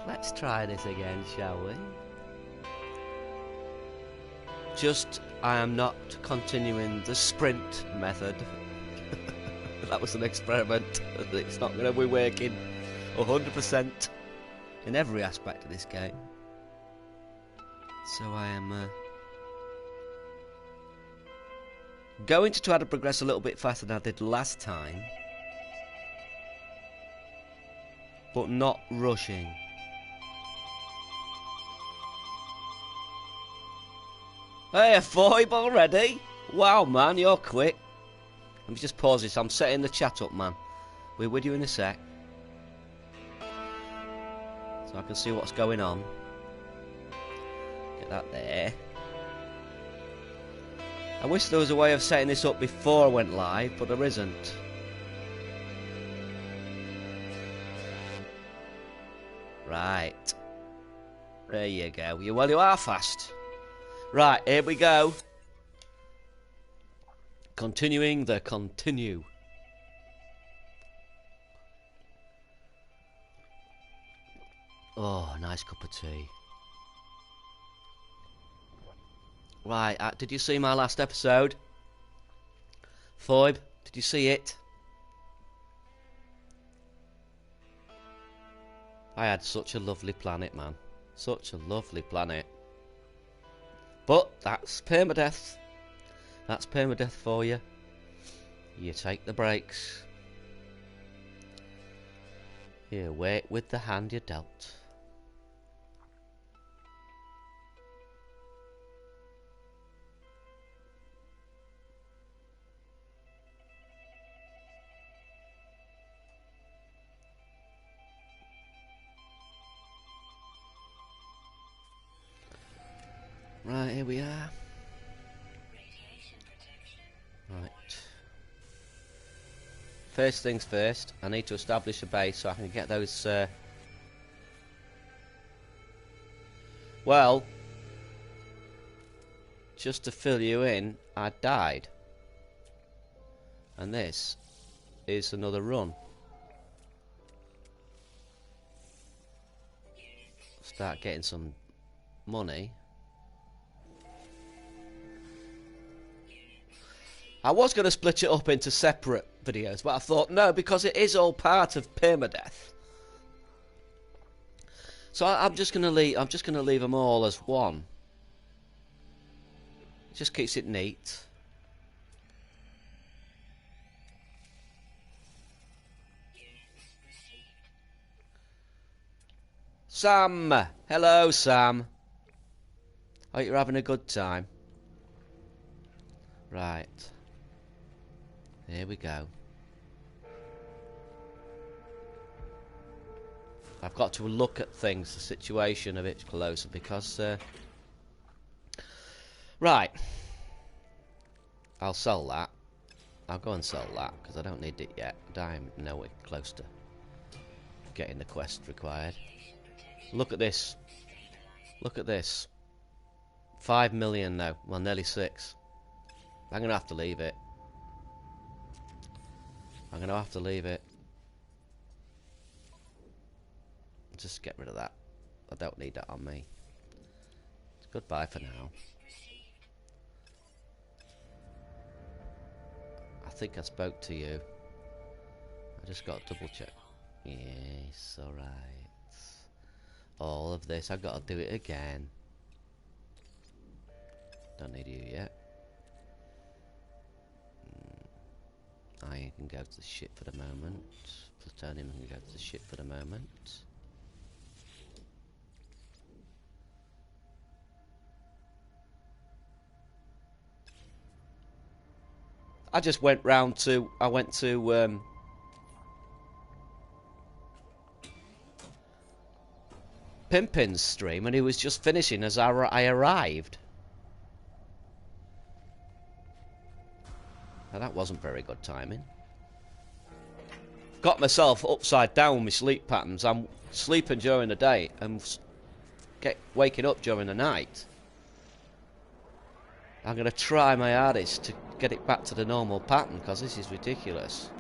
Let's try this again, shall we? I am not continuing the sprint method. That was an experiment. It's not going to be working 100% in every aspect of this game. So I am going to try to progress a little bit faster than I did last time, but not rushing. Hey, a foibe already? Wow, man, you're quick. Let me just pause this. I'm setting the chat up, man. We're with you in a sec, so I can see what's going on. Get that there. I wish there was a way of setting this up before I went live, but there isn't. Right. There you go. You are fast. Right, here we go. Continuing the continue. Oh, nice cup of tea. Right, did you see my last episode? Foibe, did you see it? I had such a lovely planet, man. Such a lovely planet. But that's PermaDEATH. That's PermaDEATH for you. You take the breaks. You wait with the hand you're dealt. Right, here we are. Right. First things first, I need to establish a base so I can get those... Well, just to fill you in, I died. And this is another run. Start getting some money. I was going to split it up into separate videos, but I thought no, because it is all part of PermaDEATH. So I'm just going to leave them all as one. It just keeps it neat. Sam, hello Sam. Hope you're having a good time. Right. Here we go. I've got to look at things, the situation a bit closer because... Right. I'll sell that. I'll go and sell that because I don't need it yet. I'm nowhere close to getting the quest required. Look at this. Look at this. 5 million now. Well, nearly 6. I'm going to have to leave it. I'm going to have to leave it. Just get rid of that. I don't need that on me. Goodbye for now. I think I spoke to you. I just got to double check. Yes, alright. All of this, I've got to do it again. Don't need you yet. Iron can go to the ship for the moment. Plutonium can go to the ship for the moment. I just went round to... I went to... Pimpin's stream and he was just finishing as I arrived. Now that wasn't very good timing. Got myself upside down with my sleep patterns. I'm sleeping during the day and waking up during the night. I'm going to try my hardest to get it back to the normal pattern because this is ridiculous.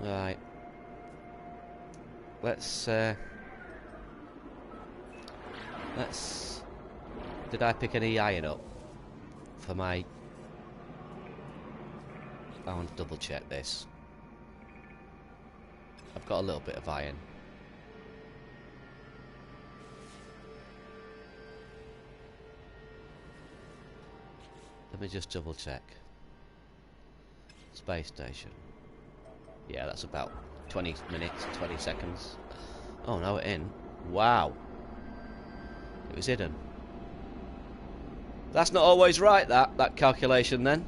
Right. Let's... Did I pick any iron up for my... I want to double check this. I've got a little bit of iron. Let me just double check. Space station. Yeah, that's about 20 minutes, 20 seconds. Oh no, it in. Wow. It was hidden. That's not always right, that calculation then.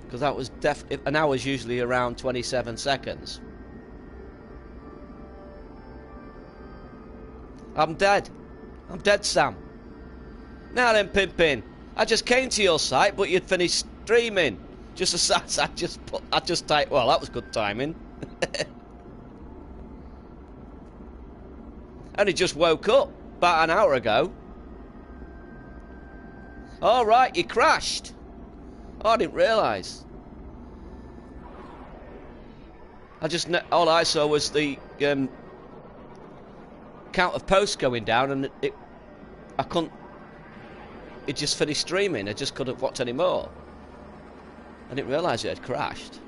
Because that was an hour's usually around 27 seconds. I'm dead. I'm dead, Sam. Now then, Pimpin. I just came to your site, but you'd finished streaming. Just as I just typed. Well, that was good timing. Only just woke up about an hour ago. All right, you crashed. Oh, I didn't realise. All I saw was the count of posts going down, and I couldn't. It just finished streaming. I just couldn't watch any more. I didn't realise it had crashed.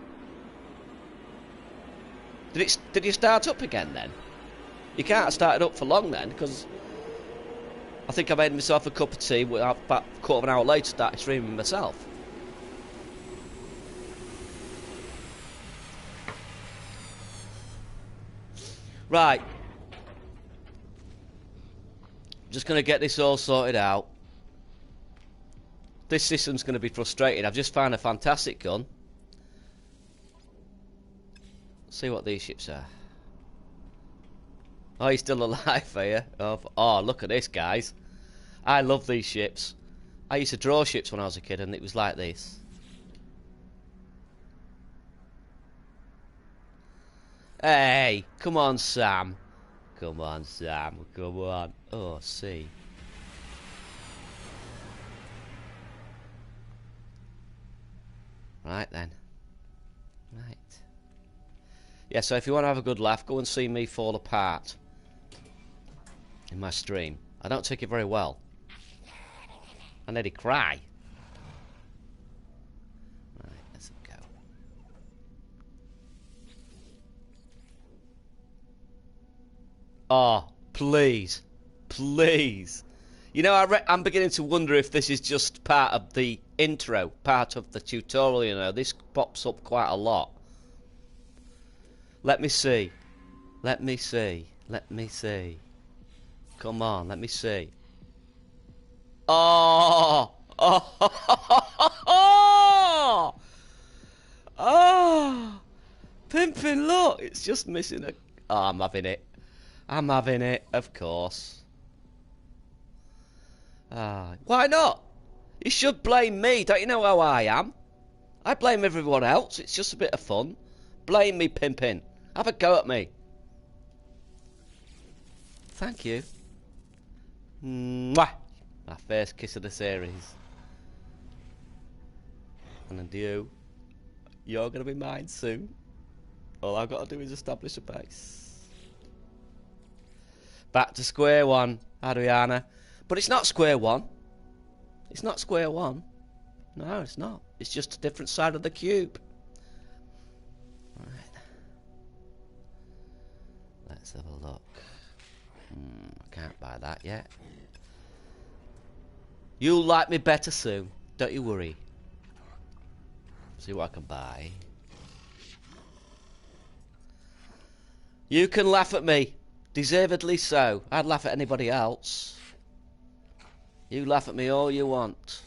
Did you start up again then? You can't have started up for long then, because I think I made myself a cup of tea. About a quarter of an hour later, started streaming myself. Right. Just going to get this all sorted out. This system's going to be frustrating. I've just found a fantastic gun. Let's see what these ships are. Oh, you're still alive, are you? Oh, look at this, guys. I love these ships. I used to draw ships when I was a kid, and it was like this. Hey, come on, Sam. Come on, Sam. Come on. Oh, see. Right then. Right. Yeah, so if you want to have a good laugh, go and see me fall apart in my stream. I don't take it very well. I nearly cry. Right, let's go. Oh, please. Please. You know, I'm beginning to wonder if this is just part of the intro, part of the tutorial, you know. This pops up quite a lot. Let me see. Let me see. Let me see. Come on, let me see. Oh! Oh! Oh! Pimpin', look! It's just missing a... Oh, I'm having it. I'm having it, of course. Why not? You should blame me. Don't you know how I am? I blame everyone else. It's just a bit of fun. Blame me, Pimpin'. Have a go at me. Thank you. Mwah! My first kiss of the series. And you, you're going to be mine soon. All I've got to do is establish a base. Back to square one, Adriana. But it's not square one. It's not square one. No, it's not. It's just a different side of the cube. Right. Let's have a look. I can't buy that yet. You'll like me better soon. Don't you worry. See what I can buy. You can laugh at me. Deservedly so. I'd laugh at anybody else. You laugh at me all you want.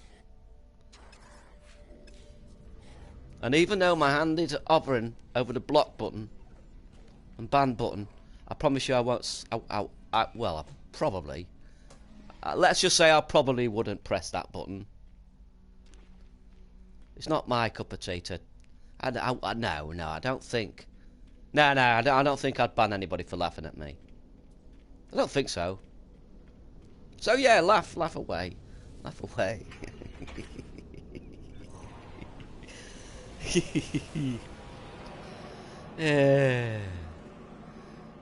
And even though my hand is hovering over the block button and ban button, I promise you I won't... well, I probably... let's just say I probably wouldn't press that button. It's not my cup of tea to... no, I don't think... No, I don't think I'd ban anybody for laughing at me. I don't think so. So yeah, laugh away. Laugh away. Yeah.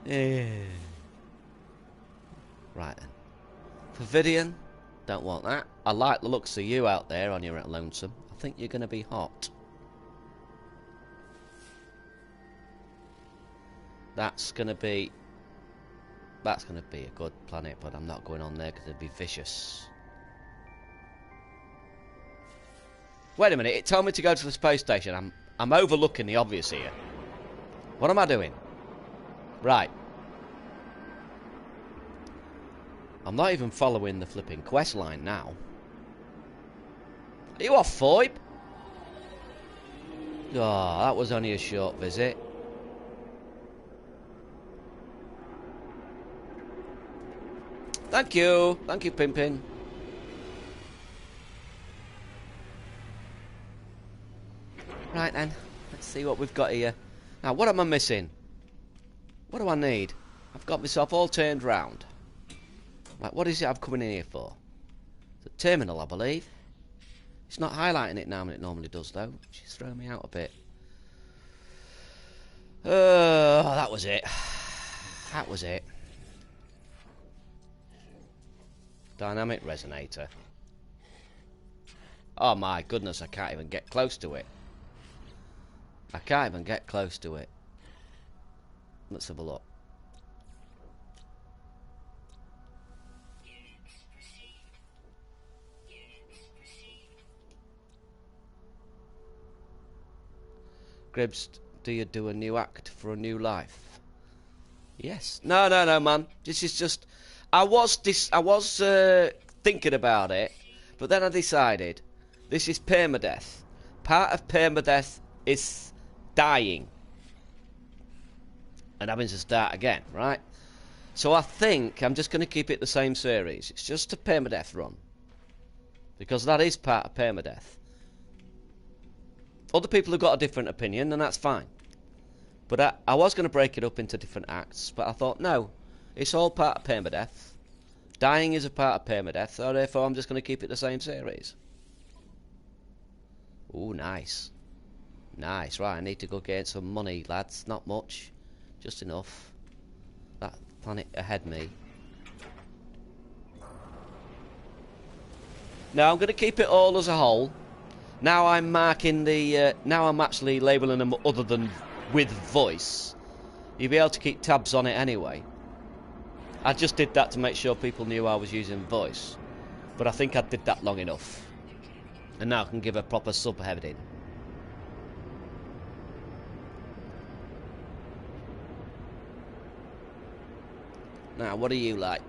Yeah. Right then. Pavilion. Don't want that. I like the looks of you out there on your lonesome. I think you're going to be hot. That's going to be a good planet, but I'm not going on there because it'd be vicious. Wait a minute, it told me to go to the space station. I'm overlooking the obvious here. What am I doing? Right. I'm not even following the flipping quest line now. Are you off, Foib? Oh, that was only a short visit. Thank you, Pimpin. Right then, let's see what we've got here. Now, what am I missing? What do I need? I've got myself all turned round. Like, what is it I'm coming in here for? The terminal, I believe. It's not highlighting it now, and it normally does, though. She's throwing me out a bit. That was it. That was it. Dynamic resonator. Oh my goodness, I can't even get close to it. I can't even get close to it. Let's have a look. Gribbs, do you do a new act for a new life? Yes. No, man. This is just... I was thinking about it, but then I decided this is PermaDEATH. Part of PermaDEATH is dying and having to start again, right? So I think I'm just going to keep it the same series. It's just a PermaDEATH run, because that is part of PermaDEATH. Other people have got a different opinion, and that's fine. But I was going to break it up into different acts, but I thought, no, it's all part of PermaDEATH. Dying is a part of PermaDEATH, so therefore I'm just going to keep it the same series. Ooh, nice. Nice, right, I need to go get some money, lads. Not much, just enough. That planet ahead me. Now I'm going to keep it all as a whole. Now I'm marking the... now I'm actually labelling them other than with voice. You'll be able to keep tabs on it anyway. I just did that to make sure people knew I was using voice. But I think I did that long enough. And now I can give a proper subheading. Now, what are you like?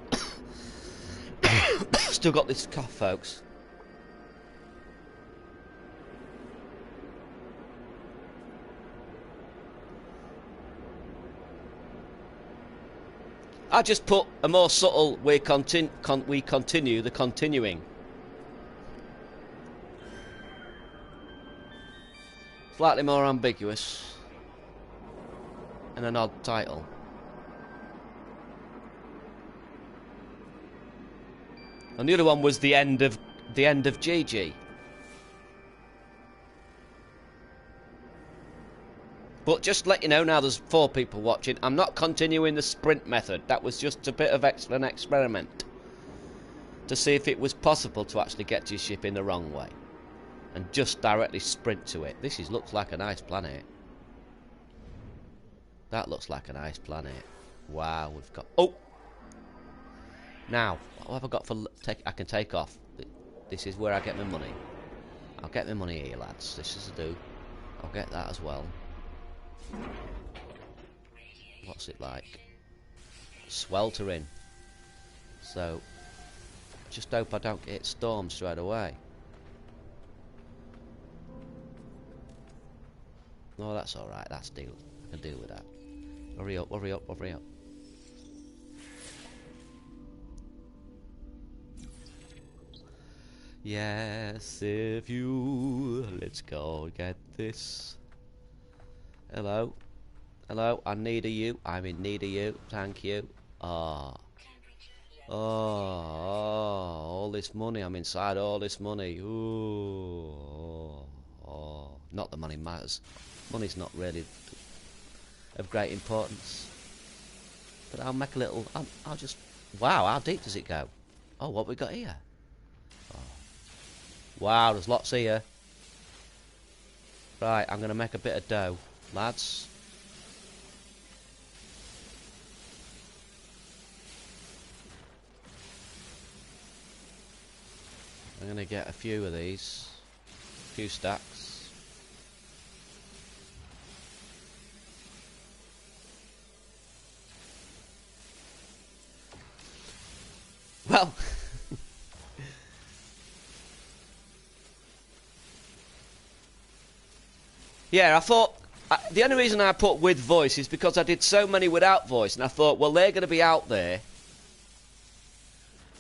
Still got this cough, folks. I just put a more subtle we continue the continuing. Slightly more ambiguous. And an odd title. And the other one was the end of GG. But just to let you know, now there's 4 people watching, I'm not continuing the sprint method. That was just a bit of an experiment to see if it was possible to actually get to your ship in the wrong way and just directly sprint to it. This looks like a nice planet. That looks like a nice planet. Wow, we've got... Oh! Now, what have I got for... I can take off. This is where I get my money. I'll get my money here, lads. This is a do. I'll get that as well. What's it like? Sweltering. So, just hope I don't get stormed straight away. No, that's alright. That's deal. I can deal with that. Hurry up, hurry up, hurry up. Yes, if you... Let's go get this. Hello. Hello, I need you. I'm in need of you. Thank you. All this money. I'm inside all this money. Ooh. Not that money matters. Money's not really... of great importance. But I'll make a little... I'll just... Wow, how deep does it go? Oh, what we got here? Oh. Wow, there's lots here. Right, I'm going to make a bit of dough, lads. I'm going to get a few of these. A few stacks. Well... yeah, I thought... the only reason I put with voice is because I did so many without voice, and I thought, well, they're going to be out there.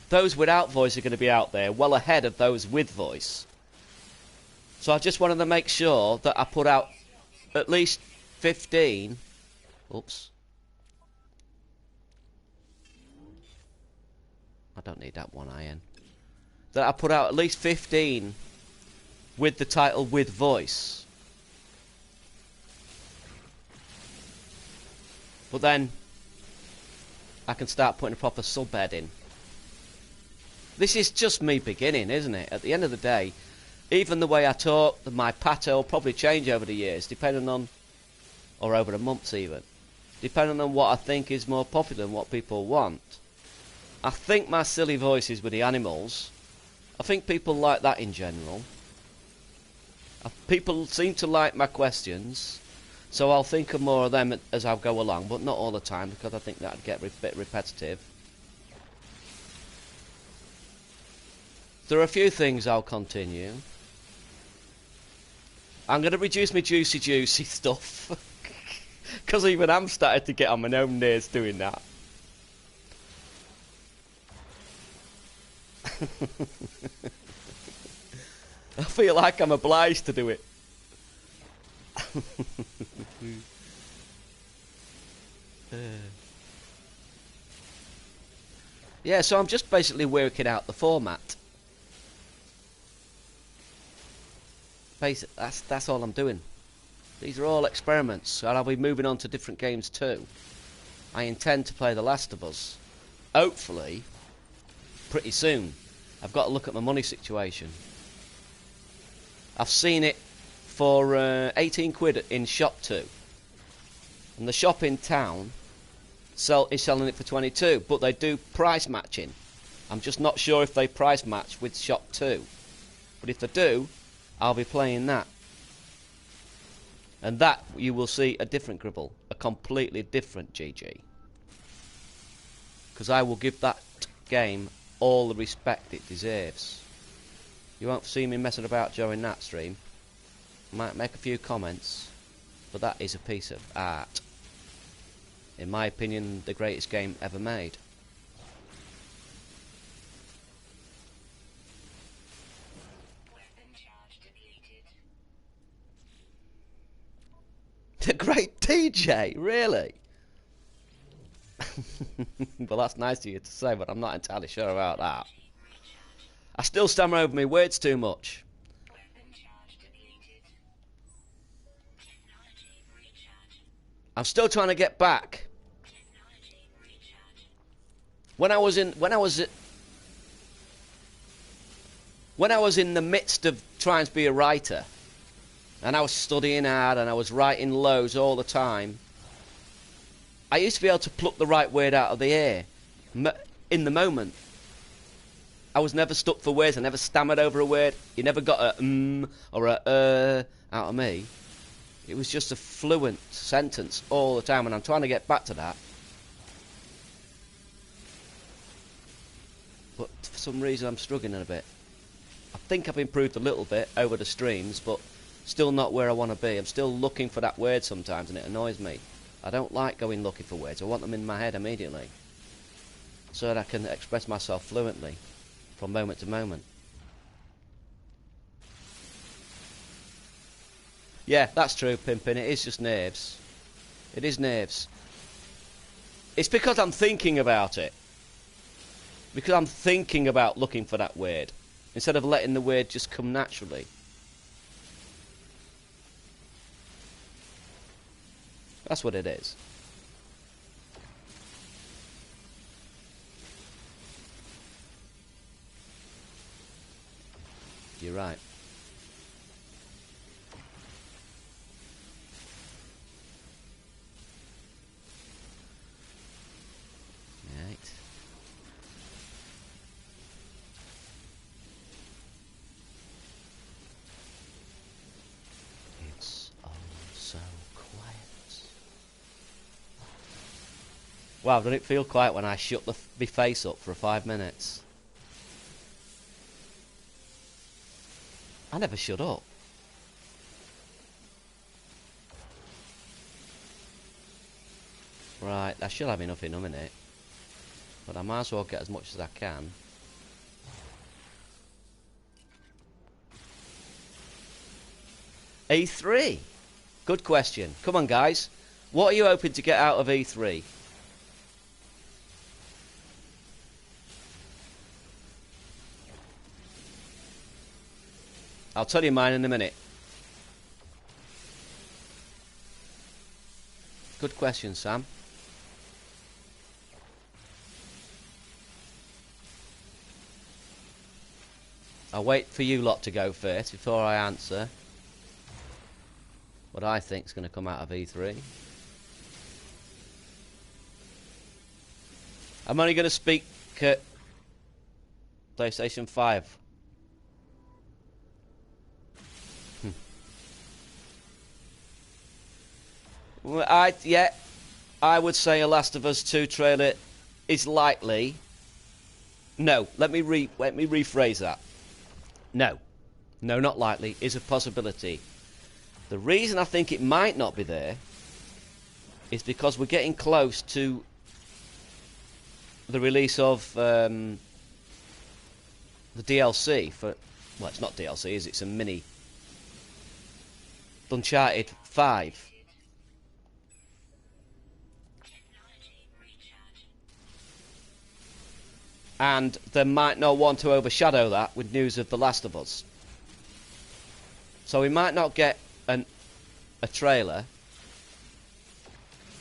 Those without voice are going to be out there well ahead of those with voice. So I just wanted to make sure that I put out at least 15... Oops. I don't need that one iron. That I put out at least 15 with the title with voice. But then I can start putting a proper subhead in. This is just me beginning, isn't it? At the end of the day, even the way I talk, my patter will probably change over the years, depending on, or over the months even, depending on what I think is more popular and what people want. I think my silly voices with the animals, I think people like that in general. People seem to like my questions, so I'll think of more of them as I go along, but not all the time, because I think that'd get a bit repetitive. There are a few things I'll continue. I'm going to reduce my juicy stuff. Because even I'm starting to get on my own nerves doing that. I feel like I'm obliged to do it. Yeah, so I'm just basically working out the format. That's all I'm doing. These are all experiments, and I'll be moving on to different games too. I intend to play The Last of Us, hopefully, pretty soon. I've got to look at my money situation. I've seen it for 18 quid in Shop 2. And the shop in town is selling it for 22, but they do price matching. I'm just not sure if they price match with Shop 2. But if they do, I'll be playing that. And that, you will see a different Gribble. A completely different GG. Because I will give that game all the respect it deserves. You won't see me messing about during that stream. Might make a few comments, but that is a piece of art. In my opinion, the greatest game ever made. The great DJ, really? Well, that's nice of you to say, but I'm not entirely sure about that. I still stammer over my words too much. I'm still trying to get back. When I was in the midst of trying to be a writer, and I was studying hard and I was writing loads all the time, I used to be able to pluck the right word out of the air in the moment. I was never stuck for words. I never stammered over a word. You never got a or a out of me. It was just a fluent sentence all the time, and I'm trying to get back to that. But for some reason I'm struggling a bit. I think I've improved a little bit over the streams, but still not where I want to be. I'm still looking for that word sometimes, and it annoys me. I don't like going looking for words. I want them in my head immediately, so that I can express myself fluently from moment to moment. Yeah, that's true, Pimpin. It is just nerves. It is nerves. It's because I'm thinking about it. Because I'm thinking about looking for that word, instead of letting the word just come naturally. That's what it is. You're right. Right. It's all so quiet. Wow, did it feel quiet when I shut my face up for 5 minutes? I never shut up. Right, I should have enough in a minute. But I might as well get as much as I can. E3? Good question. Come on, guys. What are you hoping to get out of E3? I'll tell you mine in a minute. Good question, Sam. I'll wait for you lot to go first before I answer what I think is going to come out of E3. I'm only going to speak at PlayStation 5. I would say a Last of Us 2 trailer is likely. No, let me rephrase that. No, not likely. Is a possibility. The reason I think it might not be there is because we're getting close to the release of the DLC for. Well, it's not DLC, is it? It's a mini. Uncharted 5. And they might not want to overshadow that with news of The Last of Us. So we might not get a trailer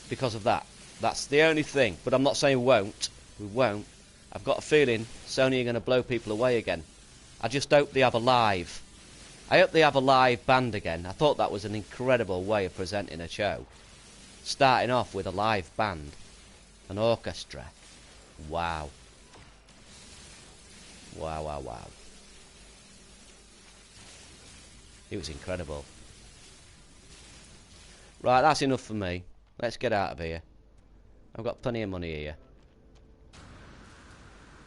because of that. That's the only thing. But I'm not saying we won't. We won't. I've got a feeling Sony are going to blow people away again. I just hope they have a live. I hope they have a live band again. I thought that was an incredible way of presenting a show. Starting off with a live band. An orchestra. Wow. Wow. It was incredible. Right, that's enough for me. Let's get out of here. I've got plenty of money here.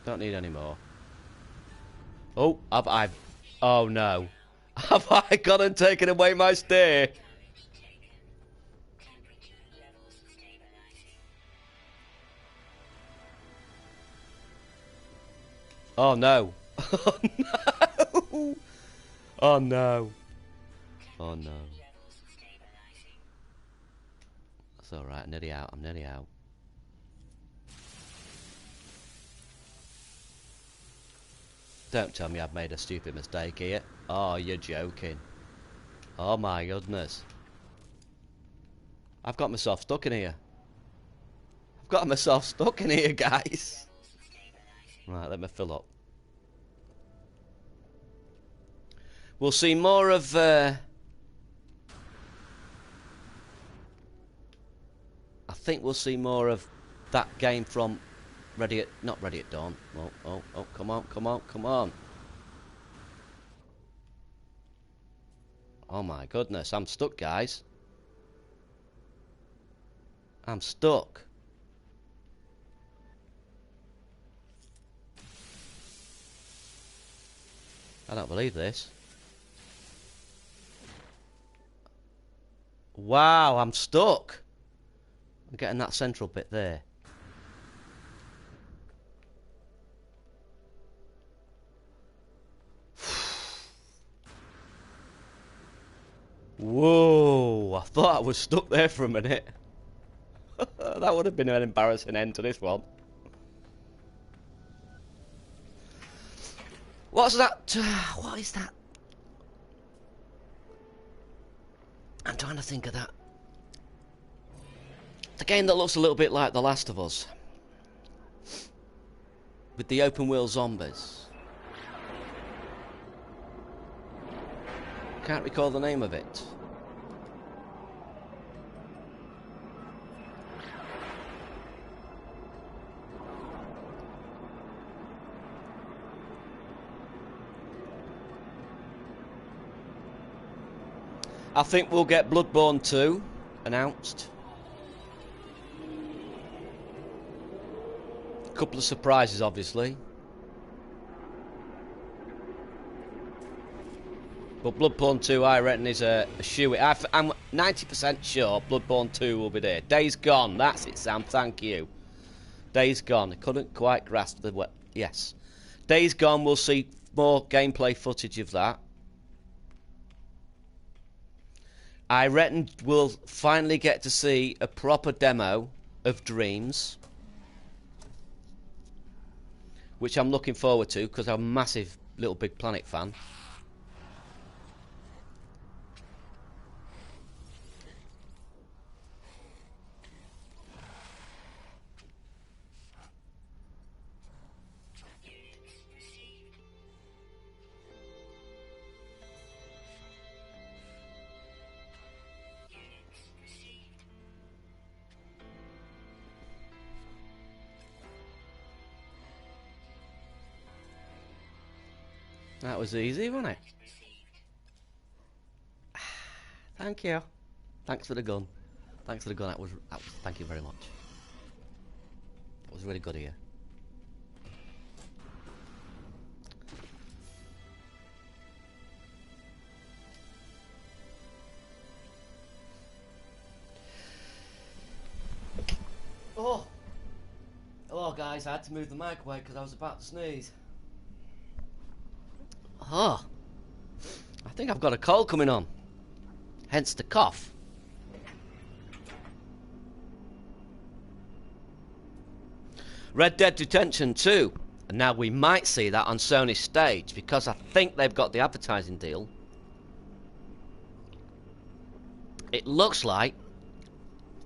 Don't need any more. Oh, oh no. Have I gone and taken away my stay? Oh no. Oh no. Oh no. Oh no. That's alright, I'm nearly out, Don't tell me I've made a stupid mistake here. Oh, you're joking. Oh my goodness. I've got myself stuck in here. Guys. Right, let me fill up. We'll see more of I think we'll see more of that game from not Ready at Dawn. Oh, come on. Oh my goodness, I'm stuck, guys. I'm stuck. I don't believe this. Wow, I'm stuck. I'm getting that central bit there. Whoa, I thought I was stuck there for a minute. That would have been an embarrassing end to this one. What's that? What is that? I'm trying to think of that. A game that looks a little bit like The Last of Us, with the open world zombies. Can't recall the name of it. I think we'll get Bloodborne 2 announced. A couple of surprises, obviously. But Bloodborne 2, I reckon, is a shoe-in. I'm 90% sure Bloodborne 2 will be there. Days Gone, that's it, Sam, thank you. Days Gone, I couldn't quite grasp the... Yes. Days Gone, we'll see more gameplay footage of that. I reckon we'll finally get to see a proper demo of Dreams, which I'm looking forward to because I'm a massive Little Big Planet fan. That was easy, wasn't it? Thank you. Thanks for the gun. Thanks for the gun. That was thank you very much. That was really good of you. Oh! Hello guys, I had to move the mic away because I was about to sneeze. Oh, I think I've got a cold coming on, hence the cough. Red Dead Redemption 2, and now we might see that on Sony's stage because I think they've got the advertising deal. It looks like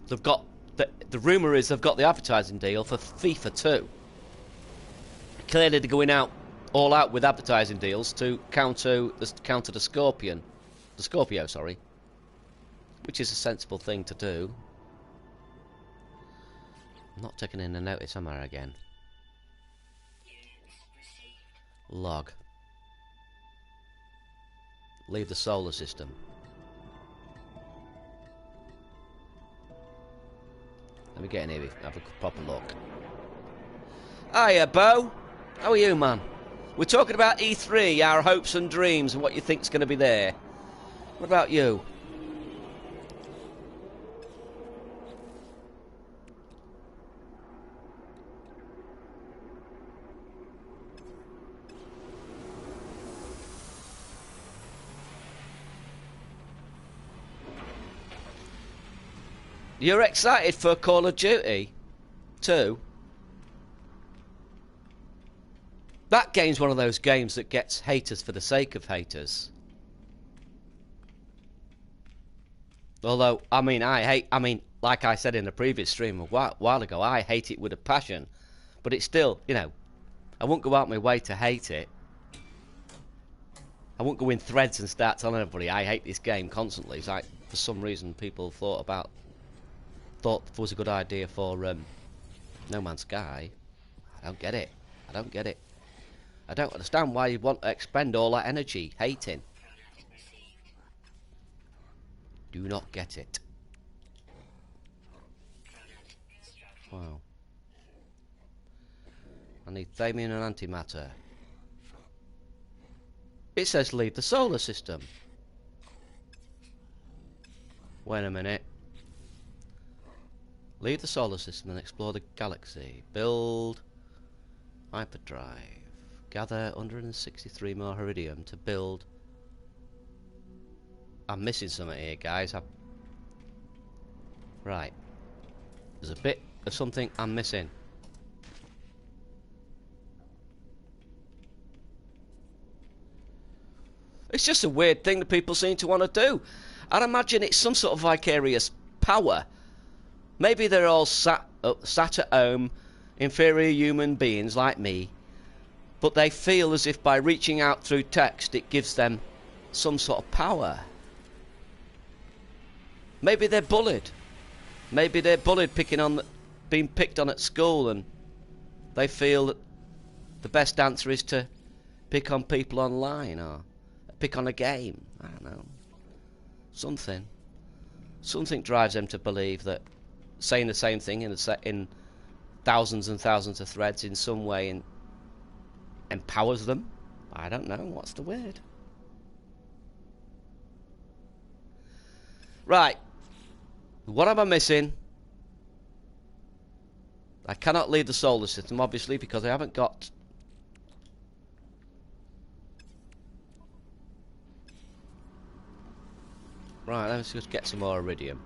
they've got, the rumour is they've got the advertising deal for FIFA 2. Clearly they're going out all out with advertising deals to counter the Scorpio, sorry, which is a sensible thing to do. I'm not taking in a notice, am I, again? Log. Leave the solar system. Let me get in here, have a proper look. Hiya, Bo. How are you, man? We're talking about E3, our hopes and dreams, and what you think's going to be there. What about you? You're excited for Call of Duty 2? That game's one of those games that gets haters for the sake of haters. Although, I mean, like I said in the previous stream a while ago, I hate it with a passion. But it's still, you know, I won't go out my way to hate it. I won't go in threads and start telling everybody I hate this game constantly. It's like, for some reason, people thought it was a good idea for No Man's Sky. I don't get it. I don't get it. I don't understand why you want to expend all that energy hating. Do not get it. Wow. I need thamium and antimatter. It says leave the solar system. Wait a minute. Leave the solar system and explore the galaxy. Build hyperdrive. Gather 163 more iridium to build. I'm missing something here, guys. Right. There's a bit of something I'm missing. It's just a weird thing that people seem to want to do. I'd imagine it's some sort of vicarious power. Maybe they're all sat at home, inferior human beings like me, but they feel as if by reaching out through text it gives them some sort of power. Maybe they're bullied. Maybe they're bullied, being picked on at school, and they feel that the best answer is to pick on people online or pick on a game. I don't know. Something drives them to believe that saying the same thing in thousands and thousands of threads in some way empowers them. I don't know. What's the word? Right. What am I missing? I cannot leave the solar system, obviously, because I haven't got... Right, let's just get some more iridium.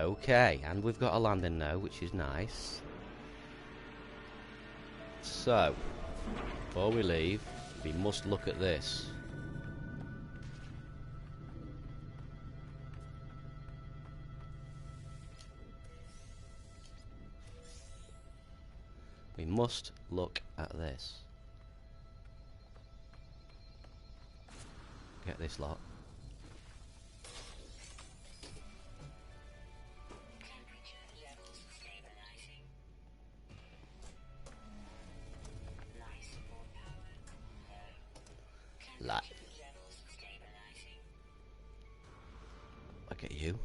Okay, and we've got a landing now, which is nice. So, before we leave, we must look at this. We must look at this. Get this lot. Look at you.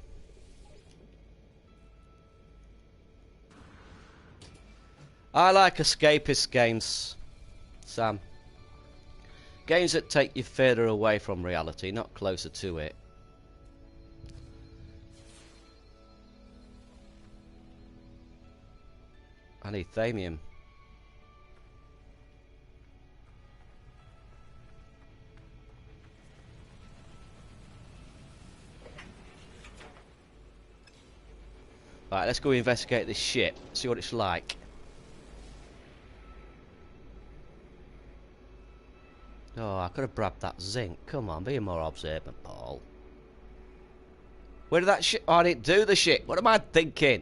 I like escapist games, Sam. Games that take you further away from reality, not closer to it. I need thamium. Right, let's go investigate this ship, see what it's like. Oh, I could have grabbed that zinc. Come on, be more observant, Paul. Where did that ship... Oh, I didn't do the ship. What am I thinking?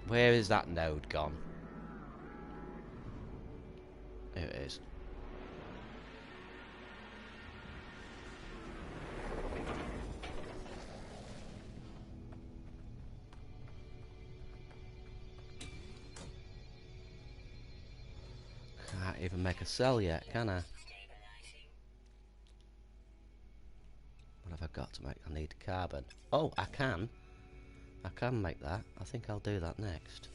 Where is that node gone? There it is. Can't even make a cell yet, can I? What have I got to make? I need carbon. Oh, I can. I can make that. I think I'll do that next.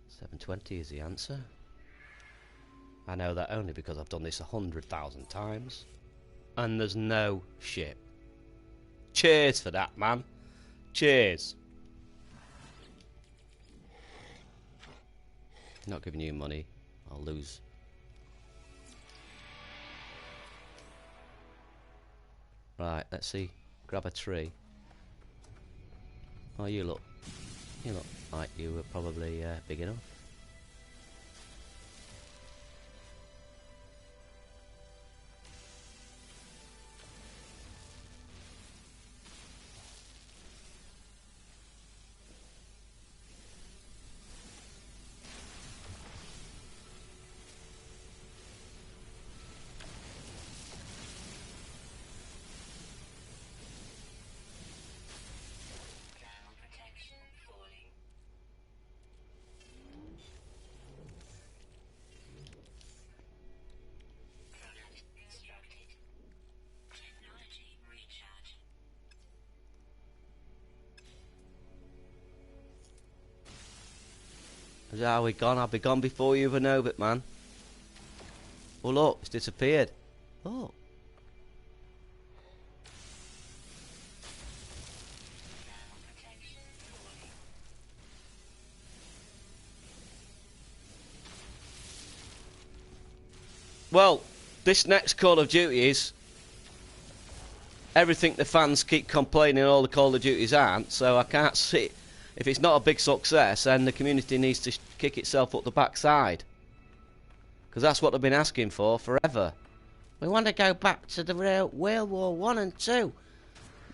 720 is the answer. I know that only because I've done this 100,000 times. And there's no ship. Cheers for that, man. Cheers. Not giving you money. I'll lose. Right, let's see. Grab a tree. Oh, you look like you were probably big enough. Are we gone? I'll be gone before you even know it, man. Oh look, it's disappeared. Oh. Well, this next Call of Duty is everything the fans keep complaining all the Call of Duties aren't, so I can't see. If it's not a big success, then the community needs to kick itself up the backside. Because that's what they've been asking for forever. We want to go back to the real World War 1 and 2.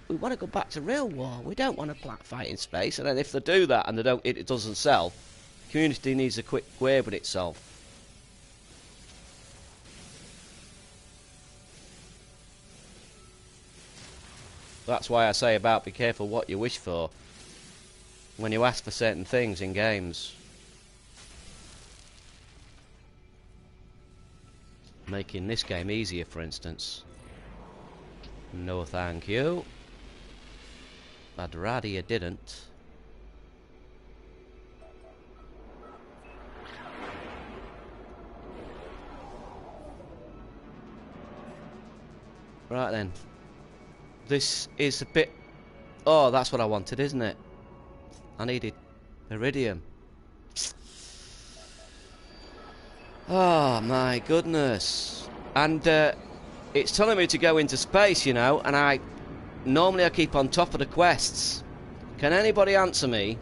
We want to go back to real war. We don't want a black fight in space. And then if they do that and it doesn't sell, the community needs to quit wave with itself. That's why I say about be careful what you wish for when you ask for certain things in games. Making this game easier, for instance. No thank you. I'd rather you didn't. Right then. This is a bit... Oh, that's what I wanted, isn't it? I needed iridium. Oh, my goodness. And it's telling me to go into space, you know, and normally I keep on top of the quests. Can anybody answer me?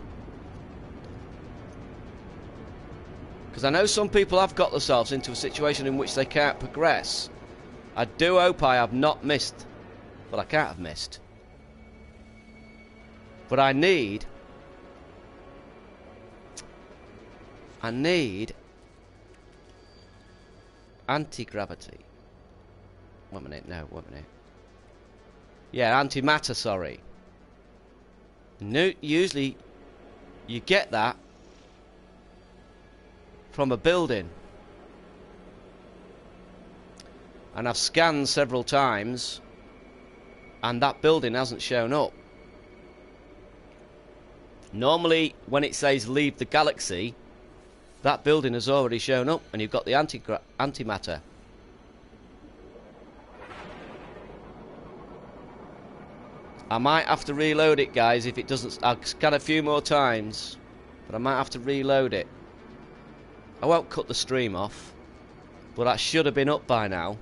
Because I know some people have got themselves into a situation in which they can't progress. I do hope I have not missed... Well, I can't have missed. But I need anti-gravity. Wait a minute, no, wait a minute. Yeah, antimatter, sorry. No, usually you get that from a building. And I've scanned several times and that building hasn't shown up. Normally, when it says leave the galaxy, that building has already shown up and you've got the antimatter. I might have to reload it, guys, if it doesn't... I'll scan a few more times, but I might have to reload it. I won't cut the stream off, but that should have been up by now.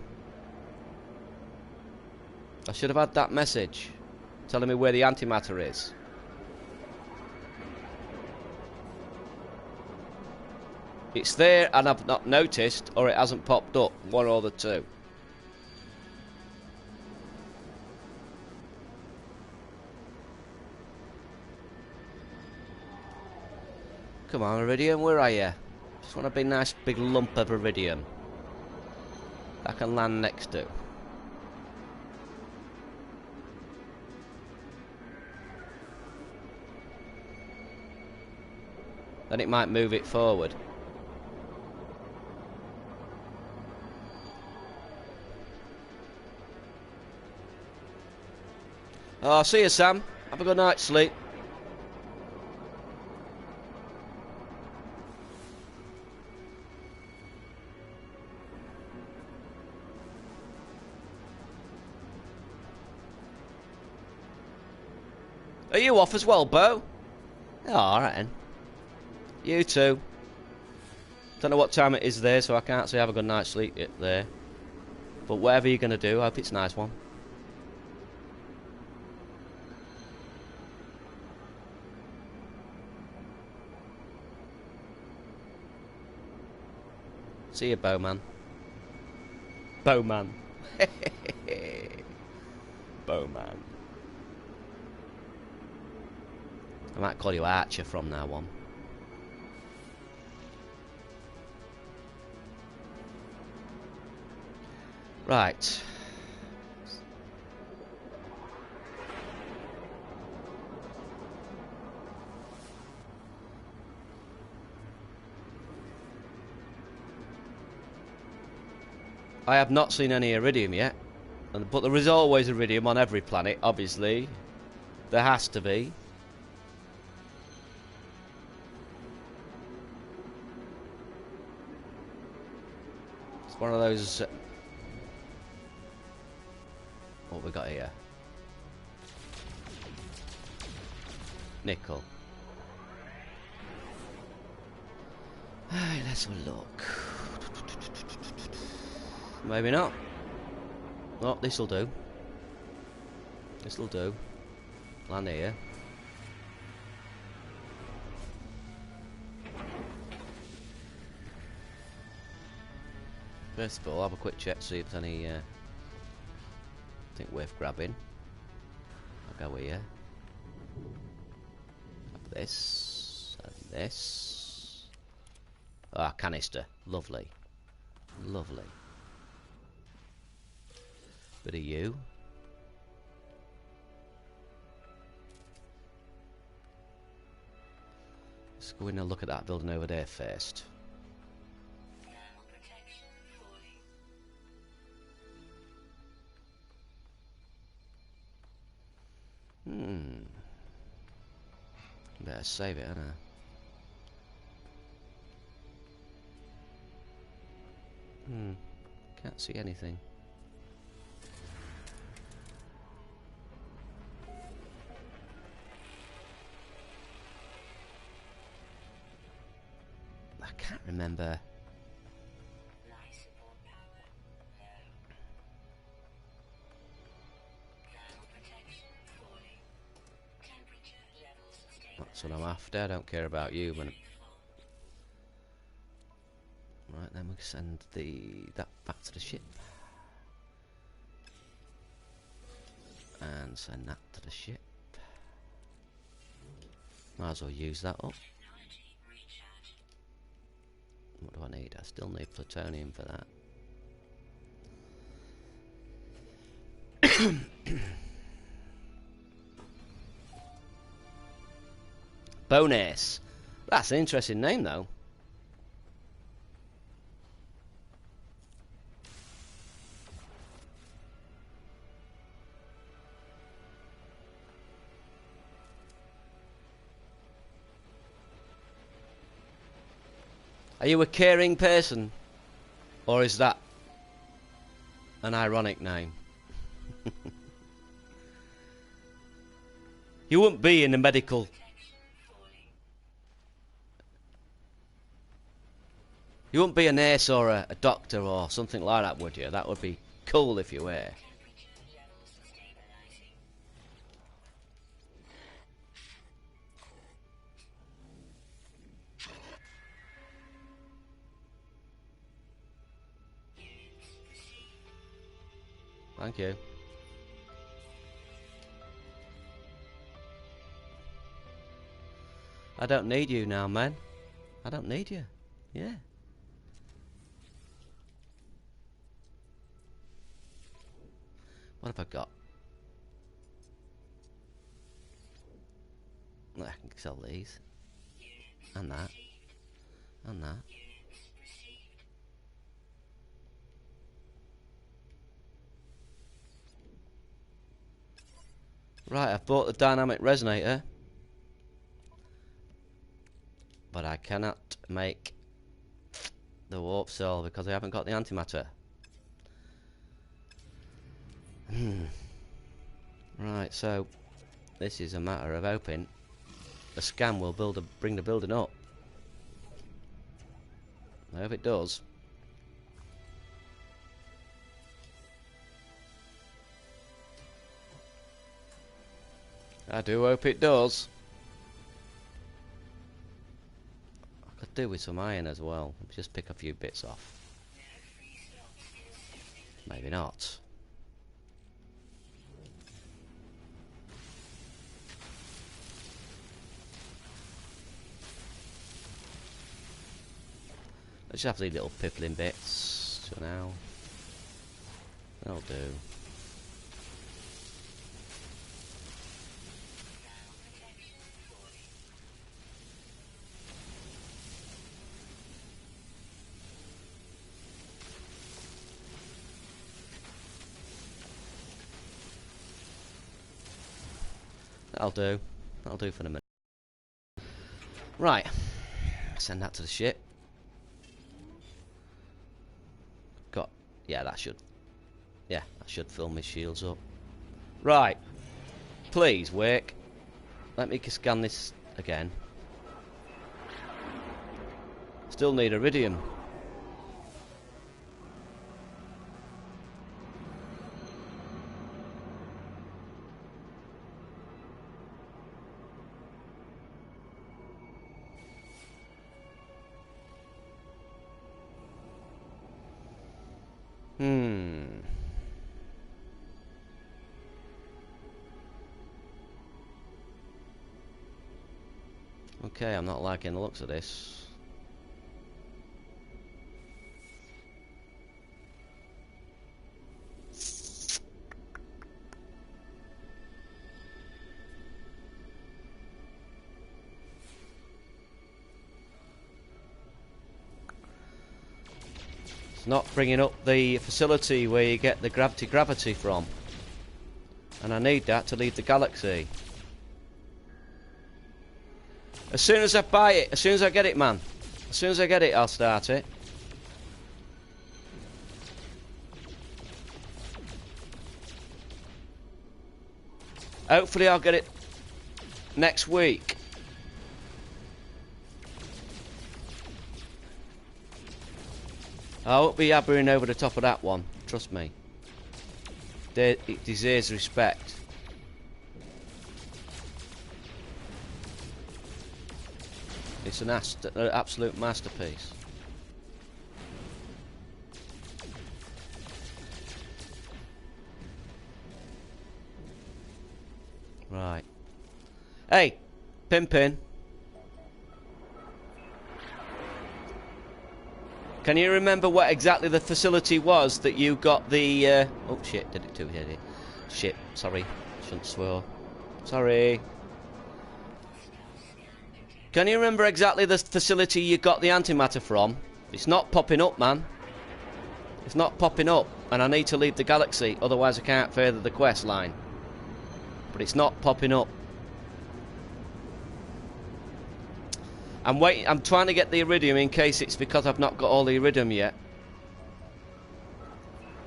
I should have had that message telling me where the antimatter is. It's there and I've not noticed, or it hasn't popped up, one or the two. Come on, Iridium, where are you? Just want a big nice big lump of Iridium I can land next to. Then it might move it forward. Oh, see you, Sam. Have a good night's sleep. Are you off as well, Bo? Oh, alright then. You too. Don't know what time it is there, so I can't say have a good night's sleep yet there. But whatever you're going to do, I hope it's a nice one. See you, Bowman. Bowman. Bowman. I might call you Archer from now on. Right. I have not seen any iridium yet, but there is always iridium on every planet, obviously. There has to be. one of those. What we got here? Nickel. Hey, let's have a look. Maybe not. Oh, this'll do. This'll do. Land here. First of all, have a quick check, see if there's any think worth grabbing. I'll go here. Grab this and this. Ah, canister. Lovely. Lovely. Bit of you. Let's go in and look at that building over there first. Better save it, hadn't I? Can't see anything. I can't remember. That's what I'm after. I don't care about you, but right, then we send that back to the ship, and send that to the ship. Might as well use that up. What do I need? I still need plutonium for that. Bonus. That's an interesting name, though. Are you a caring person? Or is that an ironic name? You wouldn't be in the medical... You wouldn't be a nurse or a doctor or something like that, would you? That would be cool if you were. Thank you. I don't need you now, man. I don't need you. Yeah. What have I got? I can sell these. And that. And that. Right, I've bought the dynamic resonator. But I cannot make the warp cell because I haven't got the antimatter. Right, so this is a matter of hoping the scan will bring the building up. I hope it does. I do hope it does. I could do with some iron as well. Just pick a few bits off. Maybe not. Let's have these little piffling bits for now. That'll do. That'll do. That'll do for the minute. Right. Send that to the ship. Yeah, that should fill my shields up. Right. Please, Wake. Let me scan this again. Still need iridium. Okay, I'm not liking the looks of this. It's not bringing up the facility where you get the gravity from. And I need that to leave the galaxy. As soon as I buy it, as soon as I get it, man. As soon as I get it, I'll start it. Hopefully I'll get it next week. I won't be yabbering over the top of that one, trust me. It deserves respect. It's an absolute masterpiece. Right. Hey, Pimpin. Can you remember what exactly the facility was that you got the... Oh, shit, did it too here? Shit, sorry. Shouldn't swear. Sorry. Can you remember exactly the facility you got the antimatter from? It's not popping up, man. It's not popping up. And I need to leave the galaxy, otherwise I can't further the quest line. But it's not popping up. I'm waiting. I'm trying to get the iridium in case it's because I've not got all the iridium yet.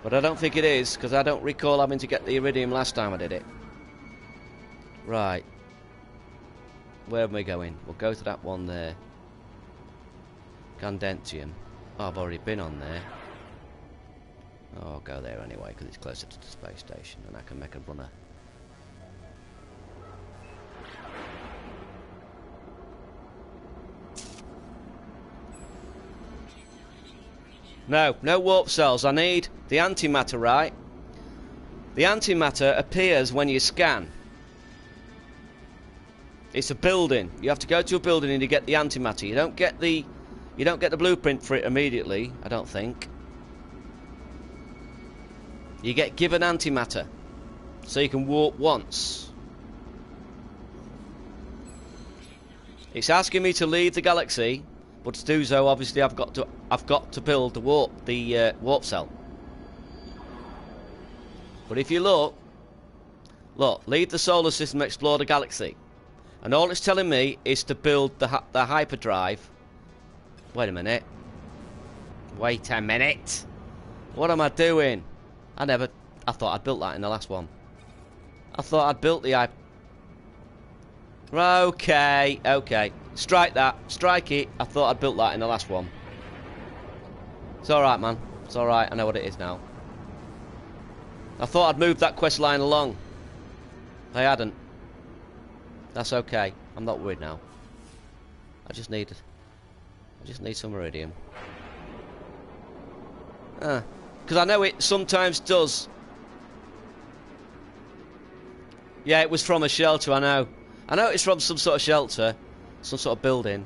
But I don't think it is, because I don't recall having to get the iridium last time I did it. Right. Where am we going? We'll go to that one there. Gandentium. Oh, I've already been on there. Oh, I'll go there anyway, because it's closer to the space station, and I can make a runner. No warp cells. I need the antimatter, right? The antimatter appears when you scan. It's a building. You have to go to a building and you get the antimatter. You don't get the blueprint for it immediately, I don't think. You get given antimatter, so you can warp once. It's asking me to leave the galaxy. But to do so, obviously, I've got to build the warp cell. But if you look, leave the solar system, explore the galaxy, and all it's telling me is to build the hyperdrive. Wait a minute. Wait a minute. What am I doing? I thought I'd built that in the last one. I thought I'd built the Okay. Strike that. Strike it. I thought I'd built that in the last one. It's alright, man. It's alright. I know what it is now. I thought I'd moved that quest line along. I hadn't. That's okay. I'm not worried now. I just need some iridium. Because I know it sometimes does. Yeah, it was from a shelter, I know. I know it's from some sort of shelter. Some sort of building.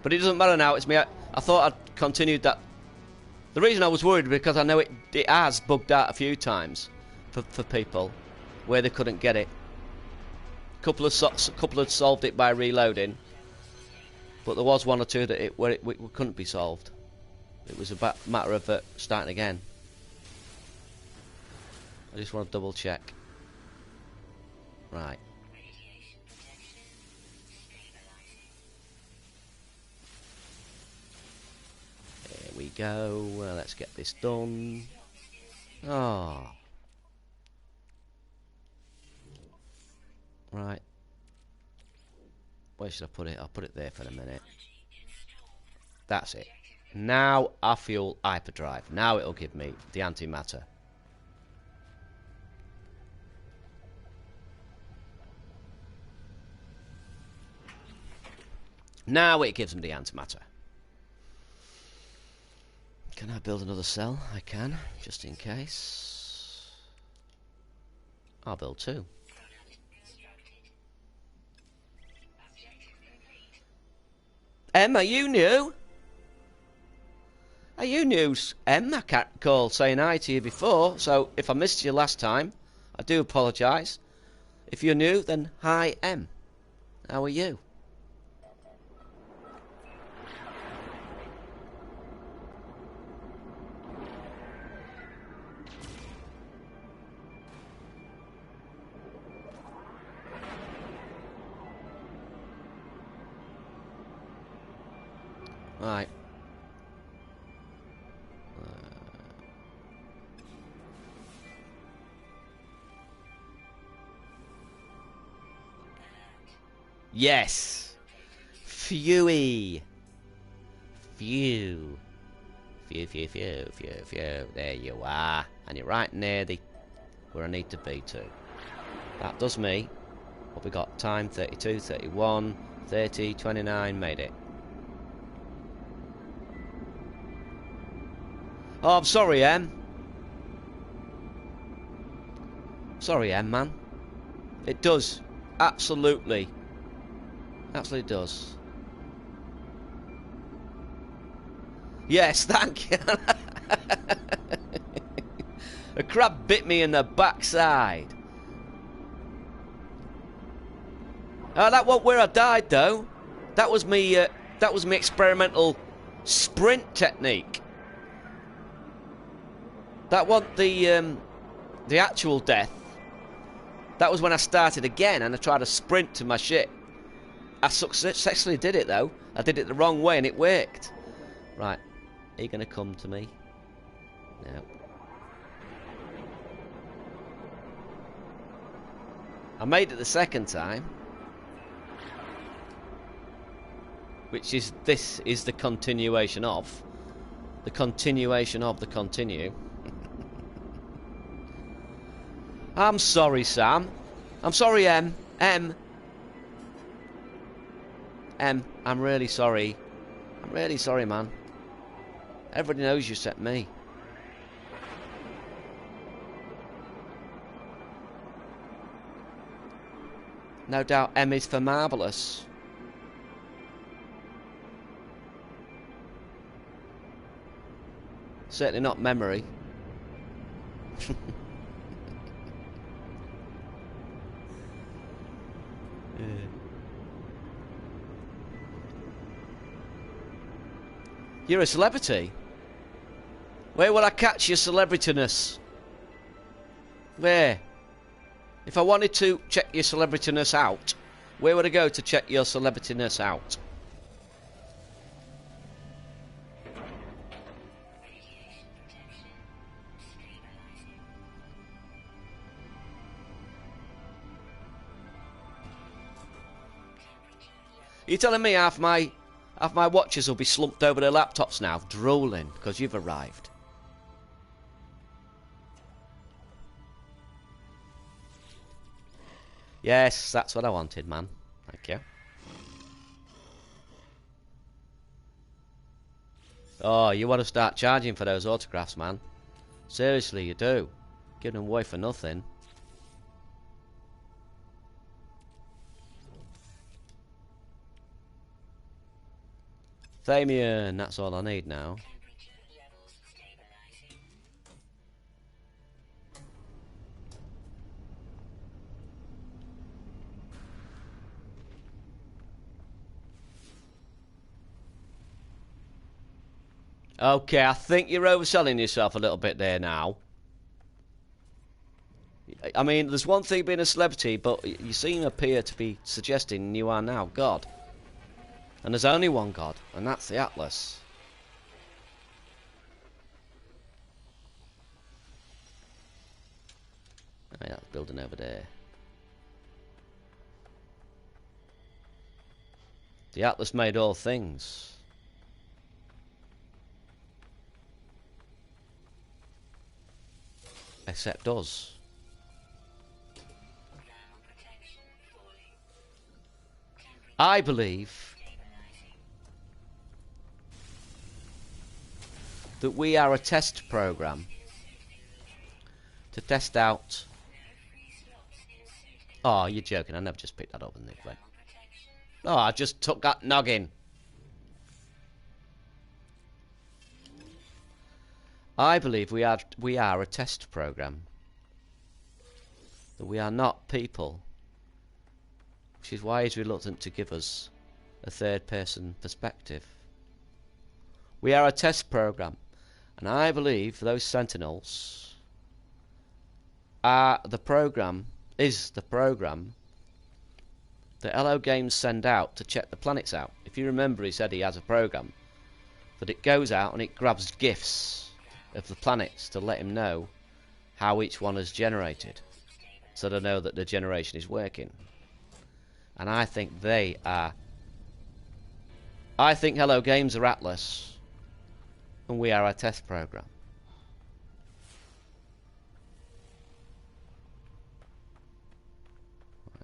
But it doesn't matter now, it's me. I thought I'd continued that. The reason I was worried because I know it has bugged out a few times for people where they couldn't get it. A couple had solved it by reloading, but there was one or two that where it couldn't be solved. It was a matter of starting again. I just want to double check. Right. We go. Let's get this done. Oh. Right. Where should I put it? I'll put it there for a minute. That's it. Now I fuel hyperdrive. Now it'll give me the antimatter. Now it gives me the antimatter. Can I build another cell? I can, just in case. I'll build 2. Em, are you new? Are you new, Em? I can't recall saying hi to you before, so if I missed you last time, I do apologise. If you're new, then hi, Em. How are you? Right. Yes. Phewy. Phew. Phew, phew, phew, phew, phew. There you are. And you're right near the where I need to be to. That does me. What we got? Time 32, 31, 30, 29. Made it. Oh, I'm sorry, Em. Sorry, Em, man. It does. Absolutely. Absolutely does. Yes, thank you. A crab bit me in the backside. Oh, that wasn't where I died, though. That was me. That was my experimental sprint technique. That wasn't the actual death. That was when I started again and I tried to sprint to my ship. I successfully did it, though. I did it the wrong way and it worked. Right. Are you going to come to me? No. I made it the second time. Which is, this is the continuation of. The continuation of the continue. I'm sorry, Sam. I'm sorry, Em. Em, I'm really sorry. I'm really sorry, man. Everybody knows you set me. No doubt M is for marvellous. Certainly not memory. You're a celebrity. Where will I catch your celebrityness? Where? If I wanted to check your celebrityness out, where would I go to check your celebrityness out? You're telling me half my watchers will be slumped over their laptops now, drooling because you've arrived. Yes, that's what I wanted, man. Thank you. Oh, you want to start charging for those autographs, man. Seriously, you do. Giving them away for nothing. Thamian, that's all I need now. Okay, I think you're overselling yourself a little bit there now. I mean, there's one thing being a celebrity, but you appear to be suggesting you are now God. And there's only one God, and that's the Atlas. Right, that's building over there. The Atlas made all things. Except us. I believe that we are a test program to test out. Oh, you're joking. I never just picked that up in the play. Oh, I just took that noggin. I believe we are a test program. That we are not people. Which is why he's reluctant to give us a third person perspective. We are a test program. And I believe those sentinels are the program, is the program that Hello Games send out to check the planets out. If you remember, he said he has a program that it goes out and it grabs GIFs of the planets to let him know how each one is generated, so they know that the generation is working. And I think they are. I think Hello Games are Atlas, and we are a test program.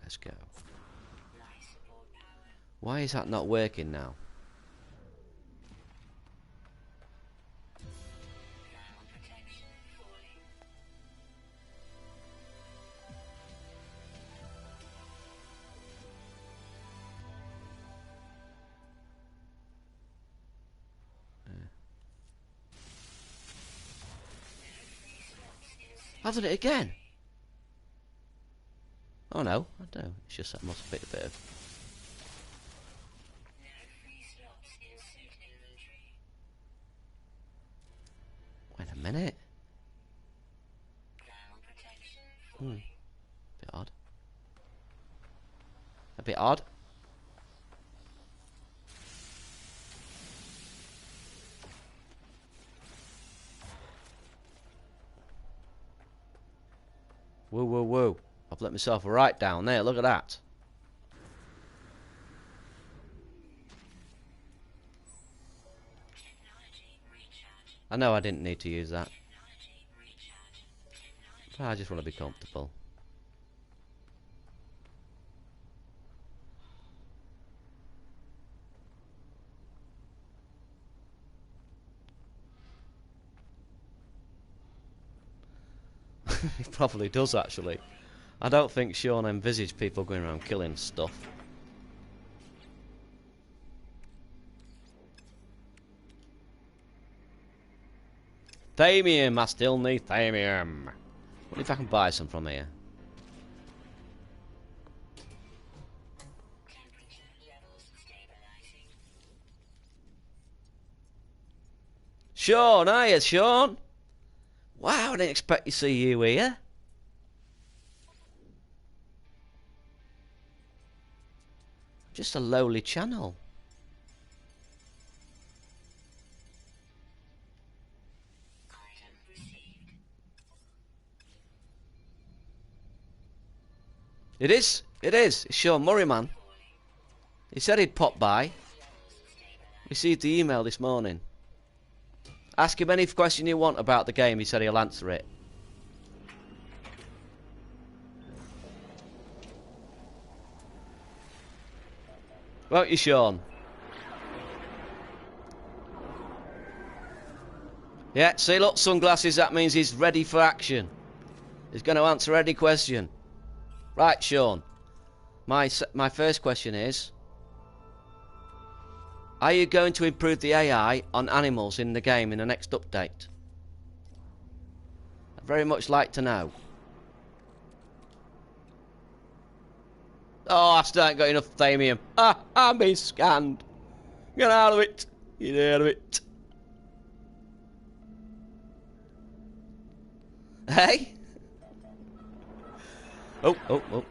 Let's go. Why is that not working now? I've done it again. Oh no, I don't. It's just that must be a bit of. Wait a minute. Bit odd. A bit odd. Whoa, whoa, whoa. I've let myself right down there. Look at that. I know I didn't need to use that. I just want to be comfortable. He probably does, actually. I don't think Sean envisaged people going around killing stuff. Thamium! I still need thamium. What if I can buy some from here? Sean, hiya, Sean! Wow, I didn't expect to see you here. Just a lowly channel. It is. It's Sean Murray, man. He said he'd pop by. Received the email this morning. Ask him any question you want about the game. He said he'll answer it. Won't you, Sean? Yeah, see, look, sunglasses, that means he's ready for action. He's going to answer any question. Right, Sean. My first question is, are you going to improve the AI on animals in the game in the next update? I'd very much like to know. Oh, I still ain't got enough thamium. Ah, I'm being scanned. Get out of it. Get out of it. Hey? Oh.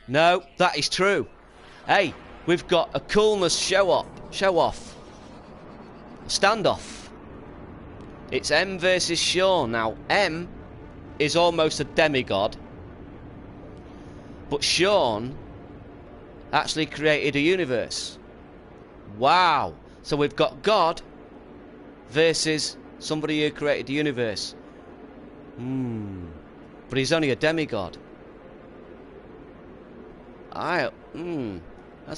No, that is true. Hey, we've got a coolness show off. Standoff. It's M versus Sean. Now, M is almost a demigod, but Sean actually created a universe. Wow. So we've got God versus somebody who created the universe. But he's only a demigod. That's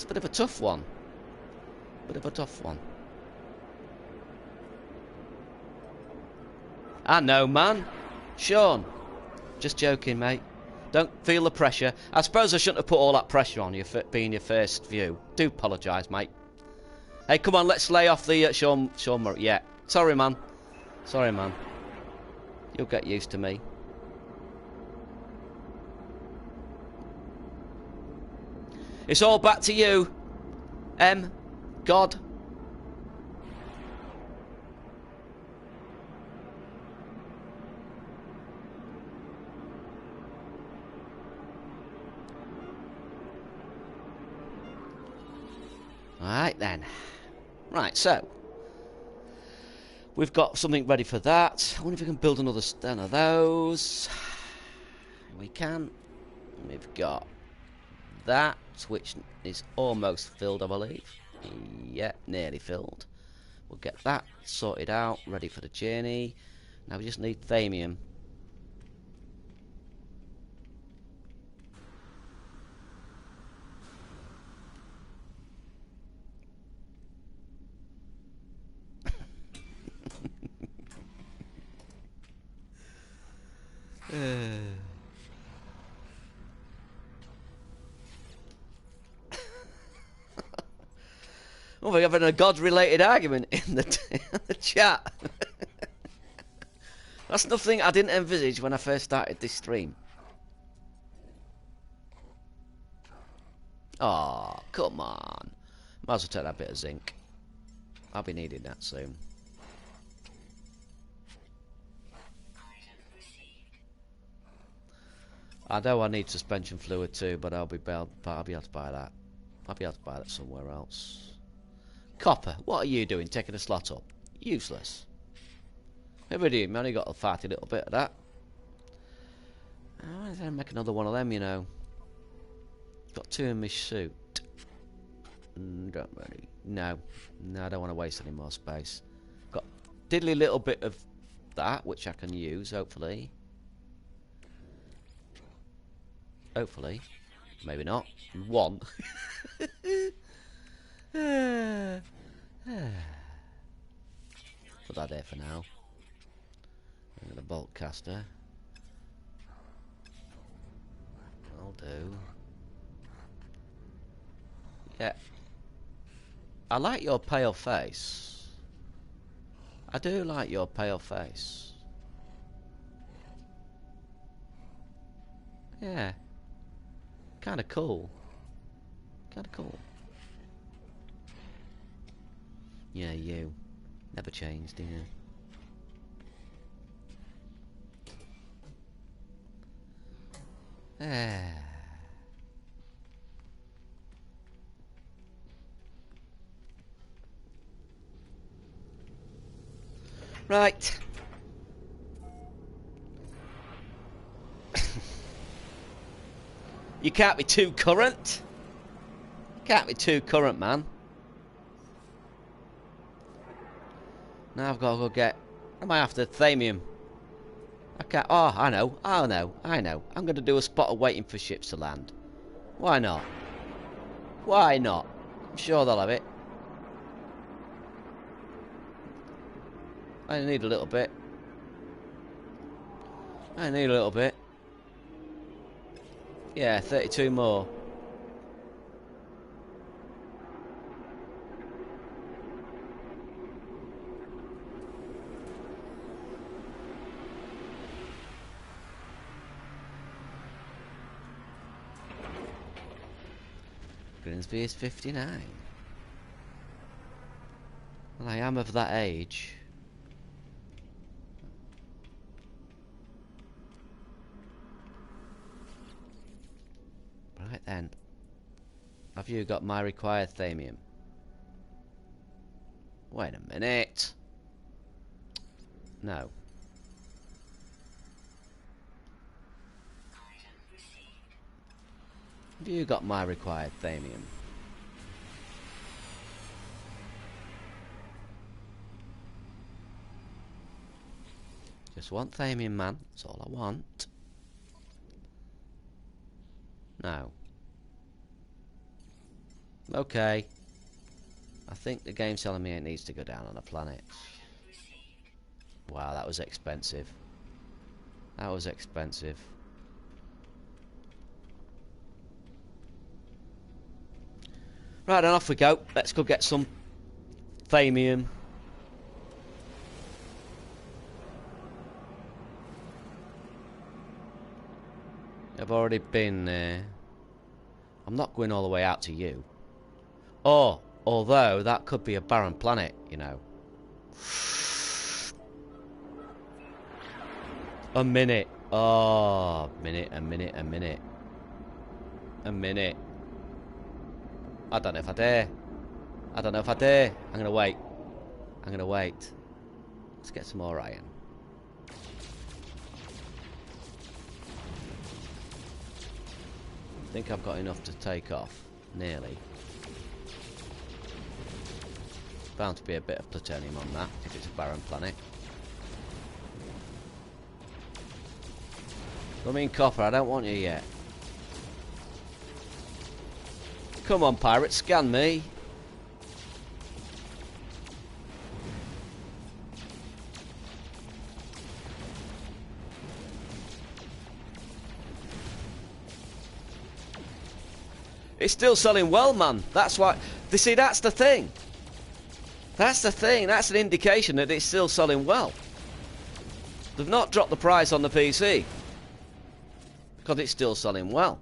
a bit of a tough one. I know, man. Sean. Just joking, mate. Don't feel the pressure. I suppose I shouldn't have put all that pressure on you for being your first view. Do apologise, mate. Hey, come on, let's lay off the Sean Murray. Yeah. Sorry, man. You'll get used to me. It's all back to you. God. Alright then. Right, so we've got something ready for that. I wonder if we can build another stand of those. We can. We've got that, which is almost filled, I believe. Yeah, nearly filled. We'll get that sorted out, ready for the journey. Now we just need thamium. Oh, we're having a God-related argument in the chat. That's nothing I didn't envisage when I first started this stream. Oh, come on. Might as well take that bit of zinc. I'll be needing that soon. I know I need suspension fluid too, but I'll be able to buy that. I'll be able to buy that somewhere else. Copper, what are you doing taking a slot up? Useless. Iridium, I only got a fatty little bit of that. I don't make another one of them, you know. Got 2 in my suit. Don't really. No, I don't want to waste any more space. Got a diddly little bit of that, which I can use, hopefully. Hopefully. Maybe not. 1. Put that there for now. I'm going to bolt caster. I'll do. Yeah. I like your pale face. I do like your pale face. Yeah. Kinda cool. Kinda cool. Yeah, you. Never changed, do you? Right. You can't be too current. Can't be too current, man. Now I've got to go get... I might have to thamium. I can't... Oh, I know. I'm going to do a spot of waiting for ships to land. Why not? Why not? I'm sure they'll have it. I need a little bit. Yeah, 32 more. Grimsby is 59. Well, I am of that age. Right then. Have you got my required thamium? Wait a minute. No. Have you got my required thamium? Just want thamium, man. That's all I want. No. Okay. I think the game's telling me it needs to go down on a planet. Wow, that was expensive. That was expensive. Right, then off we go. Let's go get some thamium. I've already been there. I'm not going all the way out to you. Oh, although that could be a barren planet, you know. A minute. Oh, a minute. A minute. I don't know if I dare. I'm gonna wait. Let's get some more iron. I think I've got enough to take off. Nearly. Bound to be a bit of plutonium on that if it's a barren planet. I mean copper, I don't want you yet. Come on, pirate, scan me. It's still selling well, man. That's why. You see, that's the thing. That's an indication that it's still selling well. They've not dropped the price on the PC because it's still selling well.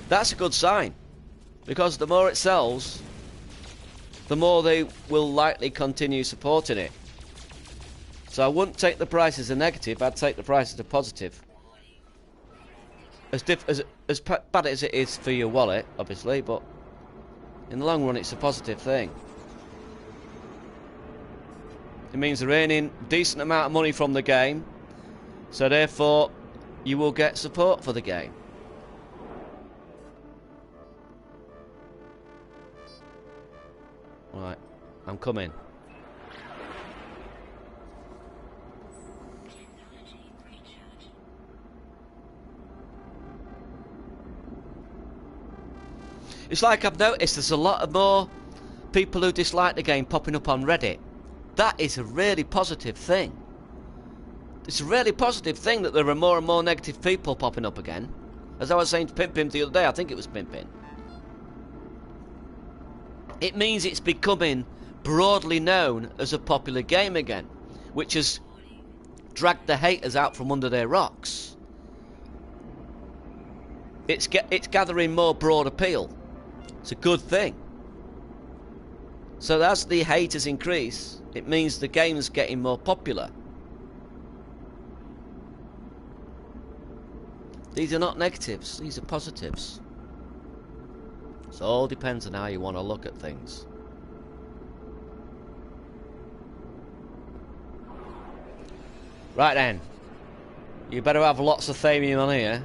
That's a good sign, because the more it sells, the more they will likely continue supporting it. So I wouldn't take the price as a negative, I'd take the price as a positive. As bad as it is for your wallet, obviously, but in the long run it's a positive thing. It means they're earning a decent amount of money from the game, so therefore you will get support for the game. Right, I'm coming. It's like I've noticed there's a lot of more people who dislike the game popping up on Reddit. That is a really positive thing. It's a really positive thing that there are more and more negative people popping up again. As I was saying to Pimpin the other day, I think it was Pimpin. It means it's becoming broadly known as a popular game again, which has dragged the haters out from under their rocks. It's gathering more broad appeal. It's a good thing. So as the haters increase, it means the game's getting more popular. These are not negatives, these are positives. So it all depends on how you want to look at things. Right then, you better have lots of thamium on here.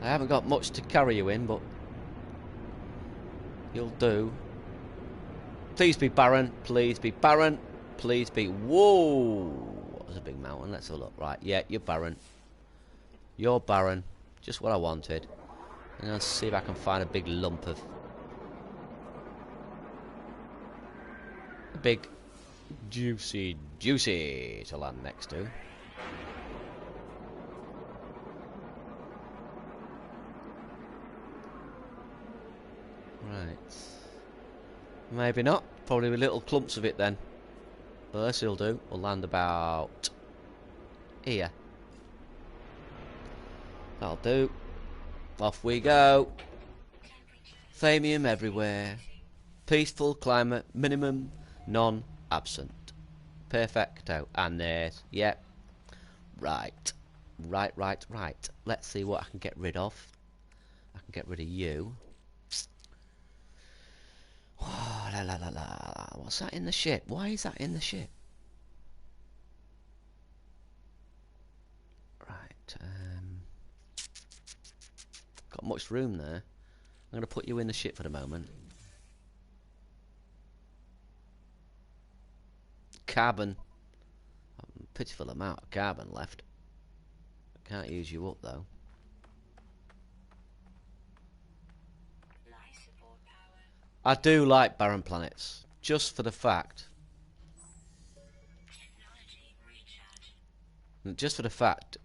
I haven't got much to carry you in, but you'll do. Please be barren, please be barren, please be... Whoa! There's a big mountain, let's have a look. Right, yeah, you're barren. You're barren. Just what I wanted. I'm going to see if I can find a big lump of... a big, juicy to land next to. Right. Maybe not. Probably with little clumps of it then. But this will do. We'll land about here. That'll do. Off we go. Thamium everywhere. Peaceful climate. Minimum. None. Absent. Perfecto. And there's... yep. Right. Right. Let's see what I can get rid of. I can get rid of you. Oh, la, la, la, la. What's that in the ship? Why is that in the ship? Right. Got much room there. I'm going to put you in the ship for the moment. Carbon. Pitiful amount of carbon left. I can't use you up though. I do like barren planets, just for the fact. Just for the fact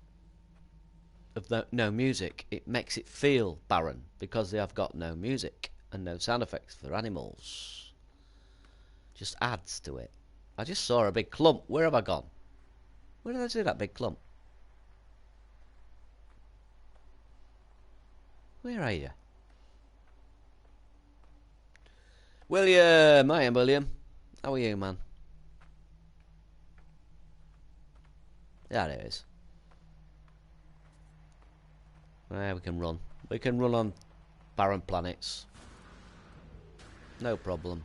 of no music, it makes it feel barren because they have got no music and no sound effects for animals. Just adds to it. I just saw a big clump. Where have I gone? Where did I see that big clump? Where are you? William! I am William. How are you, man? There it is. There we can run. We can run on barren planets. No problem.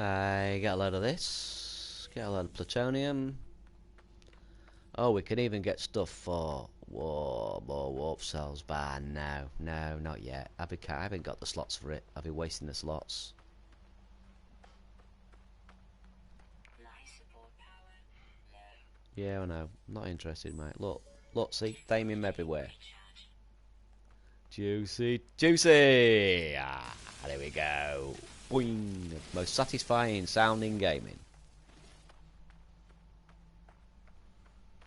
I get a load of this. Get a load of plutonium. Oh, we can even get stuff for more warp cells. But no, not yet. I haven't got the slots for it. I'll be wasting the slots. Yeah, I know. Not interested, mate. Look, see, flaming everywhere. Juicy. Ah, there we go. Boing. Most satisfying sounding gaming.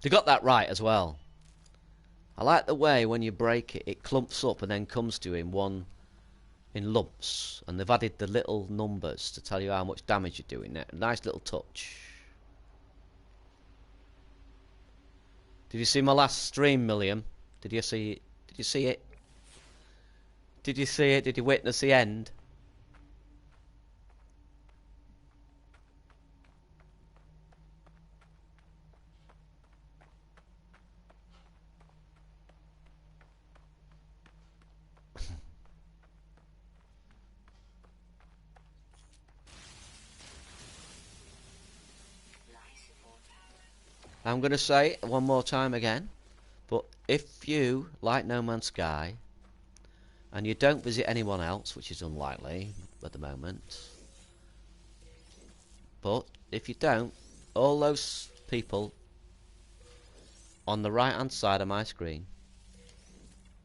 They got that right as well. I like the way when you break it, it clumps up and then comes to you in lumps. And they've added the little numbers to tell you how much damage you're doing. Nice little touch. Did you see my last stream, William? Did you see it? Did you see it? Did you see it? Did you witness the end? I'm going to say it one more time again, but if you like No Man's Sky and you don't visit anyone else, which is unlikely at the moment, but if you don't, all those people on the right hand side of my screen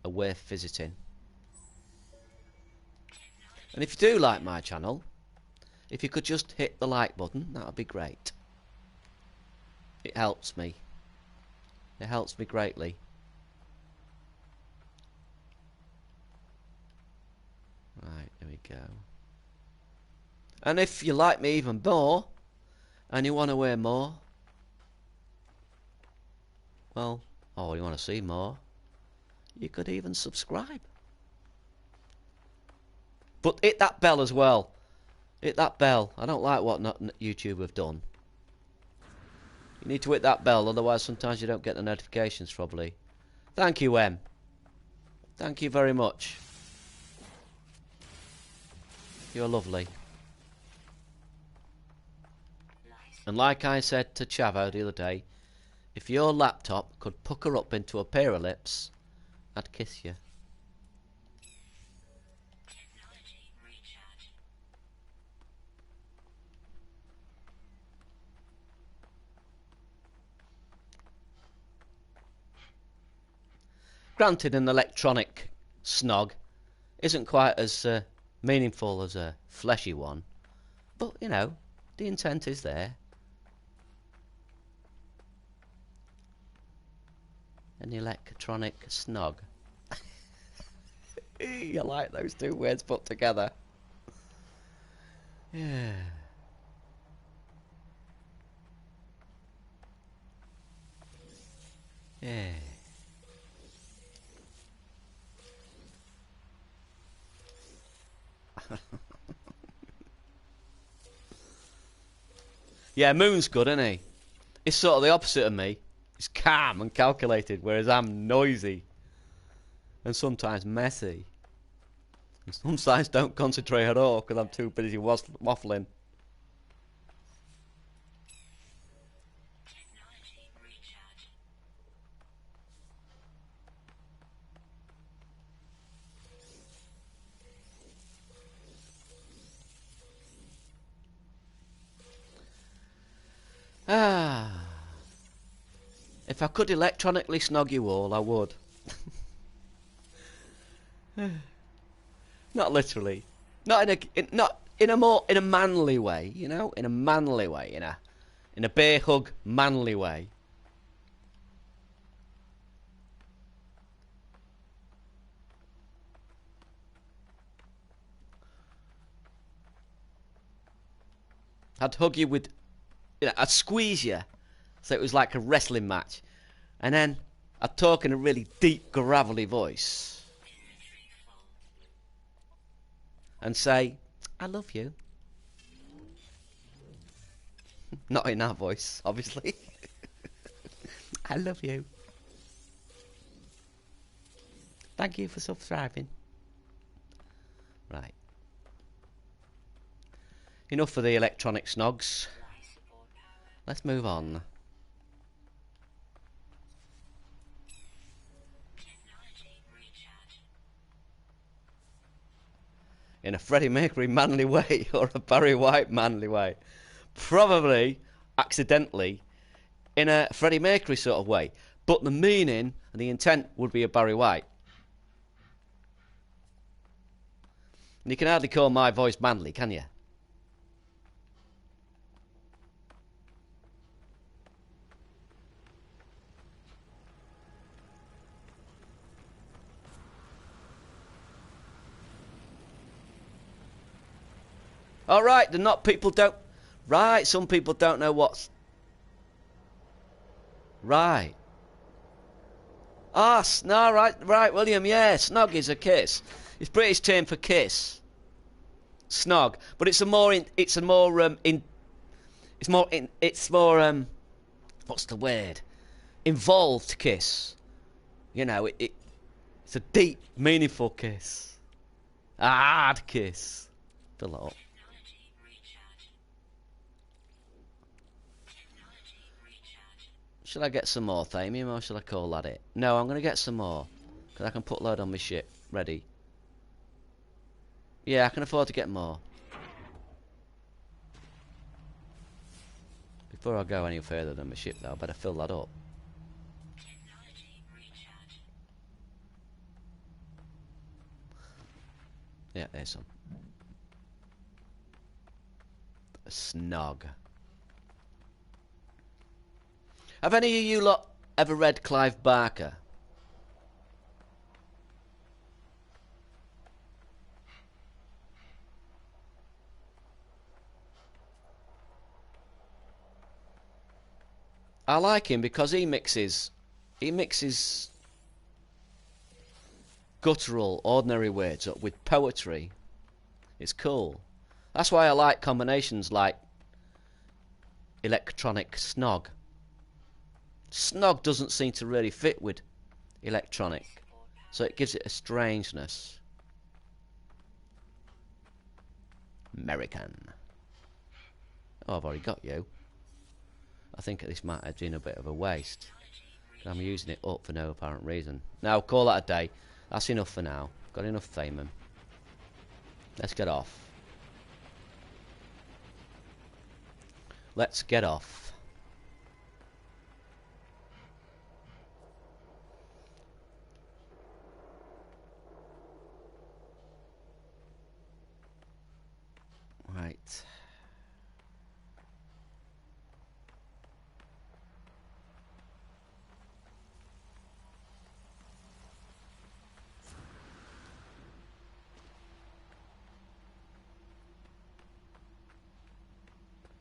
are worth visiting. And if you do like my channel, if you could just hit the like button, that would be great. It helps me. It helps me greatly. Right, there we go. And if you like me even more, and you want to hear more, well, or you want to see more, you could even subscribe. But hit that bell as well. Hit that bell. I don't like what YouTube have done. You need to hit that bell, otherwise sometimes you don't get the notifications probably. Thank you, Em. Thank you very much. You're lovely. And like I said to Chavo the other day, if your laptop could pucker up into a pair of lips, I'd kiss you. Granted, an electronic snog isn't quite as meaningful as a fleshy one, but, you know, the intent is there. An electronic snog. I like those two words put together. Yeah. Yeah. Yeah, Moon's good, isn't he? He's sort of the opposite of me. He's calm and calculated, whereas I'm noisy and sometimes messy. And sometimes don't concentrate at all because I'm too busy waffling. Ah. If I could electronically snog you all, I would. Not literally. Not in a manly way, you know? In a manly way, in a bear hug manly way. I'd hug you with, I'd squeeze you, so it was like a wrestling match, and then I'd talk in a really deep, gravelly voice, and say, "I love you." Not in that voice, obviously. I love you. Thank you for subscribing. Right. Enough for the electronic snogs. Let's move on. In a Freddie Mercury manly way or a Barry White manly way? Probably, accidentally, in a Freddie Mercury sort of way. But the meaning and the intent would be a Barry White. And you can hardly call my voice manly, can you? All right, they're not people don't. Right, some people don't know what's. Right. Ah, no, right, William. Yeah, snog is a kiss. It's British term for kiss. Snog, but it's more. What's the word? Involved kiss. You know, it's a deep, meaningful kiss. A hard kiss. Fill it up. Should I get some more Thamium or should I call that it? No, I'm going to get some more. Because I can put load on my ship. Ready. Yeah, I can afford to get more. Before I go any further than my ship though, I better fill that up. Yeah, there's some. A snog. Have any of you lot ever read Clive Barker? I like him because he mixes guttural, ordinary words up with poetry. It's cool. That's why I like combinations like electronic snog. Snog doesn't seem to really fit with electronic, so it gives it a strangeness. American. Oh, I've already got you. I think this might have been a bit of a waste. I'm using it up for no apparent reason. Now, call that a day. That's enough for now. Got enough Thaman. Let's get off. Let's get off. Right.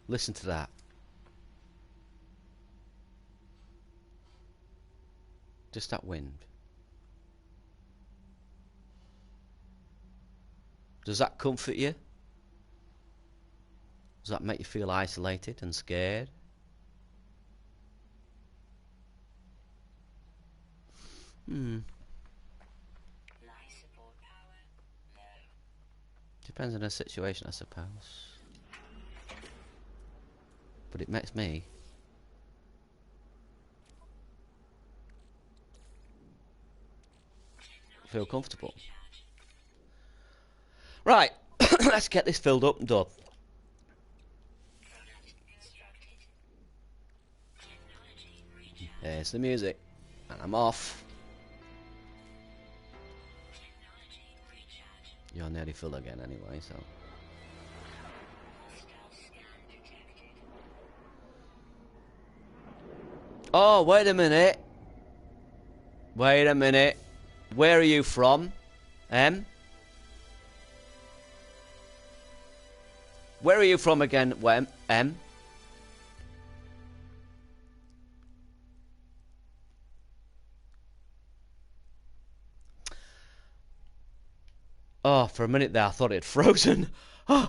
Listen to that. Just that wind. Does that comfort you? Does that make you feel isolated and scared? Depends on the situation, I suppose. But it makes me feel comfortable. Right, let's get this filled up and done. There's the music, and I'm off. You're nearly full again anyway, so. Oh, wait a minute. Wait a minute. Where are you from? Where are you from again, M? Oh, for a minute there I thought it had frozen. Oh.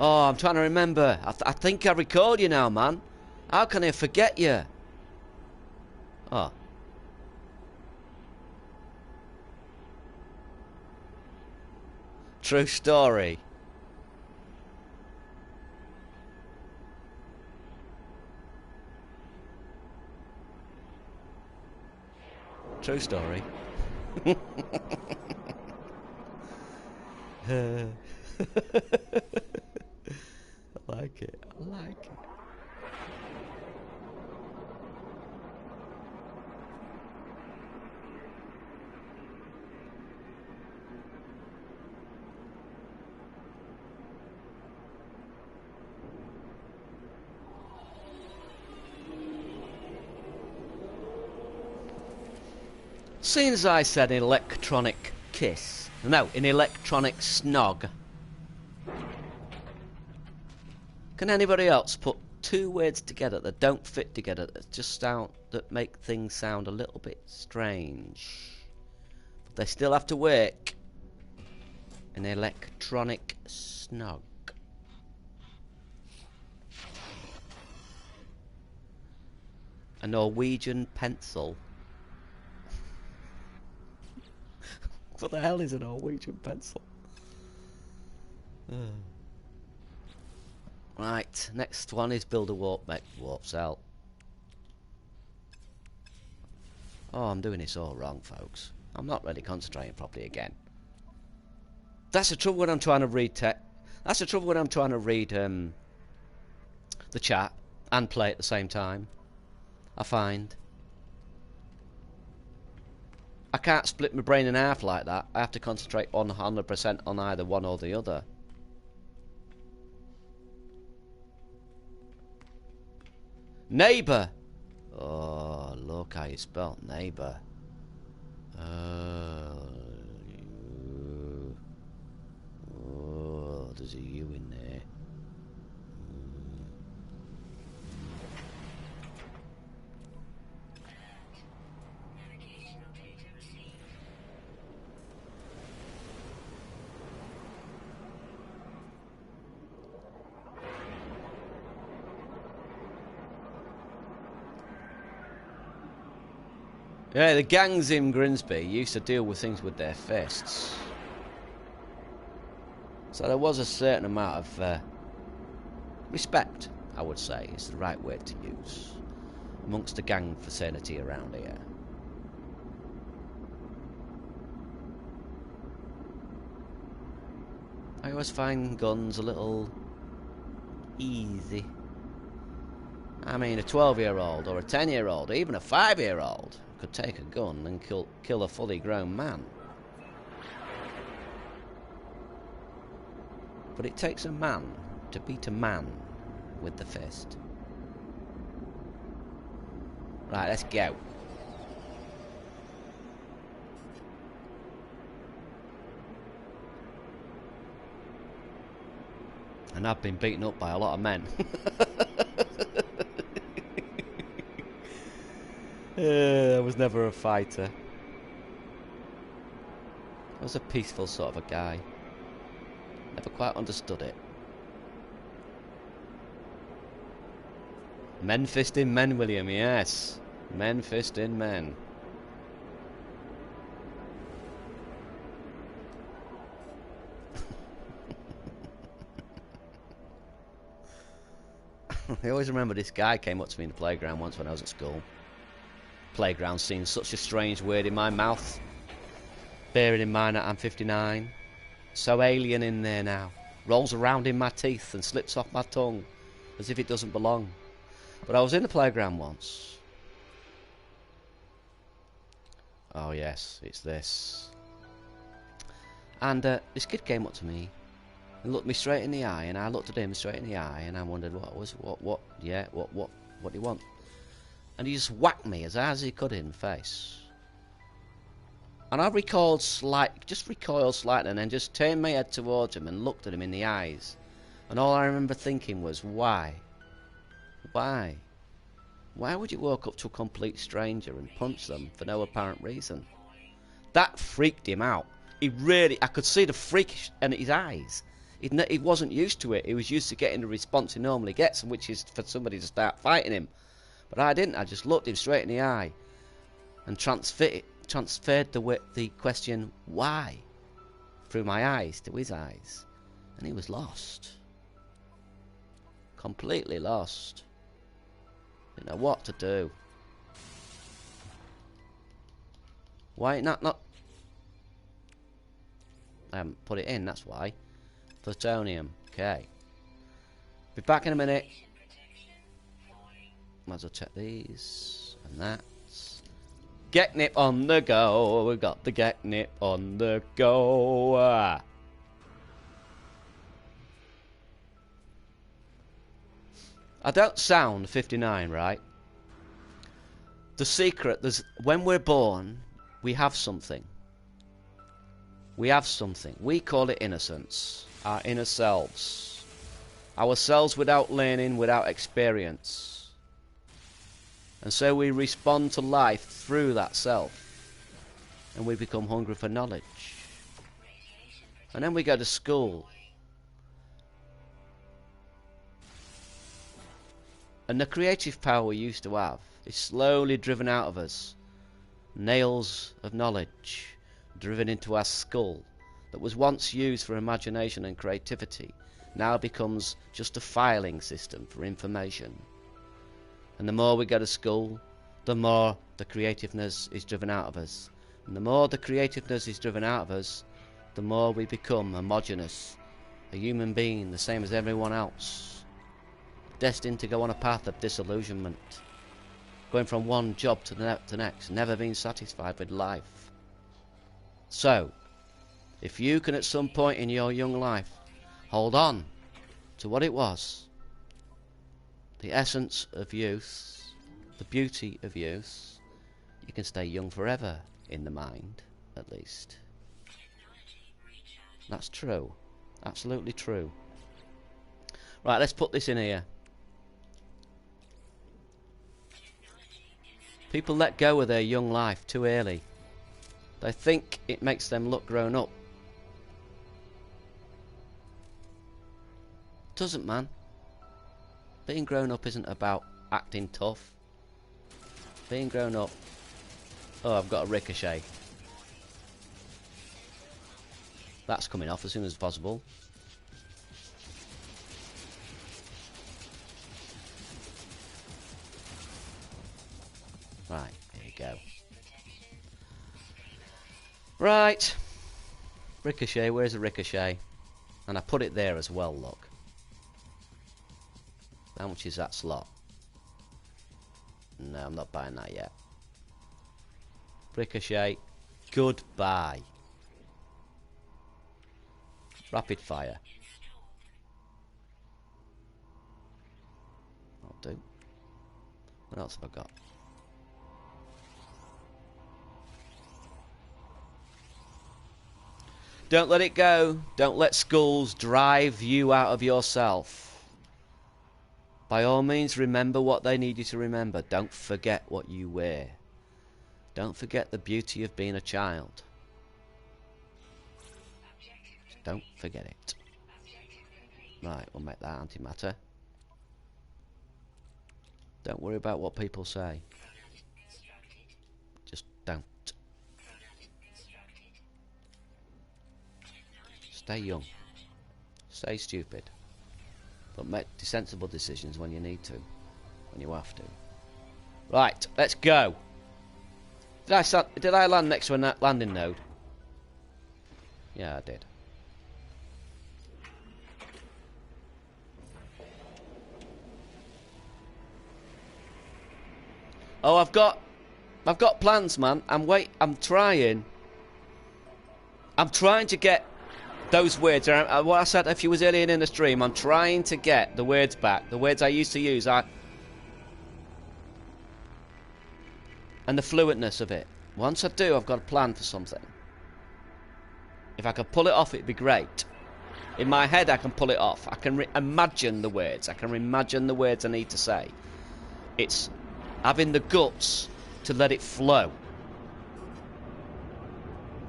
Oh, I'm trying to remember. I think I recall you now, man. How can I forget you? Oh. True story. True story. I like it. I like it. Seeing as I said electronic kiss, no, an electronic snog. Can anybody else put two words together that don't fit together, that make things sound a little bit strange, but they still have to work? An electronic snog. A Norwegian pencil. What the hell is a Norwegian pencil? Right, next one is build a warp cell. Oh, I'm doing this all wrong, folks. I'm not really concentrating properly again. That's the trouble when I'm trying to read That's the trouble when I'm trying to read the chat and play at the same time. I find I can't split my brain in half like that. I have to concentrate 100% on either one or the other. Neighbour. Oh, look how you spell neighbour. Oh, there's a U in there. Yeah, the gangs in Grimsby used to deal with things with their fists. So there was a certain amount of respect, I would say, is the right word to use, amongst the gang vicinity around here. I always find guns a little easy. I mean, a 12-year-old or a 10-year-old, even a 5-year-old could take a gun and kill a fully grown man. But it takes a man to beat a man with the fist. Right, let's go. And I've been beaten up by a lot of men. I was never a fighter. I was a peaceful sort of a guy. Never quite understood it. Men fisting men, William, yes. Men fisting men. I always remember this guy came up to me in the playground once when I was at school. Playground scene, such a strange word in my mouth. Bearing in mind that I'm 59. So alien in there now. Rolls around in my teeth and slips off my tongue as if it doesn't belong. But I was in the playground once. Oh yes, it's this. And this kid came up to me and looked me straight in the eye, and I looked at him straight in the eye, and I wondered what do you want? And he just whacked me as hard as he could in the face. And I recoiled slightly, and then just turned my head towards him and looked at him in the eyes. And all I remember thinking was, why? Why? Why would you walk up to a complete stranger and punch them for no apparent reason? That freaked him out. I could see the freak in his eyes. He wasn't used to it. He was used to getting the response he normally gets, which is for somebody to start fighting him. But I didn't. I just looked him straight in the eye and transferred the question, why, through my eyes to his eyes. And he was lost. Completely lost. Didn't know what to do. Why not? I haven't put it in, that's why. Plutonium. Okay. Be back in a minute. Might as well check these and that. Getnip on the go. We've got the Getnip on the go. I don't sound 59, right? The secret, when we're born, we have something. We have something. We call it innocence. Our inner selves. Our selves without learning, without experience. And so we respond to life through that self. And we become hungry for knowledge. And then we go to school. And the creative power we used to have is slowly driven out of us. Nails of knowledge driven into our skull that was once used for imagination and creativity now becomes just a filing system for information. And the more we go to school, the more the creativeness is driven out of us. And the more the creativeness is driven out of us, the more we become homogeneous, a human being the same as everyone else, destined to go on a path of disillusionment, going from one job to the next, never being satisfied with life. So, if you can at some point in your young life hold on to what it was, the essence of youth, the beauty of youth, you can stay young forever, in the mind, at least. That's true. Absolutely true. Right, let's put this in here. People let go of their young life too early. They think it makes them look grown up. Doesn't, man. Being grown up isn't about acting tough. Being grown up... Oh, I've got a ricochet. That's coming off as soon as possible. Right, here you go. Right. Ricochet, where's the ricochet? And I put it there as well, look. How much is that slot? No, I'm not buying that yet. Ricochet, goodbye. Rapid fire. I'll do. What else have I got? Don't let it go. Don't let schools drive you out of yourself. By all means, remember what they need you to remember. Don't forget what you were. Don't forget the beauty of being a child. Don't forget it. Right, we'll make that antimatter. Don't worry about what people say. Just don't. Stay young. Stay stupid. But make sensible decisions when you need to. When you have to. Right, let's go. Did I land next to a landing node? Yeah, I did. Oh, I've got plans, man. I'm trying to get those words. What I said if you was earlier in the stream, I'm trying to get the words back. The words I used to use. And the fluentness of it. Once I do, I've got a plan for something. If I could pull it off, it'd be great. In my head, I can pull it off. I can imagine the words. I can imagine the words I need to say. It's having the guts to let it flow.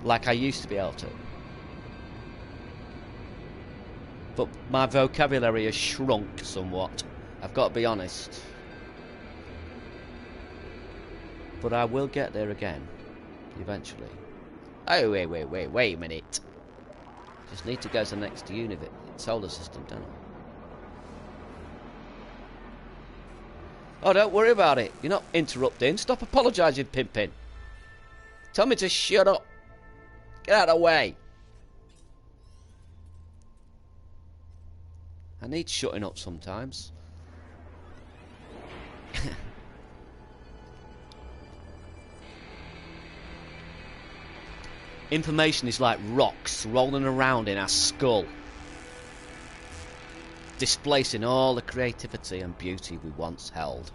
Like I used to be able to. But my vocabulary has shrunk somewhat. I've got to be honest. But I will get there again. Eventually. Oh, wait a minute. Just need to go to the next solar system, don't I? Oh, don't worry about it. You're not interrupting. Stop apologising, Pimpin. Tell me to shut up. Get out of the way. I need shutting up sometimes. Information is like rocks rolling around in our skull, displacing all the creativity and beauty we once held.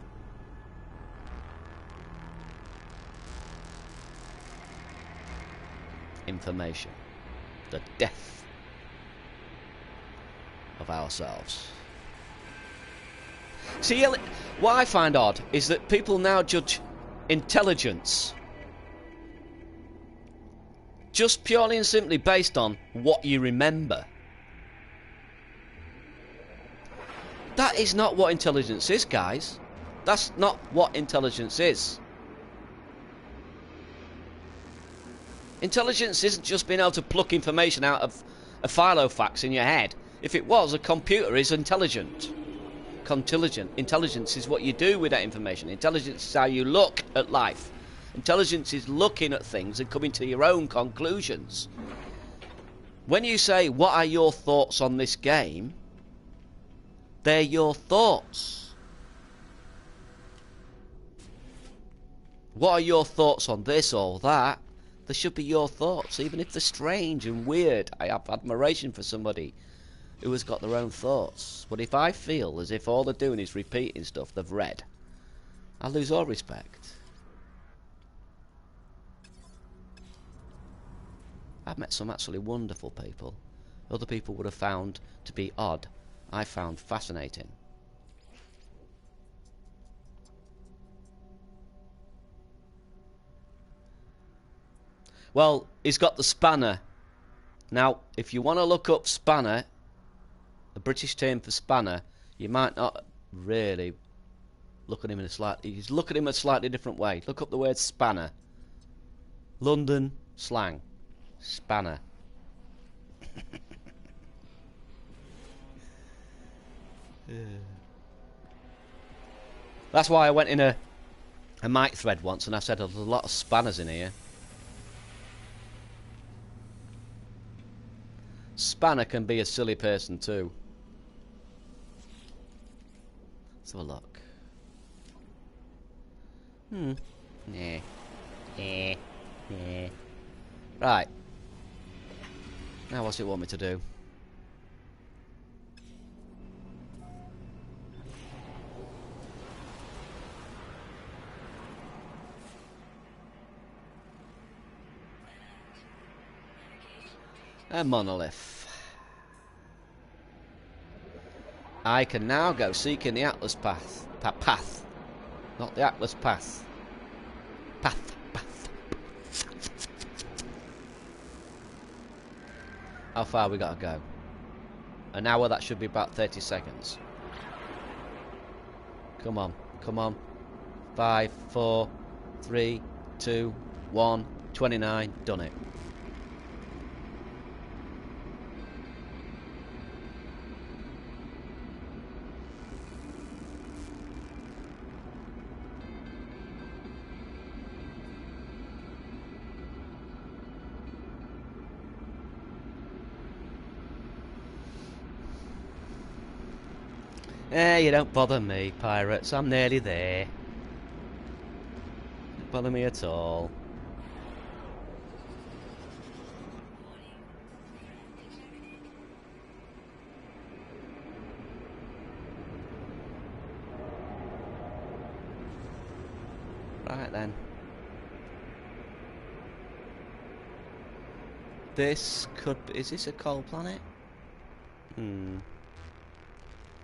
Information. The death of ourselves. See, what I find odd is that people now judge intelligence just purely and simply based on what you remember. That is not what intelligence is, guys. That's not what intelligence is. Intelligence isn't just being able to pluck information out of a filofax in your head. If it was, a computer is intelligent. Intelligence is what you do with that information. Intelligence is how you look at life. Intelligence is looking at things and coming to your own conclusions. When you say, what are your thoughts on this game? They're your thoughts. What are your thoughts on this or that? They should be your thoughts, even if they're strange and weird. I have admiration for somebody who has got their own thoughts. But if I feel as if all they're doing is repeating stuff they've read, I lose all respect. I've met some absolutely wonderful people. Other people would have found to be odd. I found fascinating. Well, he's got the spanner. Now, if you want to look up spanner, the British term for spanner, you might not really look at him in a slightly different way. Look up the word spanner. London slang. Spanner. That's why I went in a mic thread once and I said there's a lot of spanners in here. Spanner can be a silly person too. Let's have a look. Nah. Right. Now what's it want me to do? A monolith. I can now go seeking the Atlas path. Path. Not the Atlas path. Path. How far we gotta go? An hour, that should be about 30 seconds. Come on. Come on. 5, 4, 3, 2, 1. 29. Done it. You don't bother me, pirates. I'm nearly there. Don't bother me at all. Right then. This could be... Is this a cold planet?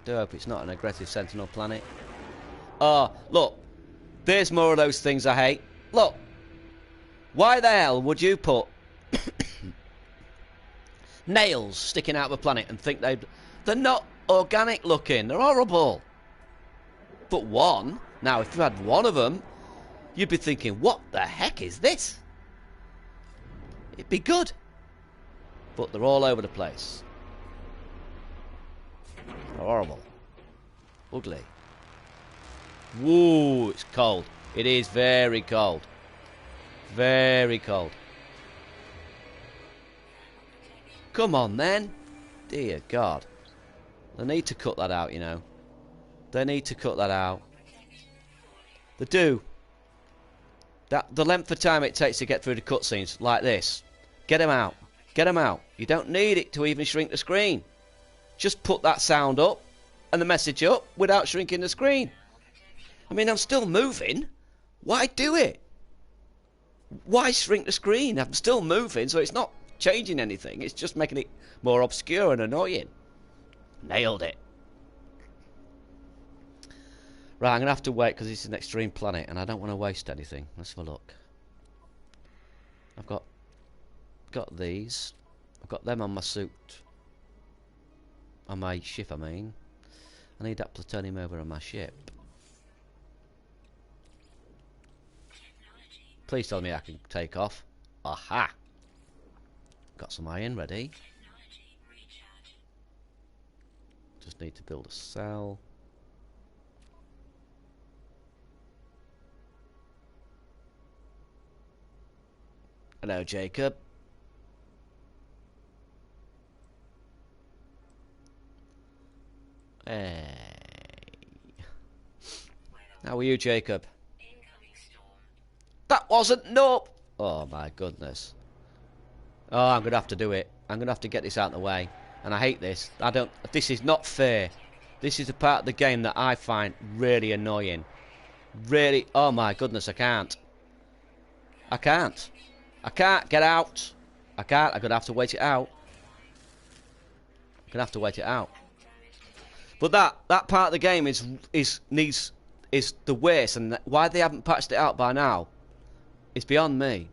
Do hope it's not an aggressive sentinel planet. Oh, look. There's more of those things I hate. Look. Why the hell would you put nails sticking out of a planet and think they're not organic looking? They're horrible. But one, now if you had one of them, you'd be thinking, what the heck is this? It'd be good. But they're all over the place. Horrible. Ugly. Woo, it's cold. It is very cold. Very cold. Come on then. Dear God. They need to cut that out, you know. They need to cut that out. They do. The length of time it takes to get through the cutscenes, like this. Get them out. Get them out. You don't need it to even shrink the screen. Just put that sound up and the message up without shrinking the screen. I mean, I'm still moving. Why do it? Why shrink the screen? I'm still moving, so it's not changing anything. It's just making it more obscure and annoying. Nailed it. Right, I'm going to have to wait because it's an extreme planet and I don't want to waste anything. Let's have a look. I've got these. I've got them on my suit. On my ship, I mean. I need that plutonium over on my ship. Please tell me I can take off. Aha! Got some iron ready. Just need to build a cell. Hello, Jacob. Hey. How are you, Jacob? That wasn't no. Oh my goodness. Oh, I'm gonna have to do it. I'm gonna have to get this out of the way. And I hate this. This is not fair. This is a part of the game that I find really annoying. Really. Oh my goodness, I can't. I can't get out. I can't. I'm gonna have to wait it out. I'm gonna have to wait it out. But that part of the game is the worst, and why they haven't patched it out by now is beyond me.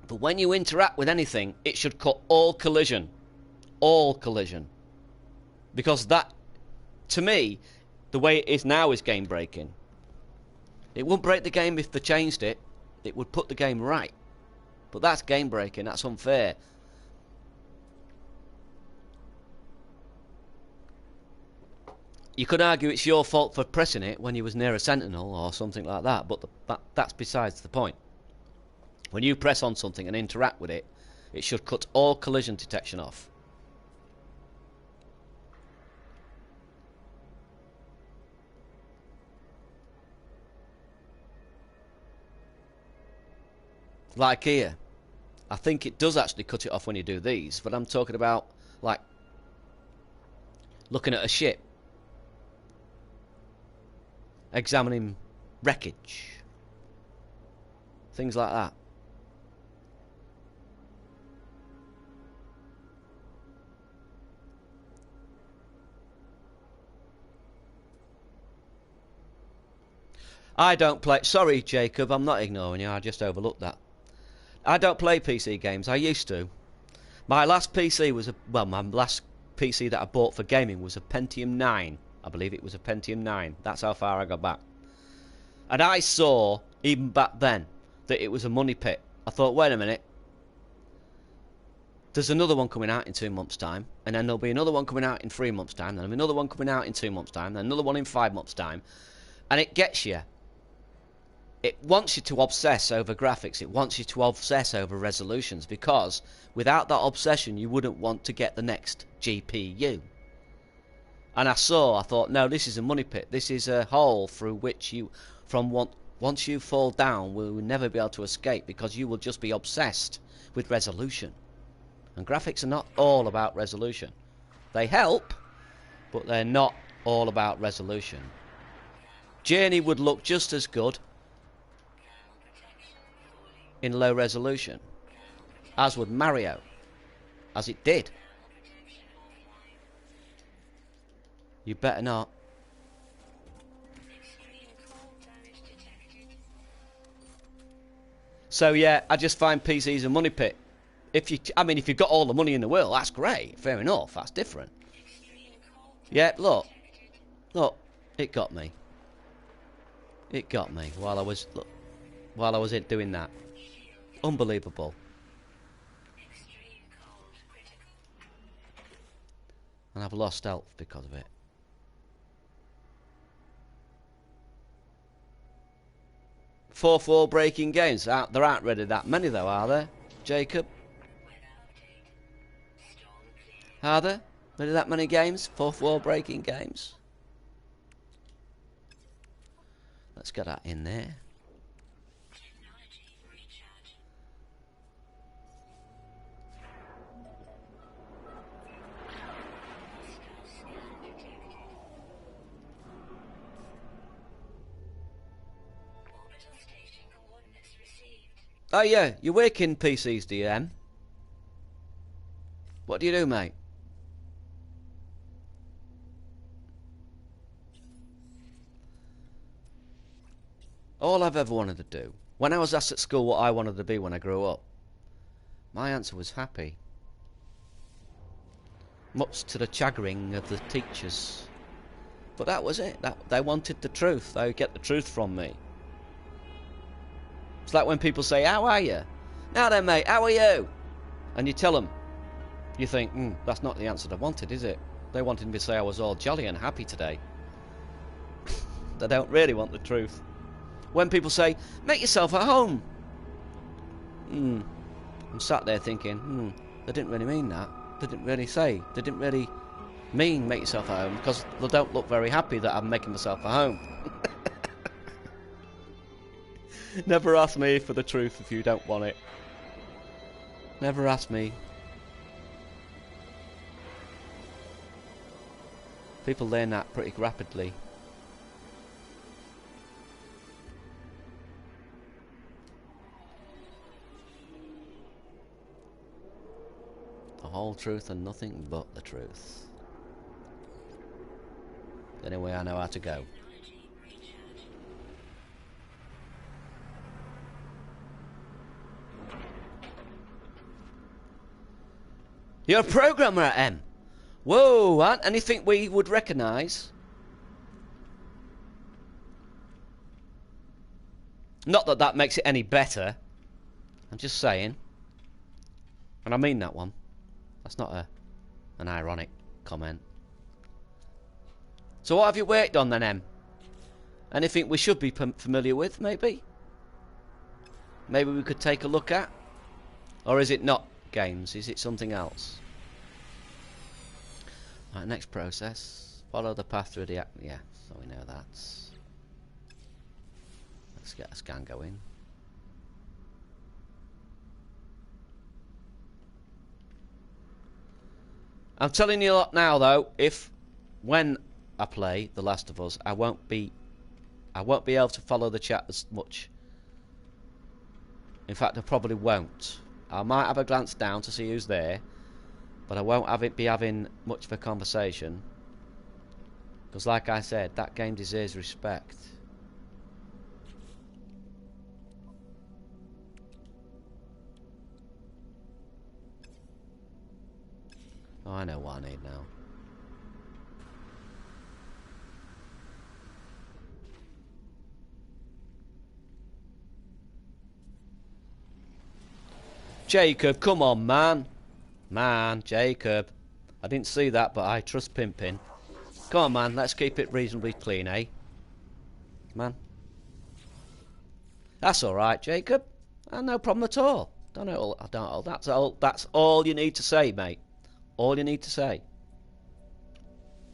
But when you interact with anything, it should cut all collision. All collision. Because that, to me, the way it is now is game breaking. It wouldn't break the game if they changed it. It would put the game right. But that's game breaking, that's unfair. You could argue it's your fault for pressing it when you was near a sentinel or something like that, but that's besides the point. When you press on something and interact with it, it should cut all collision detection off. Like here, I think it does actually cut it off when you do these, but I'm talking about, like, looking at a ship. Examining wreckage. Things like that. I don't play... Sorry, Jacob, I'm not ignoring you. I just overlooked that. I don't play PC games. I used to. My last PC was my last PC that I bought for gaming was a Pentium 9. I believe it was a Pentium 9. That's how far I got back. And I saw, even back then, that it was a money pit. I thought, wait a minute. There's another one coming out in 2 months' time, and then there'll be another one coming out in 3 months' time, then there'll be another one coming out in 2 months' time, then another one in 5 months' time. And it gets you. It wants you to obsess over graphics. It wants you to obsess over resolutions, because without that obsession, you wouldn't want to get the next GPU. And I thought, no, this is a money pit. This is a hole through which once you fall down, we will never be able to escape, because you will just be obsessed with resolution. And graphics are not all about resolution. They help, but they're not all about resolution. Journey would look just as good in low resolution as would Mario, as it did. You better not. So yeah, I just find PCs a money pit. If you've got all the money in the world, that's great. Fair enough, that's different. Yeah, look, it got me. It got me while I was doing that. Unbelievable. And I've lost health because of it. Fourth wall breaking games. There aren't really that many though, are there, Jacob? Are there really that many games? Fourth wall breaking games? Let's get that in there. Oh yeah, you're working PCs, DM. What do you do, mate? All I've ever wanted to do, when I was asked at school what I wanted to be when I grew up, my answer was happy. Much to the chagrin of the teachers. But that was it. They wanted the truth. They would get the truth from me. It's like when people say, how are you? Now then, mate, how are you? And you tell them. You think, that's not the answer they wanted, is it? They wanted me to say I was all jolly and happy today. They don't really want the truth. When people say, make yourself at home. I'm sat there thinking, they didn't really mean that. They didn't really say. They didn't really mean make yourself at home, because they don't look very happy that I'm making myself at home. Never ask me for the truth if you don't want it. Never ask me. People learn that pretty rapidly. The whole truth and nothing but the truth. Anyway, I know how to go. You're a programmer at M. Whoa, anything we would recognise? Not that that makes it any better. I'm just saying. And I mean that one. That's not an ironic comment. So what have you worked on then, Em? Anything we should be familiar with, maybe? Maybe we could take a look at? Or is it not games? Is it something else? Right, next process. Follow the path through the... Yeah, so we know that. Let's get a scan going. I'm telling you a lot now, though. When I play The Last of Us, I won't be able to follow the chat as much. In fact, I probably won't. I might have a glance down to see who's there, but I won't be having much of a conversation. Because, like I said, that game deserves respect. Oh, I know what I need now. Jacob, come on, man. Man, Jacob. I didn't see that, but I trust Pimpin. Come on, man, let's keep it reasonably clean, eh? Man. That's alright, Jacob. No problem at all. That's all you need to say, mate. All you need to say.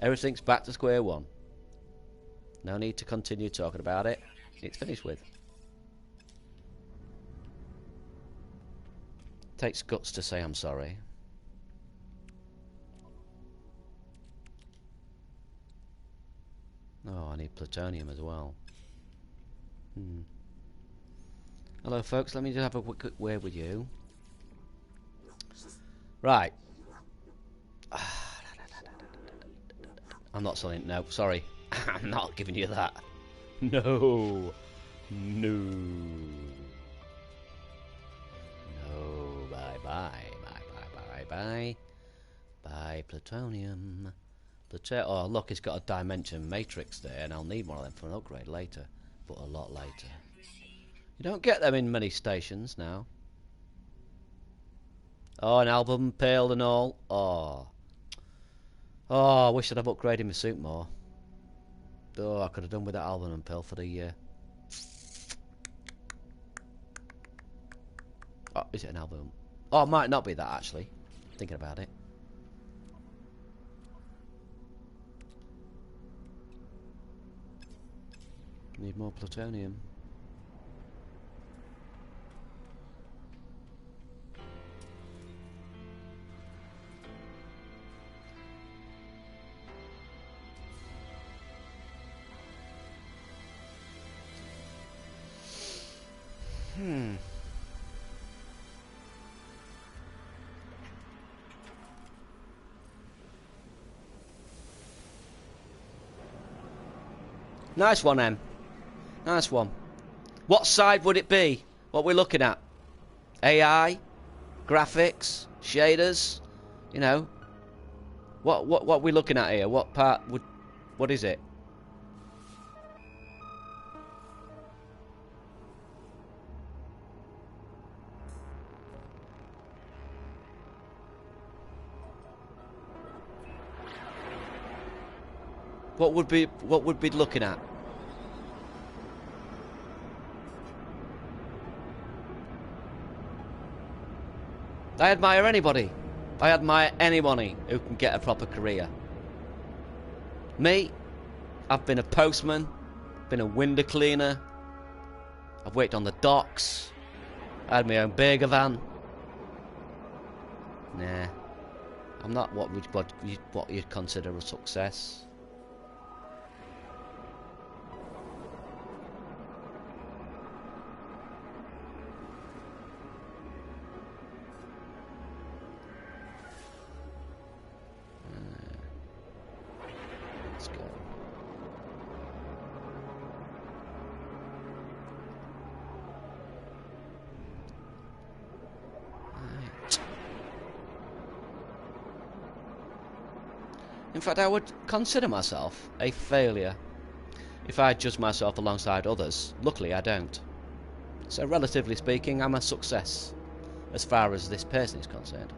Everything's back to square one. No need to continue talking about it. It's finished with. Takes guts to say I'm sorry. Oh, I need plutonium as well. Hello, folks. Let me just have a quick word with you. Right. I'm not selling it. No, sorry. I'm not giving you that. No. No. No. Bye-bye. Bye-bye. Bye, plutonium. Oh, look, it's got a dimension matrix there, and I'll need one of them for an upgrade later. But a lot later. You don't get them in many stations now. Oh, an album peeled and all. Oh. Oh, I wish I'd have upgraded my suit more. Oh, I could have done with that album and pill for the... Oh, is it an album? Oh, it might not be that, actually. Thinking about it. Need more plutonium. Nice one, Em. Nice one. What side would it be? What we're looking at? AI? Graphics? Shaders? You know? What we're looking at here? What part would... What is it? What would be looking at? I admire anybody. I admire anybody who can get a proper career. Me, I've been a postman, been a window cleaner, I've worked on the docks, I had my own burger van. Nah, I'm not what you'd consider a success. In fact, I would consider myself a failure if I judged myself alongside others. Luckily, I don't. So, relatively speaking, I'm a success as far as this person is concerned.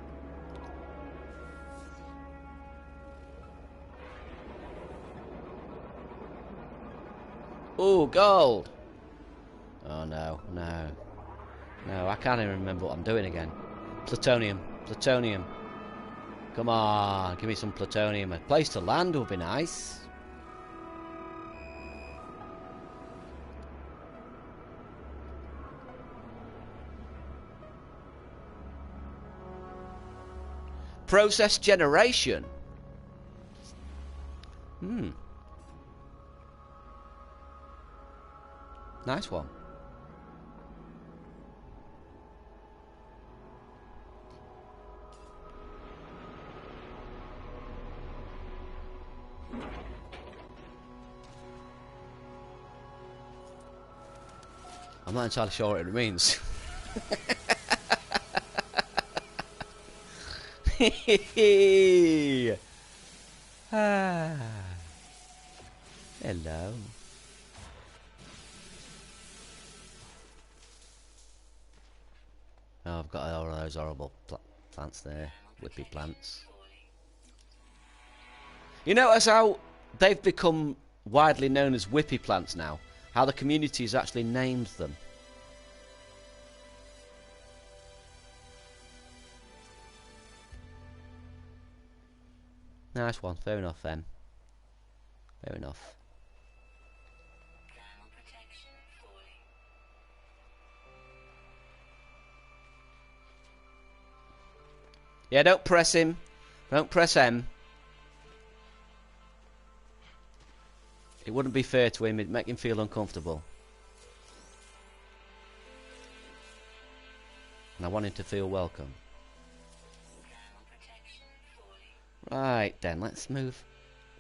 Ooh, gold! Oh no, no. No, I can't even remember what I'm doing again. Plutonium, plutonium. Come on, give me some plutonium. A place to land would be nice. Process generation. Nice one. I'm not entirely sure what it means. Hello. No, I've got all of those horrible plants there. Whippy plants. You notice how they've become widely known as whippy plants now? How the community has actually named them. Nice one. Fair enough then. Fair enough. Yeah, don't press him. Don't press M. It wouldn't be fair to him. It'd make him feel uncomfortable. And I want him to feel welcome. Right then, let's move.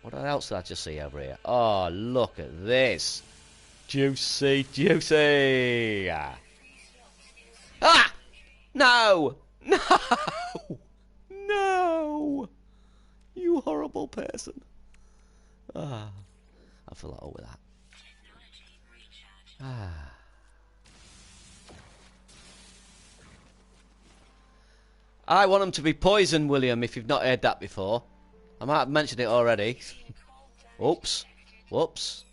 What else did I just see over here? Oh, look at this. Juicy, juicy. Ah! No! No! No! You horrible person. Ah. I feel like with that. Ah. I want them to be poisoned, William, if you've not heard that before. I might have mentioned it already. Oops. Whoops.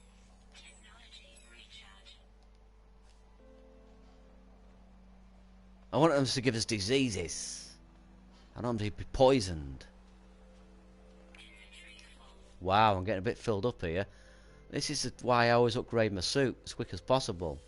I want them to give us diseases. I want them to be poisoned. Wow, I'm getting a bit filled up here. This is why I always upgrade my suit as quick as possible.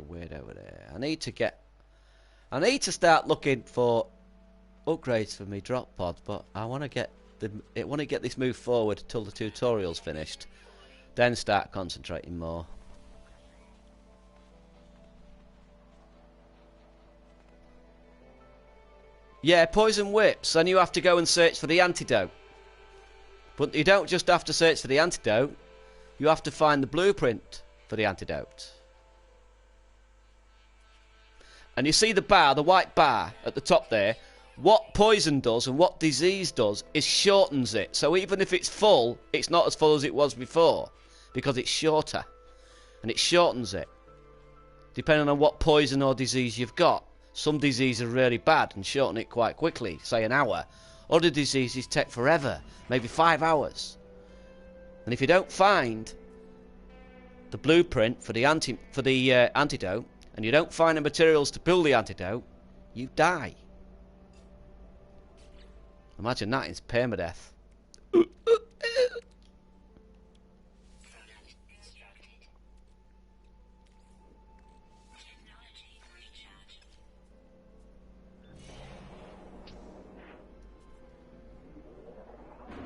Weird over there. I need to start looking for upgrades for me drop pods, but I want to get this move forward till the tutorial's finished, then start concentrating more. Yeah, poison whips, and you have to go and search for the antidote. But you don't just have to search for the antidote, you have to find the blueprint for the antidote. And you see the bar, the white bar at the top there. What poison does and what disease does is shortens it. So even if it's full, it's not as full as it was before, because it's shorter. And it shortens it, depending on what poison or disease you've got. Some diseases are really bad and shorten it quite quickly, say an hour. Other diseases take forever, maybe 5 hours. And if you don't find the blueprint for the antidote, and you don't find the materials to build the antidote, you die. Imagine that is PermaDEATH.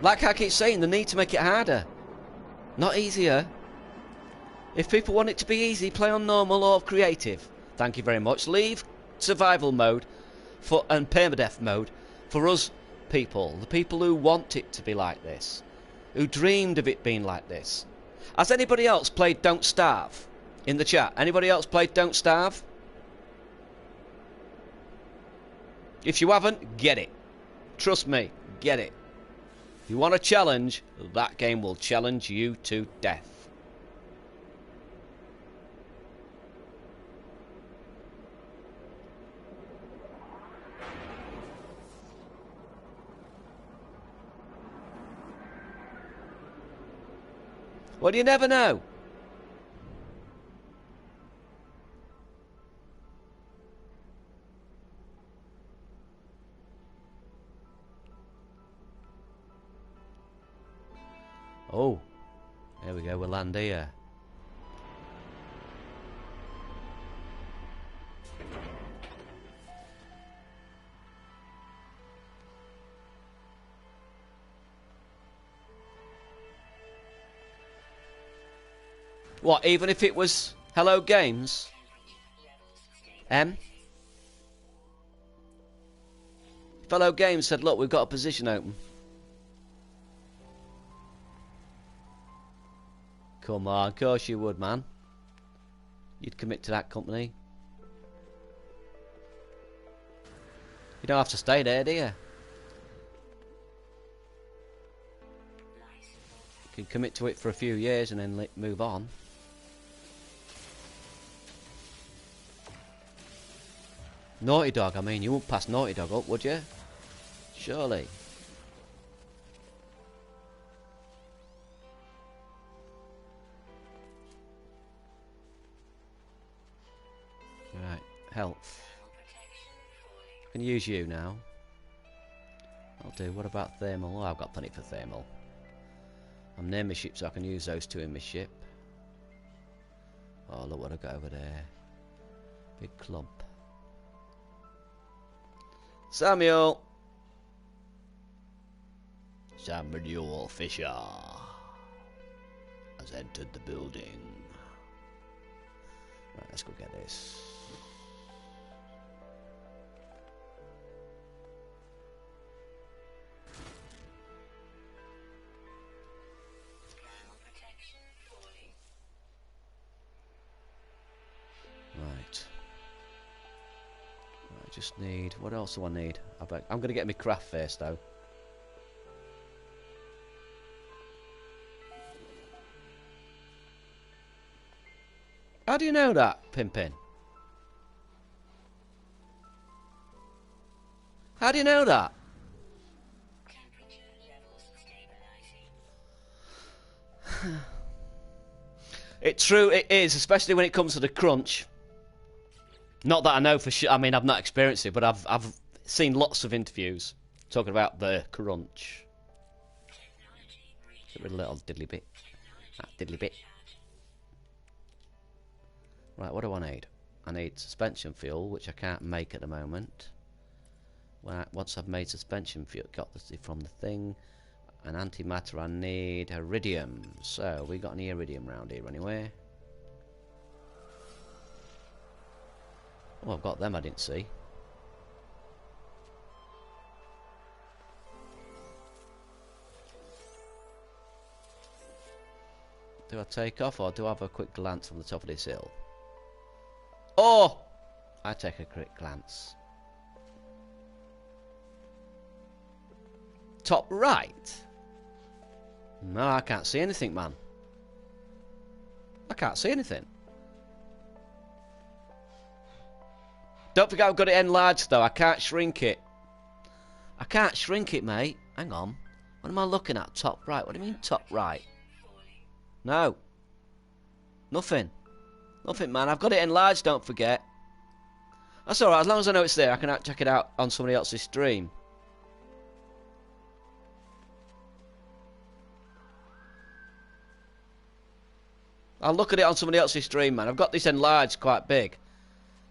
Like I keep saying, the need to make it harder, not easier. If people want it to be easy, play on normal or creative. Thank you very much. Leave survival mode and permadeath mode for us people, the people who want it to be like this, who dreamed of it being like this. Has anybody else played Don't Starve in the chat? Anybody else played Don't Starve? If you haven't, get it. Trust me, get it. If you want a challenge, that game will challenge you to death. Well, you never know. Oh, there we go, we'll land here. What, even if it was Hello Games? M? If Hello Games said, look, we've got a position open. Come on, of course you would, man. You'd commit to that company. You don't have to stay there, do you? You can commit to it for a few years and then move on. Naughty Dog, I mean, you wouldn't pass Naughty Dog up, would you? Surely. Right, health. I can use you now. I'll do. What about thermal? Oh, I've got plenty for thermal. I'm near my ship, so I can use those two in my ship. Oh, look what I got over there. Big clump. Samuel! Samuel Fisher has entered the building. Right, let's go get this. Right. I just need... What else do I need? I'm going to get my craft first, though. How do you know that, Pimpin? How do you know that? It's true, it is, especially when it comes to the crunch. Not that I know for sure. I mean, I've not experienced it, but I've seen lots of interviews talking about the crunch. Get rid of a little diddly bit. That diddly bit. Right, what do I need? I need suspension fuel, which I can't make at the moment. Once I've made suspension fuel, got this from the thing. An antimatter, I need iridium. So, we got any iridium round here anyway? Oh, I've got them I didn't see. Do I take off or do I have a quick glance from the top of this hill? Oh! I take a quick glance. Top right? No, I can't see anything, man. I can't see anything. Don't forget I've got it enlarged though. I can't shrink it. I can't shrink it, mate. Hang on. What am I looking at? Top right. What do you mean top right? No. Nothing. Nothing, man. I've got it enlarged, don't forget. That's alright. As long as I know it's there, I can check it out on somebody else's stream. I'll look at it on somebody else's stream, man. I've got this enlarged quite big.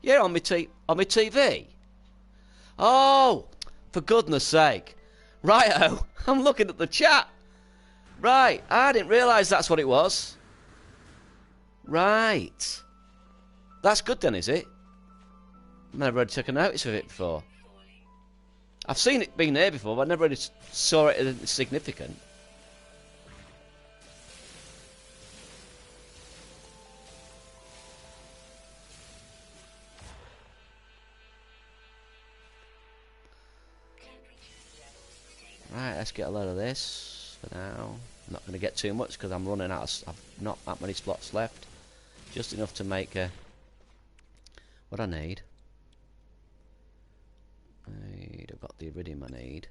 Yeah, on my TV. Oh, for goodness sake. Righto, I'm looking at the chat. Right, I didn't realise that's what it was. Right. That's good then, is it? I've never really taken notice of it before. I've seen it being there before, but I never really saw it as significant. Right, let's get a load of this for now. I'm not going to get too much because I'm running out of... I've not that many slots left. Just enough to make a... What I need. I've got the iridium I need.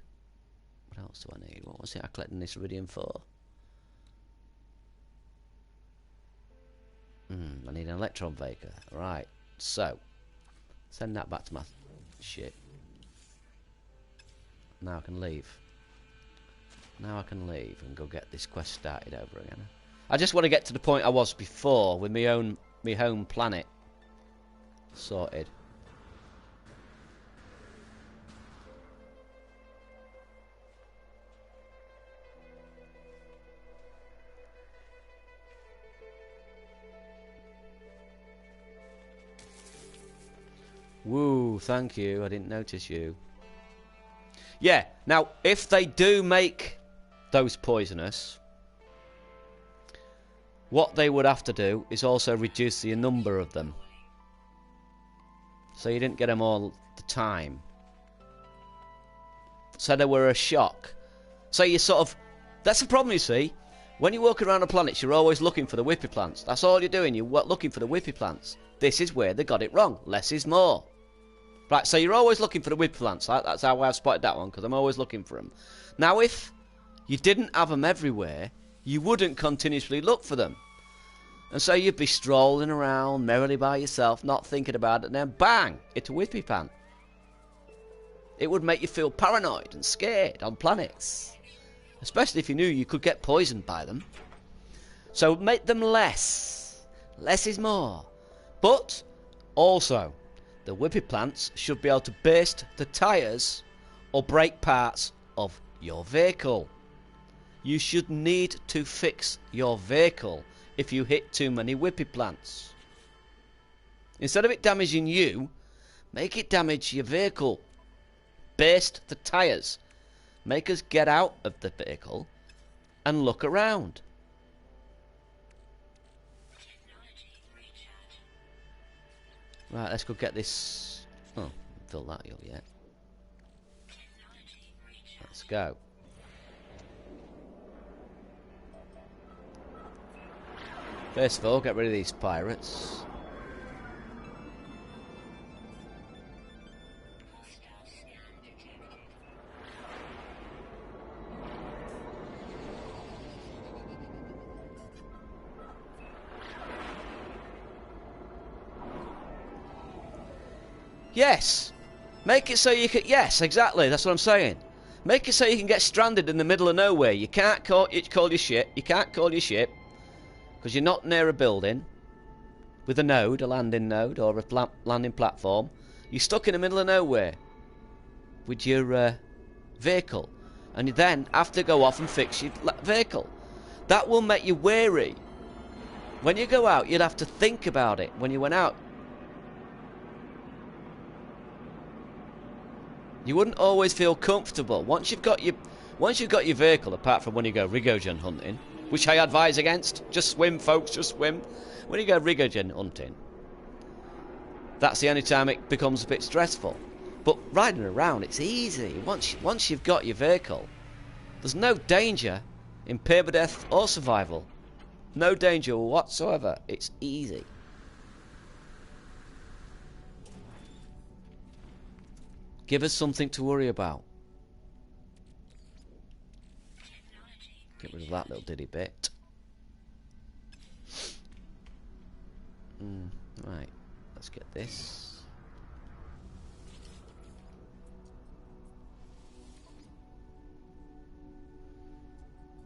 What else do I need? What was it I collected this iridium for? I need an electron vapor. Right, so... Send that back to my ship. Now I can leave. Now I can leave and go get this quest started over again. I just want to get to the point I was before with my home planet sorted. Woo, thank you. I didn't notice you. Yeah, now if they do make those poisonous, what they would have to do is also reduce the number of them. So you didn't get them all the time. So they were a shock. So you sort of... That's the problem, you see. When you walk around the planets, you're always looking for the whippy plants. That's all you're doing. You're looking for the whippy plants. This is where they got it wrong. Less is more. Right, so you're always looking for the whippy plants. That's how I've spotted that one, because I'm always looking for them. Now, if you didn't have them everywhere, you wouldn't continuously look for them. And so you'd be strolling around merrily by yourself, not thinking about it, and then bang, it's a whippy plant. It would make you feel paranoid and scared on planets. Especially if you knew you could get poisoned by them. So make them less. Less is more. But also, the whippy plants should be able to burst the tyres or break parts of your vehicle. You should need to fix your vehicle if you hit too many whippy plants. Instead of it damaging you, make it damage your vehicle. Burst the tyres. Make us get out of the vehicle and look around. Right, let's go get this. Oh, fill that up yet. Let's go. First of all, get rid of these pirates. Yes. Make it so you can... Yes, exactly. That's what I'm saying. Make it so you can get stranded in the middle of nowhere. You can't call your ship. You can't call your ship. Because you're not near a building. With a node, a landing node, or a landing platform. You're stuck in the middle of nowhere. With your vehicle. And you then have to go off and fix your vehicle. That will make you wary. When you go out, you'll have to think about it. When you went out... You wouldn't always feel comfortable once you've got your vehicle. Apart from when you go rigogen hunting, which I advise against. Just swim, folks. Just swim. When you go rigogen hunting, that's the only time it becomes a bit stressful. But riding around, it's easy. Once you've got your vehicle, there's no danger in PermaDEATH or survival. No danger whatsoever. It's easy. Give us something to worry about. Get rid of that little diddy bit. Right, let's get this.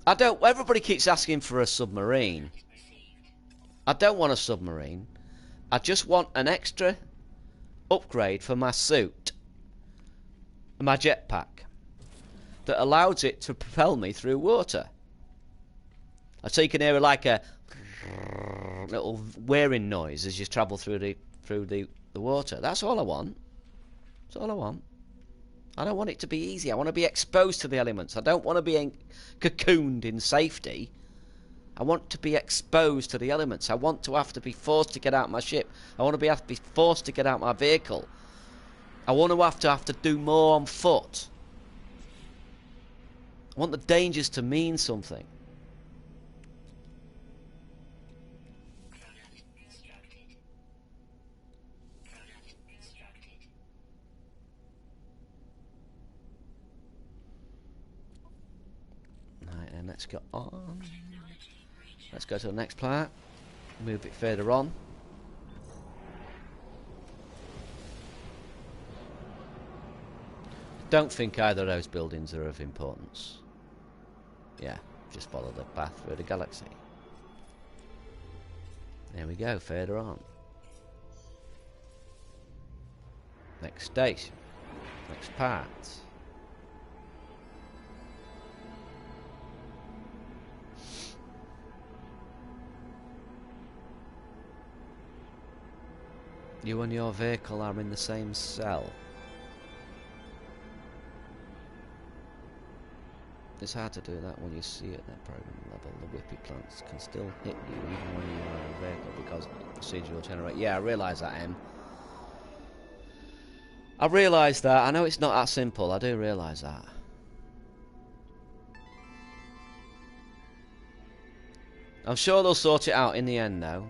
Everybody keeps asking for a submarine. I don't want a submarine. I just want an extra upgrade for my suit. My jetpack that allows it to propel me through water. So you can hear like a little whirring noise as you travel through the water. That's all I want. That's all I want. I don't want it to be easy. I want to be exposed to the elements. I don't want to be cocooned in safety. I want to be exposed to the elements. I want to have to be forced to get out my ship. I want to have to be forced to get out my vehicle. I want to have to do more on foot. I want the dangers to mean something. Right, then let's go on. Let's go to the next part. Move it further on. Don't think either of those buildings are of importance. Yeah, just follow the path through the galaxy. There we go, further on. Next station. Next part. You and your vehicle are in the same cell. It's hard to do that when you see at that program level. The whippy plants can still hit you even when you are in a vehicle because the procedural generate. Yeah, I realise that, Em. I realise that. I know it's not that simple. I do realise that. I'm sure they'll sort it out in the end, though.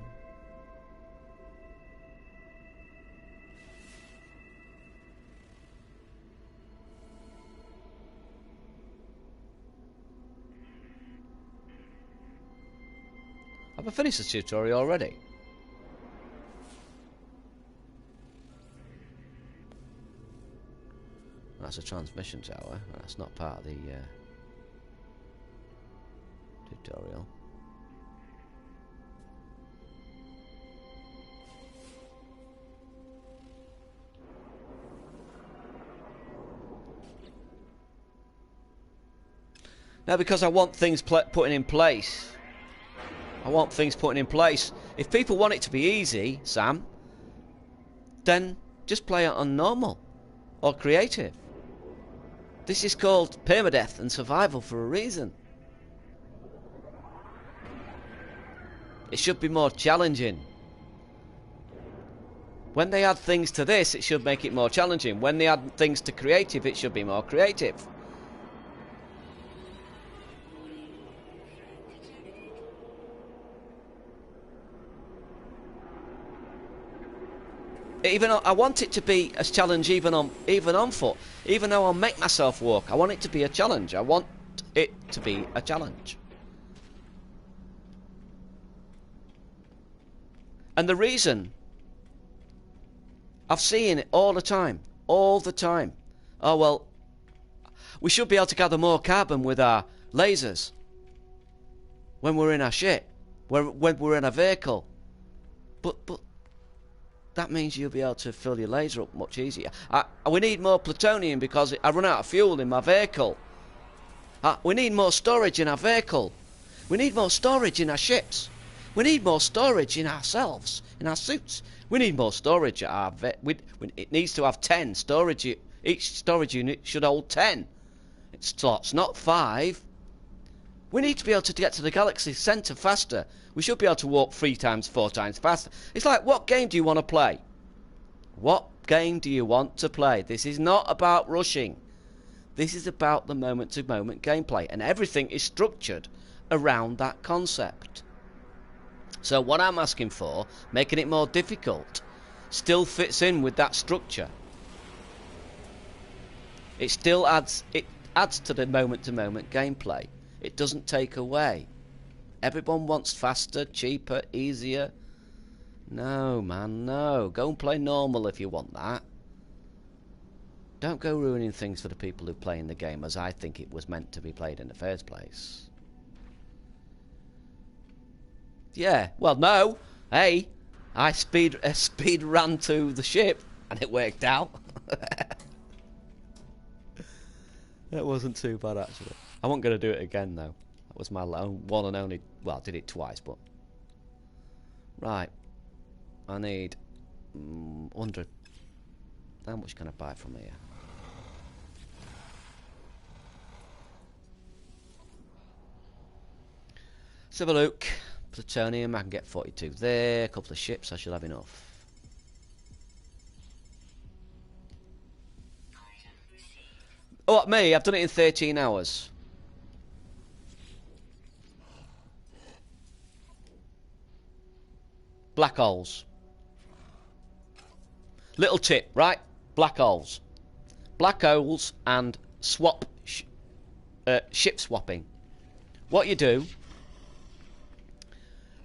Have I finished the tutorial already? That's a transmission tower. That's not part of the tutorial. Now, because I want things putting in place. I want things putting in place. If people want it to be easy, Sam, then just play it on normal or creative. This is called PermaDEATH and survival for a reason. It should be more challenging. When they add things to this, it should make it more challenging. When they add things to creative, it should be more creative. Even I want it to be a challenge, even on foot. Even though I'll make myself walk, I want it to be a challenge. I want it to be a challenge. And the reason, I've seen it all the time. Oh well, we should be able to gather more carbon with our lasers when we're in our ship, when we're in a vehicle. But that means you'll be able to fill your laser up much easier. We need more plutonium because I run out of fuel in my vehicle. We need more storage in our vehicle. We need more storage in our ships. We need more storage in ourselves, in our suits. We need more storage at our it needs to have 10 storage. Each storage unit should hold 10 slots, not 5. We need to be able to get to the galaxy centre faster. We should be able to walk 3 times, 4 times faster. It's like, what game do you want to play? What game do you want to play? This is not about rushing. This is about the moment-to-moment gameplay. And everything is structured around that concept. So what I'm asking for, making it more difficult, still fits in with that structure. It still adds to the moment-to-moment gameplay. It doesn't take away. Everyone wants faster, cheaper, easier. No, man, no. Go and play normal if you want that. Don't go ruining things for the people who play in the game as I think it was meant to be played in the first place. Yeah, well, no. Hey, I speed ran to the ship and it worked out. That wasn't too bad, actually. I wasn't going to do it again, though. That was my one and only... Well, I did it twice, but... Right. I need... 100. How much can I buy from here? Let's have a look. Plutonium, I can get 42 there. A couple of ships, I should have enough. Oh, me, I've done it in 13 hours. Black holes. Little tip, right? Black holes. Black holes and ship swapping. What you do...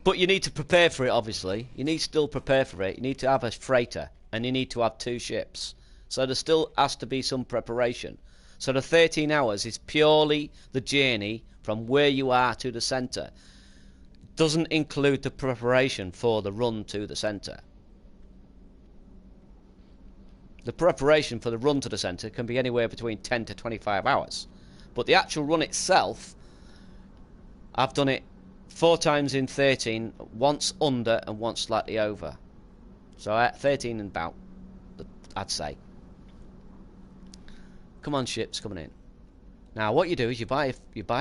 But you need to prepare for it, obviously. You need to still prepare for it. You need to have a freighter. And you need to have 2 ships. So there still has to be some preparation. So the 13 hours is purely the journey from where you are to the centre. Doesn't include the preparation for the run to the centre. The preparation for the run to the centre can be anywhere between 10 to 25 hours. But the actual run itself, I've done it 4 times in 13, once under and once slightly over. So at 13 and about, I'd say. Come on, ships coming in. Now, what you do is you buy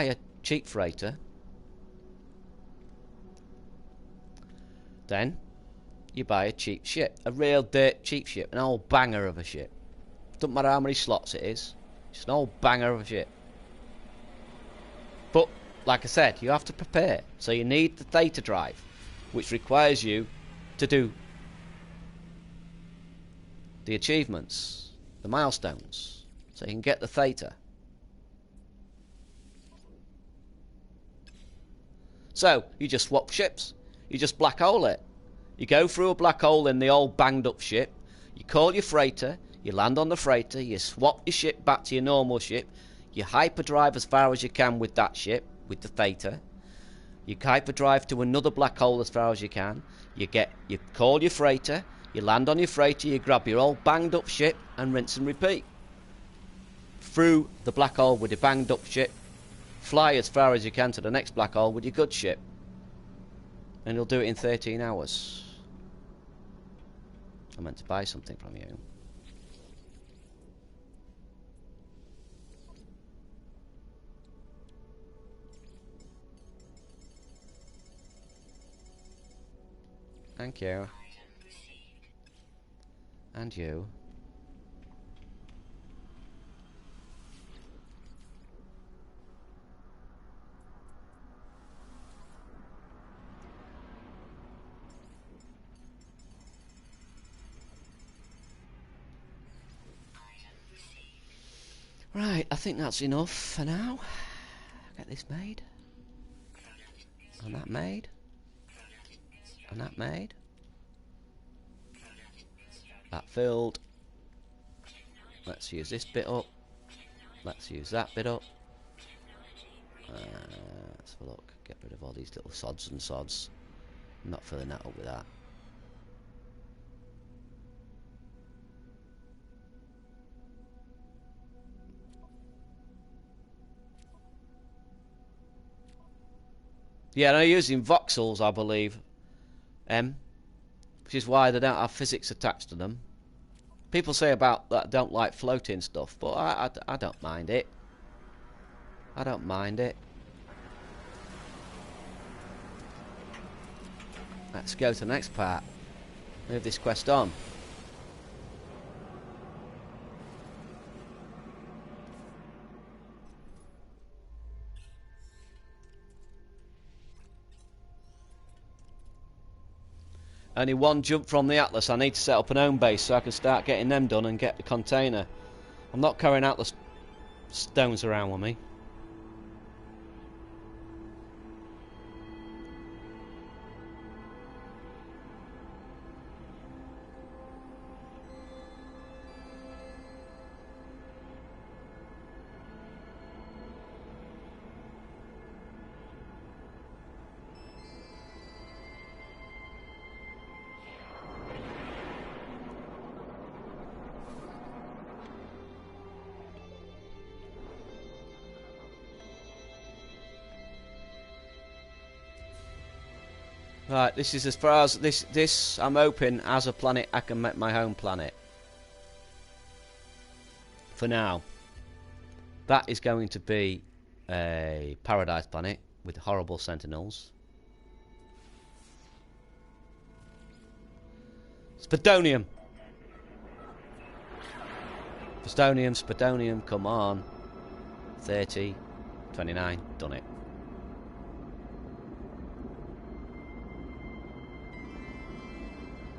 a cheap freighter. Then you buy a cheap ship, a real dirt cheap ship, an old banger of a ship. Doesn't matter how many slots it is, it's an old banger of a ship. But like I said, you have to prepare, so you need the theta drive, which requires you to do the achievements, the milestones, so you can get the theta. So you just swap ships. You just black hole it. You go through a black hole in the old banged up ship. You call your freighter. You land on the freighter. You swap your ship back to your normal ship. You hyperdrive as far as you can with that ship, with the theta. You hyperdrive to another black hole as far as you can. You call your freighter. You land on your freighter. You grab your old banged up ship and rinse and repeat. Through the black hole with your banged up ship. Fly as far as you can to the next black hole with your good ship. And you'll do it in 13 hours. I meant to buy something from you. Thank you. And you. Right, I think that's enough for now. Get this made. And that made. And that made. That filled. Let's use this bit up. Let's use that bit up. Let's have a look. Get rid of all these little sods and sods. I'm not filling that up with that. Yeah, they're using voxels, I believe, which is why they don't have physics attached to them. People say about that don't like floating stuff, but I don't mind it. I don't mind it. Let's go to the next part. Move this quest on. Only one jump from the Atlas. I need to set up an home base so I can start getting them done and get the container. I'm not carrying Atlas stones around with me. Right, this is as far as this I'm hoping as a planet I can make my home planet. For now. That is going to be a paradise planet with horrible sentinels. Spadonium! Spadonium, come on. 30, 29, done it.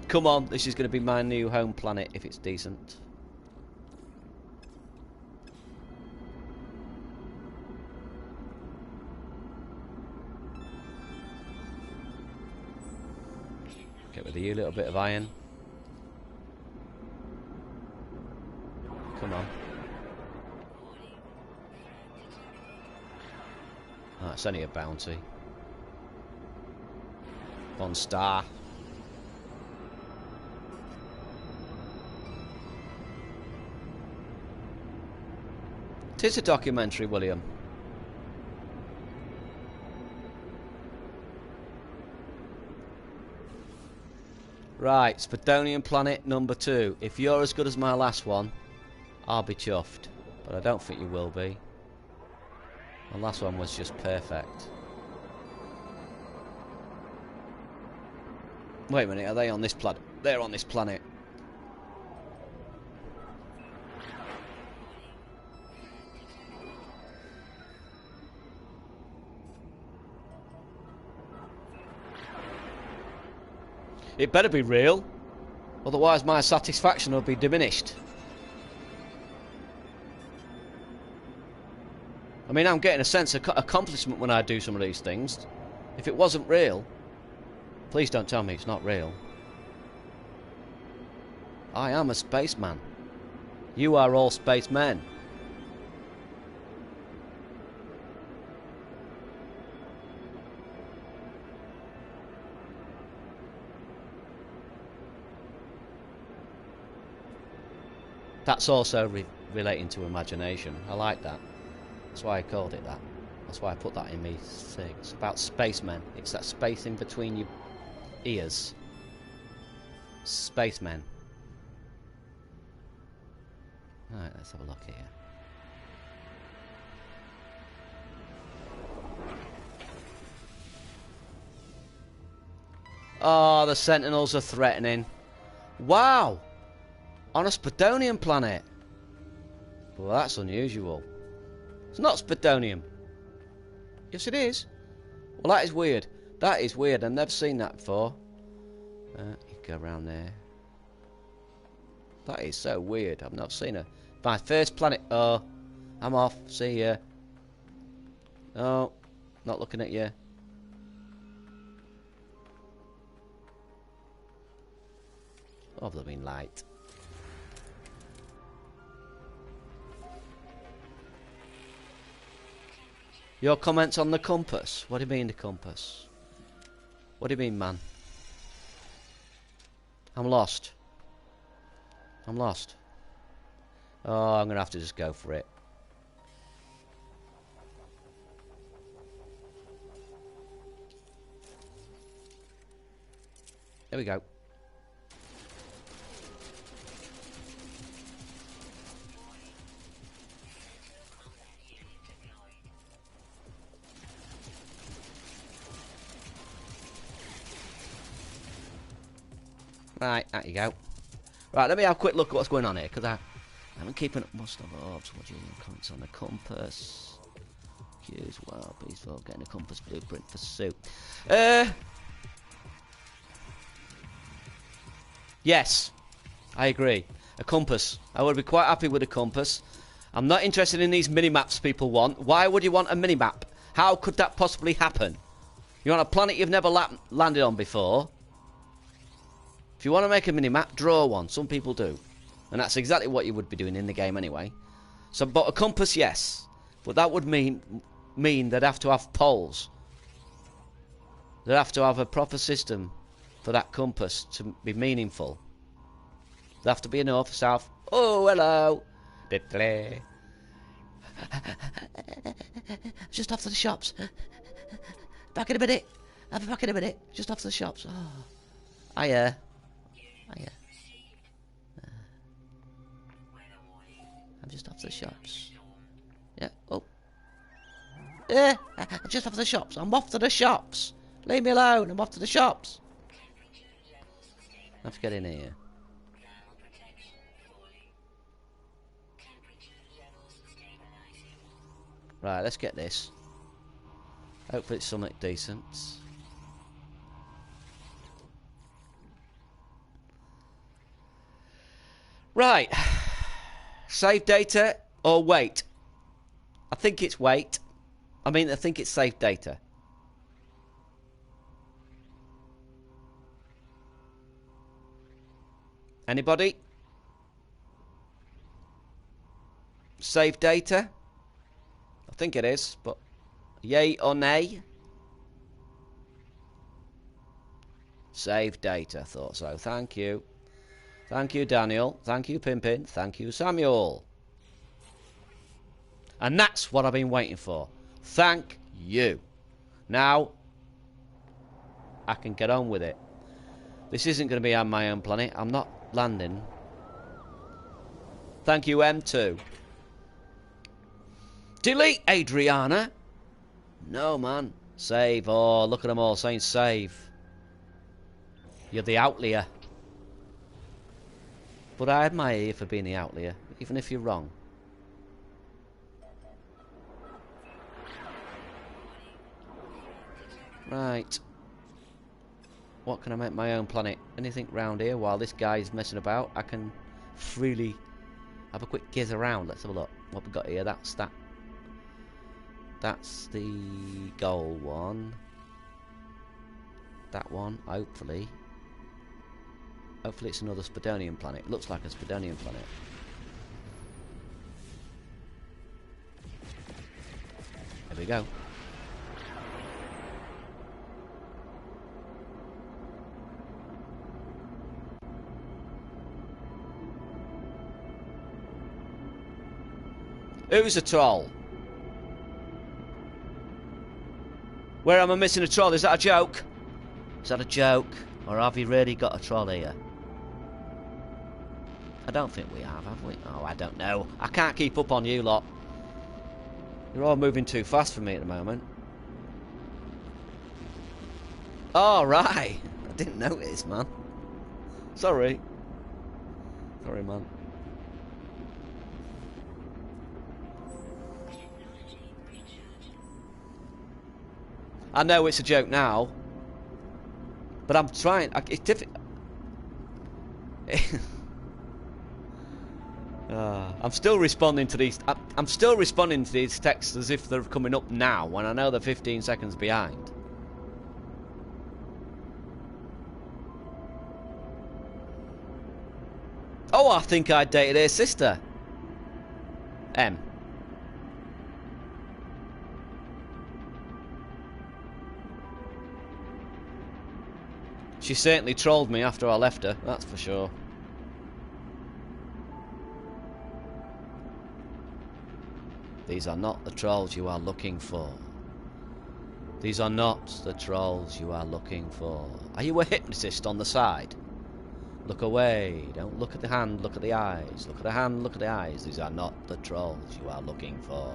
Come on, this is going to be my new home planet if it's decent. Get rid of you, little bit of iron. Come on. Oh, it's only a bounty. 1 star. It is a documentary, William. Right, Spadonian Planet number 2. If you're as good as my last one, I'll be chuffed. But I don't think you will be. The last one was just perfect. Wait a minute, are they on this planet? They're on this planet. It better be real, otherwise my satisfaction will be diminished. I mean, I'm getting a sense of accomplishment when I do some of these things. If it wasn't real, please don't tell me it's not real. I am a spaceman. You are all spacemen. That's also relating to imagination. I like that. That's why I called it that. That's why I put that in me thing. It's about spacemen. It's that space in between your ears. Spacemen. Alright, let's have a look here. Oh, the Sentinels are threatening. Wow! On a Spidonian planet. Well, that's unusual. It's not Spidonium. Yes, it is. Well, that is weird. That is weird. I've never seen that before. You go around there. That is so weird. I've not seen her. My first planet. Oh, I'm off. See ya. Oh, not looking at you. Oh, they've been light. Your comments on the compass? What do you mean the compass? What do you mean, man? I'm lost. I'm lost. Oh, I'm gonna have to just go for it. There we go. Right, there you go. Right, let me have a quick look at what's going on here, because I haven't keeping up most of orbs. What do you comments on the compass? Cues, well, please for getting a compass blueprint for suit. Yes, I agree. A compass. I would be quite happy with a compass. I'm not interested in these mini-maps people want. Why would you want a mini-map? How could that possibly happen? You're on a planet you've never landed on before. If you want to make a mini-map, draw one. Some people do. And that's exactly what you would be doing in the game anyway. So, but a compass, yes. But that would mean they'd have to have poles. They'd have to have a proper system for that compass to be meaningful. There'd have to be a north, south. Oh, hello. Just off to the shops. Back in a minute. I'll be back in a minute. Just off to the shops. Oh. Hiya. Hiya. I'm just off to the shops. Yeah. Oh. Yeah. Just off to the shops. I'm off to the shops. Leave me alone. I'm off to the shops. I have to get in here. Right, let's get this. Hopefully it's something decent. Right. Save data or wait? I think it's wait. I think it's save data. Anybody? Save data? I think it is, but yay or nay? Save data. Thought so. Thank you. Thank you, Daniel. Thank you, Pimpin. Thank you, Samuel. And that's what I've been waiting for. Thank you. Now, I can get on with it. This isn't going to be on my own planet. I'm not landing. Thank you, M2. Delete, Adriana. No, man. Save. Oh, look at them all saying save. You're the outlier. But I admire you for being the outlier, even if you're wrong. Right. What can I make my own planet? Anything round here while this guy's messing about? I can freely have a quick gaze around. Let's have a look. What we got here? That's that. That's the goal one. That one, hopefully. Hopefully it's another Spidonian planet. It looks like a Spidonian planet. There we go. Who's a troll? Where am I missing a troll? Is that a joke? Is that a joke? Or have you really got a troll here? I don't think we have we? Oh, I don't know. I can't keep up on you lot. You're all moving too fast for me at the moment. Oh, right. I didn't notice, man. Sorry. Sorry, man. I know it's a joke now, but I'm trying. It's difficult. I'm still responding to these. I'm still responding to these texts as if they're coming up now, when I know they're 15 seconds behind. Oh, I think I dated her sister. M. She certainly trolled me after I left her, that's for sure. These are not the trolls you are looking for. These are not the trolls you are looking for. Are you a hypnotist on the side? Look away. Don't look at the hand, look at the eyes. Look at the hand, look at the eyes. These are not the trolls you are looking for.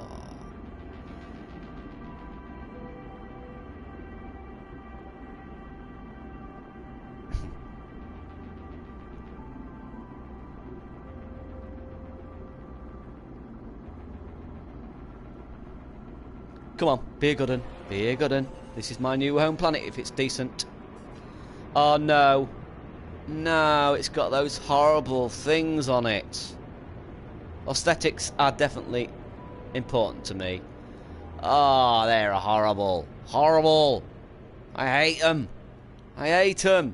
Come on, be a good un. Be a good un. This is my new home planet if it's decent. Oh no. No, it's got those horrible things on it. Aesthetics are definitely important to me. Oh, they're horrible. Horrible. I hate them. I hate them.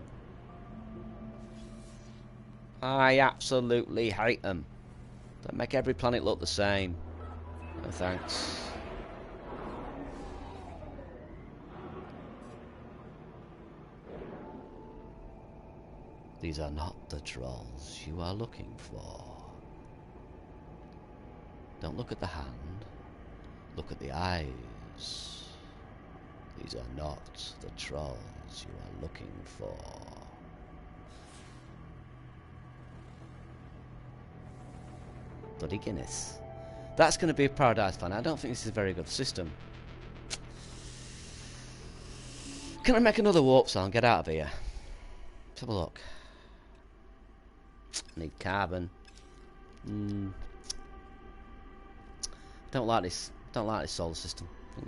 I absolutely hate them. Don't make every planet look the same. No thanks. These are not the trolls you are looking for. Don't look at the hand. Look at the eyes. These are not the trolls you are looking for. Bloody Guinness. That's going to be a Paradise Planet. I don't think this is a very good system. Can I make another warp cell and get out of here? Let's have a look. Need carbon. Don't like this. Don't like this solar system. I think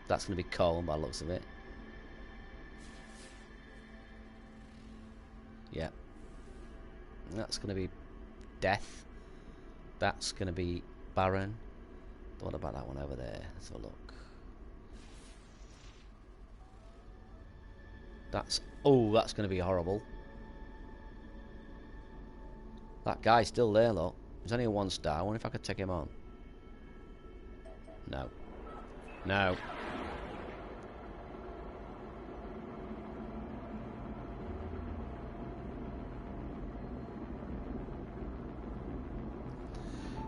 that's going to be coal by the looks of it. Yeah. That's going to be death. That's going to be barren. But what about that one over there? Let's have a look. That's... oh, that's going to be horrible. That guy's still there, look. There's only a 1 star. I wonder if I could take him on. No. No.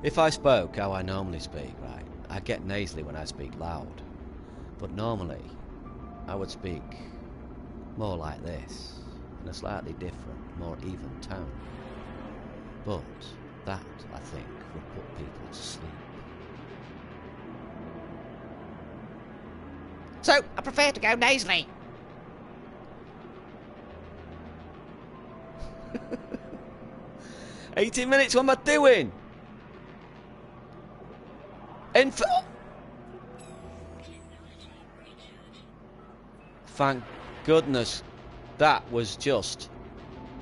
If I spoke how I normally speak, right, I get nasally when I speak loud. But normally, I would speak more like this, in a slightly different, more even tone. But that, I think, would put people to sleep. So, I prefer to go nasally. "18 minutes, what am I doing?" Thank goodness. That was just...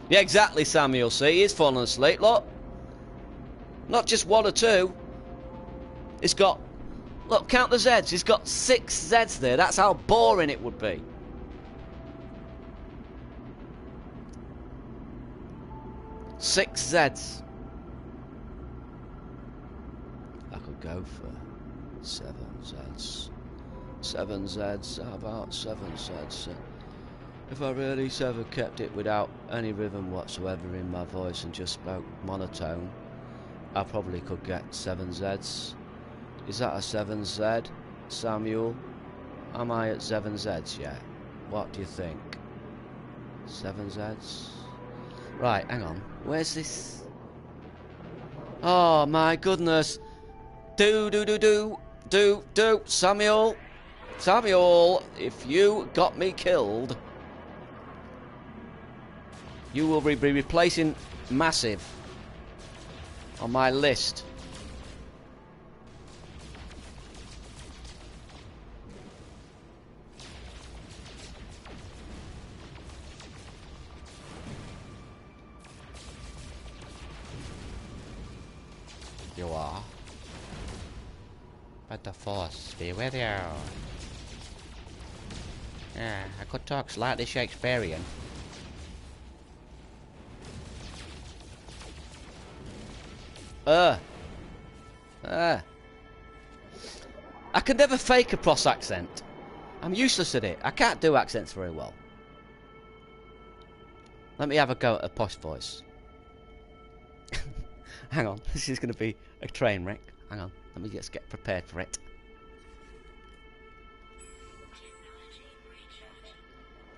Yeah, exactly, Samuel. See, he's fallen asleep, look. Not just one or two. It's got... Look, count the Zs. He's got 6 Zs there. That's how boring it would be. Six Zs. I could go for 7 Zs. 7 Zs. How about 7 Zs? If I really ever kept it without any rhythm whatsoever in my voice and just spoke monotone, I probably could get 7 Zs. Is that a 7 Z, Samuel? Am I at 7 Zs yet? What do you think? 7 Zs? Right, hang on. Where's this? Oh my goodness. Do. Samuel. Samuel, if you got me killed, you will be replacing Massive on my list. You are. But the Force be with you. Yeah, I could talk slightly Shakespearean. I can never fake a Pros accent. I'm useless at it. I can't do accents very well. Let me have a go at a posh voice. Hang on, this is going to be a train wreck. Hang on, let me just get prepared for it.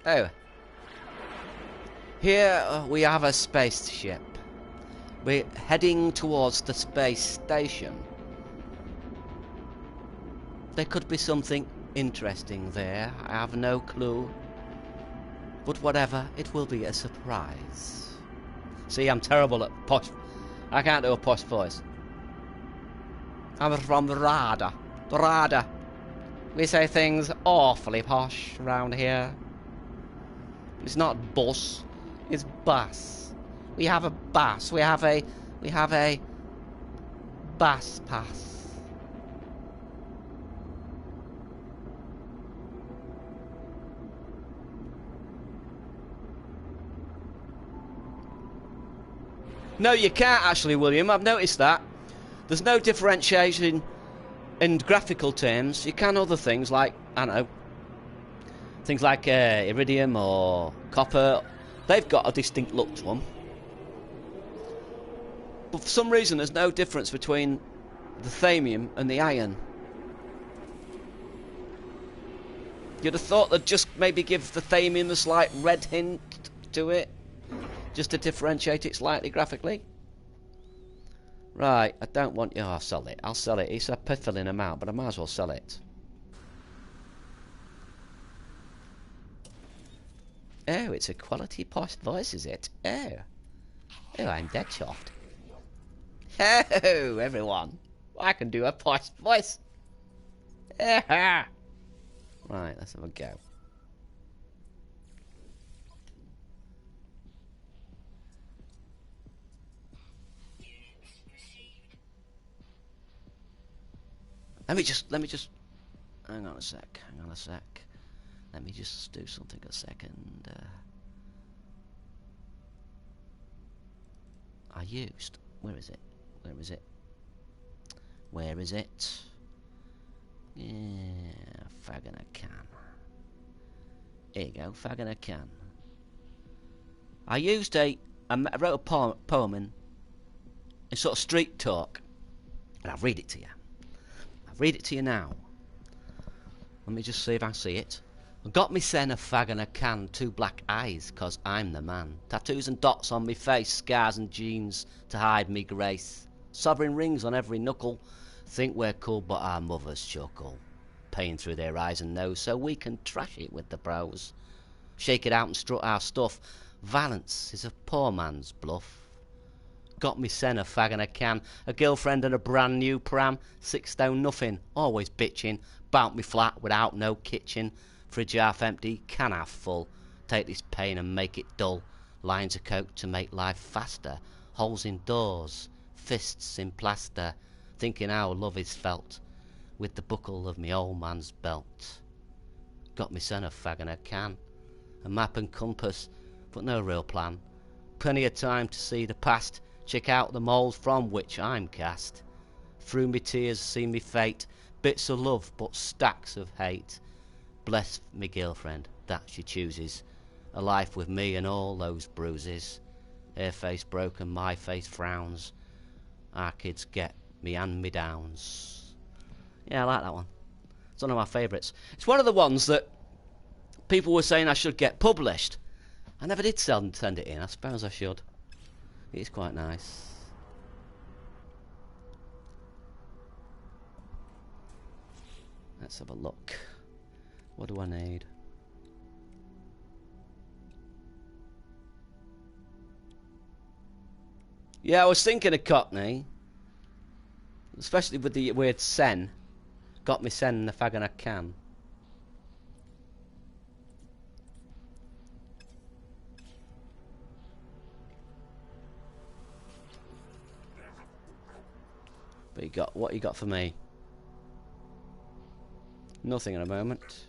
Oh. Here we have a spaceship. We're heading towards the space station. There could be something interesting there. I have no clue. But whatever, it will be a surprise. See, I'm terrible at posh. I can't do a posh voice. I'm from the Rada. The Rada. We say things awfully posh around here. It's not bus, it's bus. We have a bus. We have a bus pass. No, you can't actually, William. I've noticed that. There's no differentiation in graphical terms. You can other things like, I don't know, things like iridium or copper. They've got a distinct look to them. But for some reason, there's no difference between the thamium and the iron. You'd have thought they'd just maybe give the thamium a slight red hint to it, just to differentiate it slightly graphically. Right, I don't want you. Oh, I'll sell it. I'll sell it. It's a piffling amount, but I might as well sell it. Oh, it's a quality posh voice, is it? Oh, I'm dead chuffed. Oh, everyone, I can do a posh voice. Right, let's have a go. Let me just hang on a sec. Let me just do something a second. I used. Where is it? Yeah, fag in a can. Here you go, fag in a can. I used I wrote a poem in sort of street talk, and I'll read it to you. I'll read it to you now. Let me just see if I see it. Got me sen a fag in a can, 2 black eyes, 'cause I'm the man. Tattoos and dots on me face, scars and jeans to hide me grace. Sovereign rings on every knuckle. Think we're cool, but our mothers chuckle. pain through their eyes and nose, so we can trash it with the pros. Shake it out and strut our stuff. Violence is a poor man's bluff. Got me sen a fag and a can, a girlfriend and a brand new pram. 6 stone nothing, always bitching. Bout me flat without no kitchen. Fridge half empty, can half full. Take this pain and make it dull. Lines of coke to make life faster. Holes in doors, fists in plaster. Thinking how love is felt with the buckle of me old man's belt. Got me sen a fag and a can, a map and compass, but no real plan. Plenty of time to see the past, check out the mould from which I'm cast. Through me tears see me fate, bits of love but stacks of hate. Bless me girlfriend, that she chooses, a life with me and all those bruises. Her face broken, my face frowns. Our kids get me and me downs. Yeah, I like that one. It's one of my favourites. It's one of the ones that people were saying I should get published. I never did send it in. I suppose I should. It's quite nice. Let's have a look. What do I need? Yeah, I was thinking of Cockney. Especially with the weird sen. Got me sen in the fag and I can. But what you got for me? Nothing at the moment.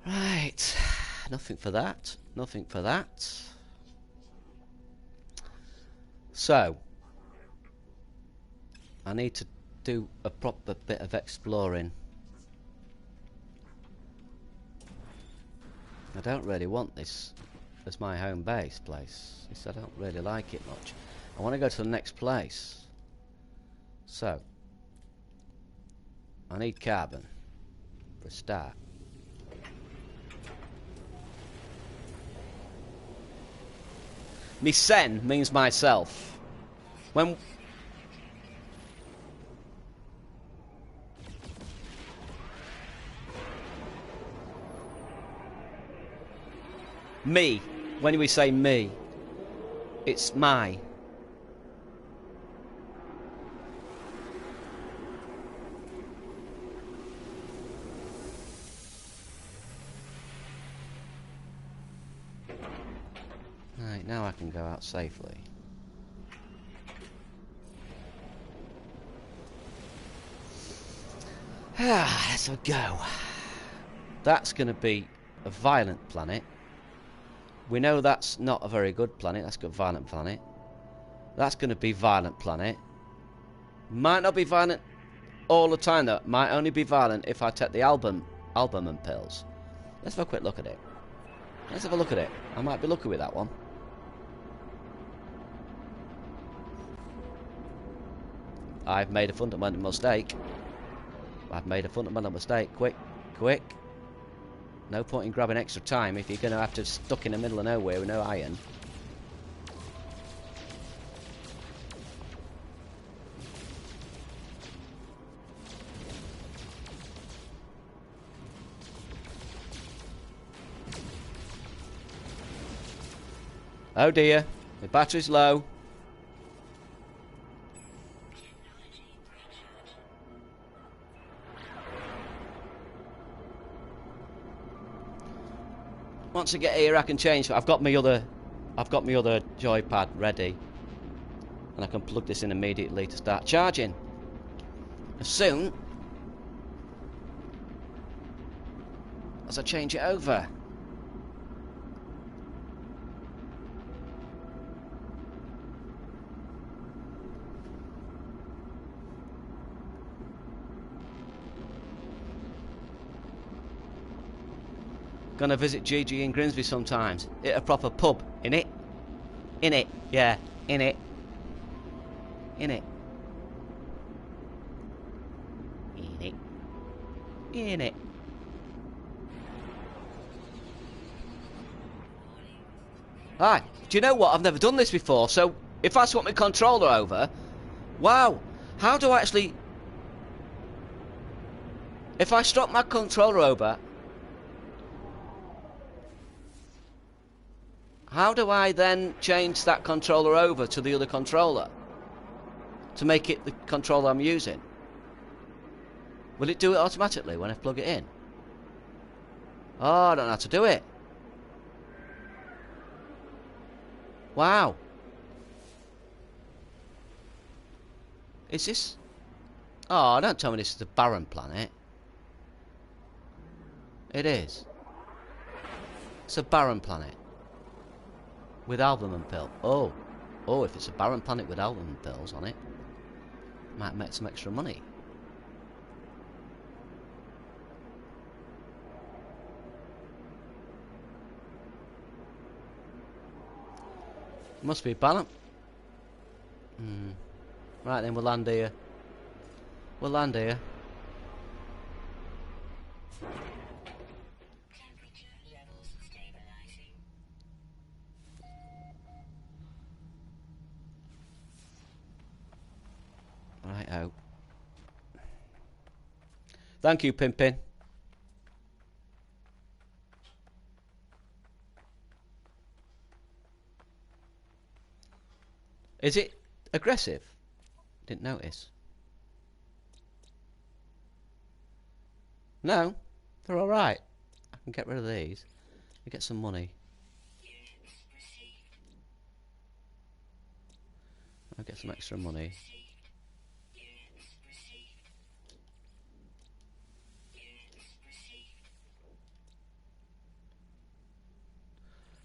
Right. Nothing for that. Nothing for that. So I need to do a proper bit of exploring. I don't really want this as my home base place. I don't really like it much. I want to go to the next place. So I need carbon for a start. Me sen means myself. When me, when we say me, it's my. Right, now I can go out safely. Let's go. That's going to be a violent planet. We know that's not a very good planet. That's got violent planet. That's going to be violent planet. Might not be violent all the time though. Might only be violent if I take the albumin pills. Let's have a quick look at it. Let's have a look at it. I might be lucky with that one. I've made a fundamental mistake. I've made a fundamental mistake. Quick, quick. No point in grabbing extra time if you're going to have to stuck in the middle of nowhere with no iron. Oh dear, the battery's low. Once I get here, I can change. I've got my other joypad ready, and I can plug this in immediately to start charging. As soon as I change it over. Gonna visit Gigi in Grimsby sometimes. Hit a proper pub, innit? Innit? Yeah, innit? Innit? Innit? Right, do you know what? I've never done this before, so if I swap my controller over... Wow, how do I actually... If I swap my controller over... How do I then change that controller over to the other controller? To make it the controller I'm using? Will it do it automatically when I plug it in? Oh, I don't know how to do it. Wow. Is this... Oh, don't tell me this is the barren planet. It is. It's a barren planet. With albumin pill. Oh. Oh, if it's a barren planet with albumin pills on it, might make some extra money. Must be barren. Right then, we'll land here. We'll land here. Right-o. Thank you, Pimpin. Is it aggressive? Didn't notice. No, they're alright. I can get rid of these. I get some money. I'll get some extra money.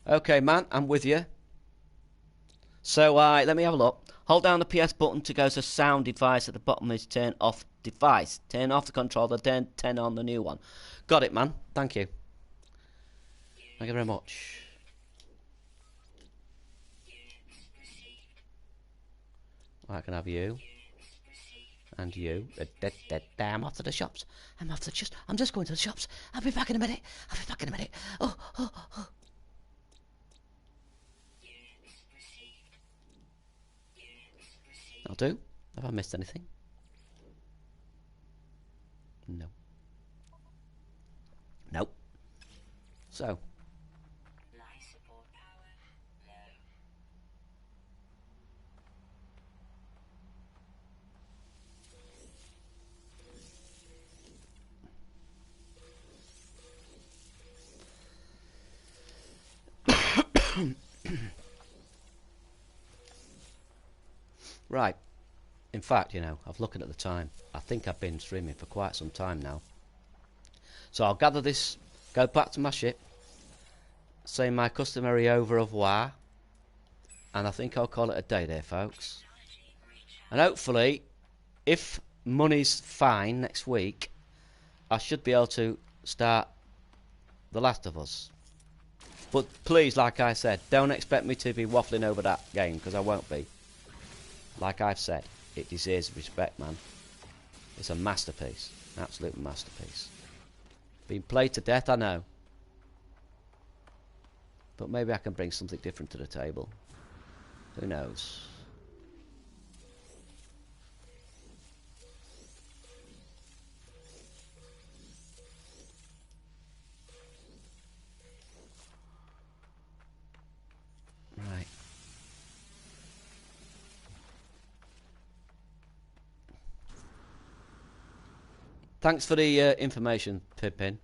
Okay, man, I'm with you. So, let me have a look. Hold down the PS button to go to sound device. At the bottom is turn off device. Turn off the controller, then turn on the new one. Got it, man. Thank you. Thank you very much. I can have you. And you. I'm off to the shops. I'm just going to the shops. I'll be back in a minute. Oh. I'll do. Have I missed anything? No. Nope. So. Right. In fact, you know, I've looked at the time. I think I've been streaming for quite some time now. So I'll gather this, go back to my ship, say my customary au revoir, and I think I'll call it a day there, folks. And hopefully, if money's fine next week, I should be able to start The Last of Us. But please, like I said, don't expect me to be waffling over that game, because I won't be. Like I've said, it deserves respect, man. It's a masterpiece. An absolute masterpiece. Been played to death, I know. But maybe I can bring something different to the table. Who knows? Right. Thanks for the information, Pippin.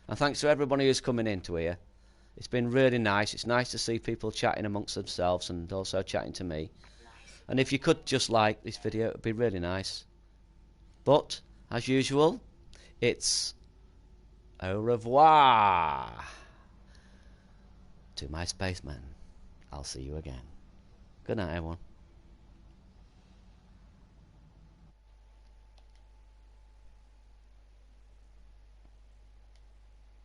And thanks to everybody who's coming into here. It's been really nice. It's nice to see people chatting amongst themselves and also chatting to me. And if you could just like this video, it would be really nice. But, as usual, it's au revoir to my spaceman. I'll see you again. Good night, everyone.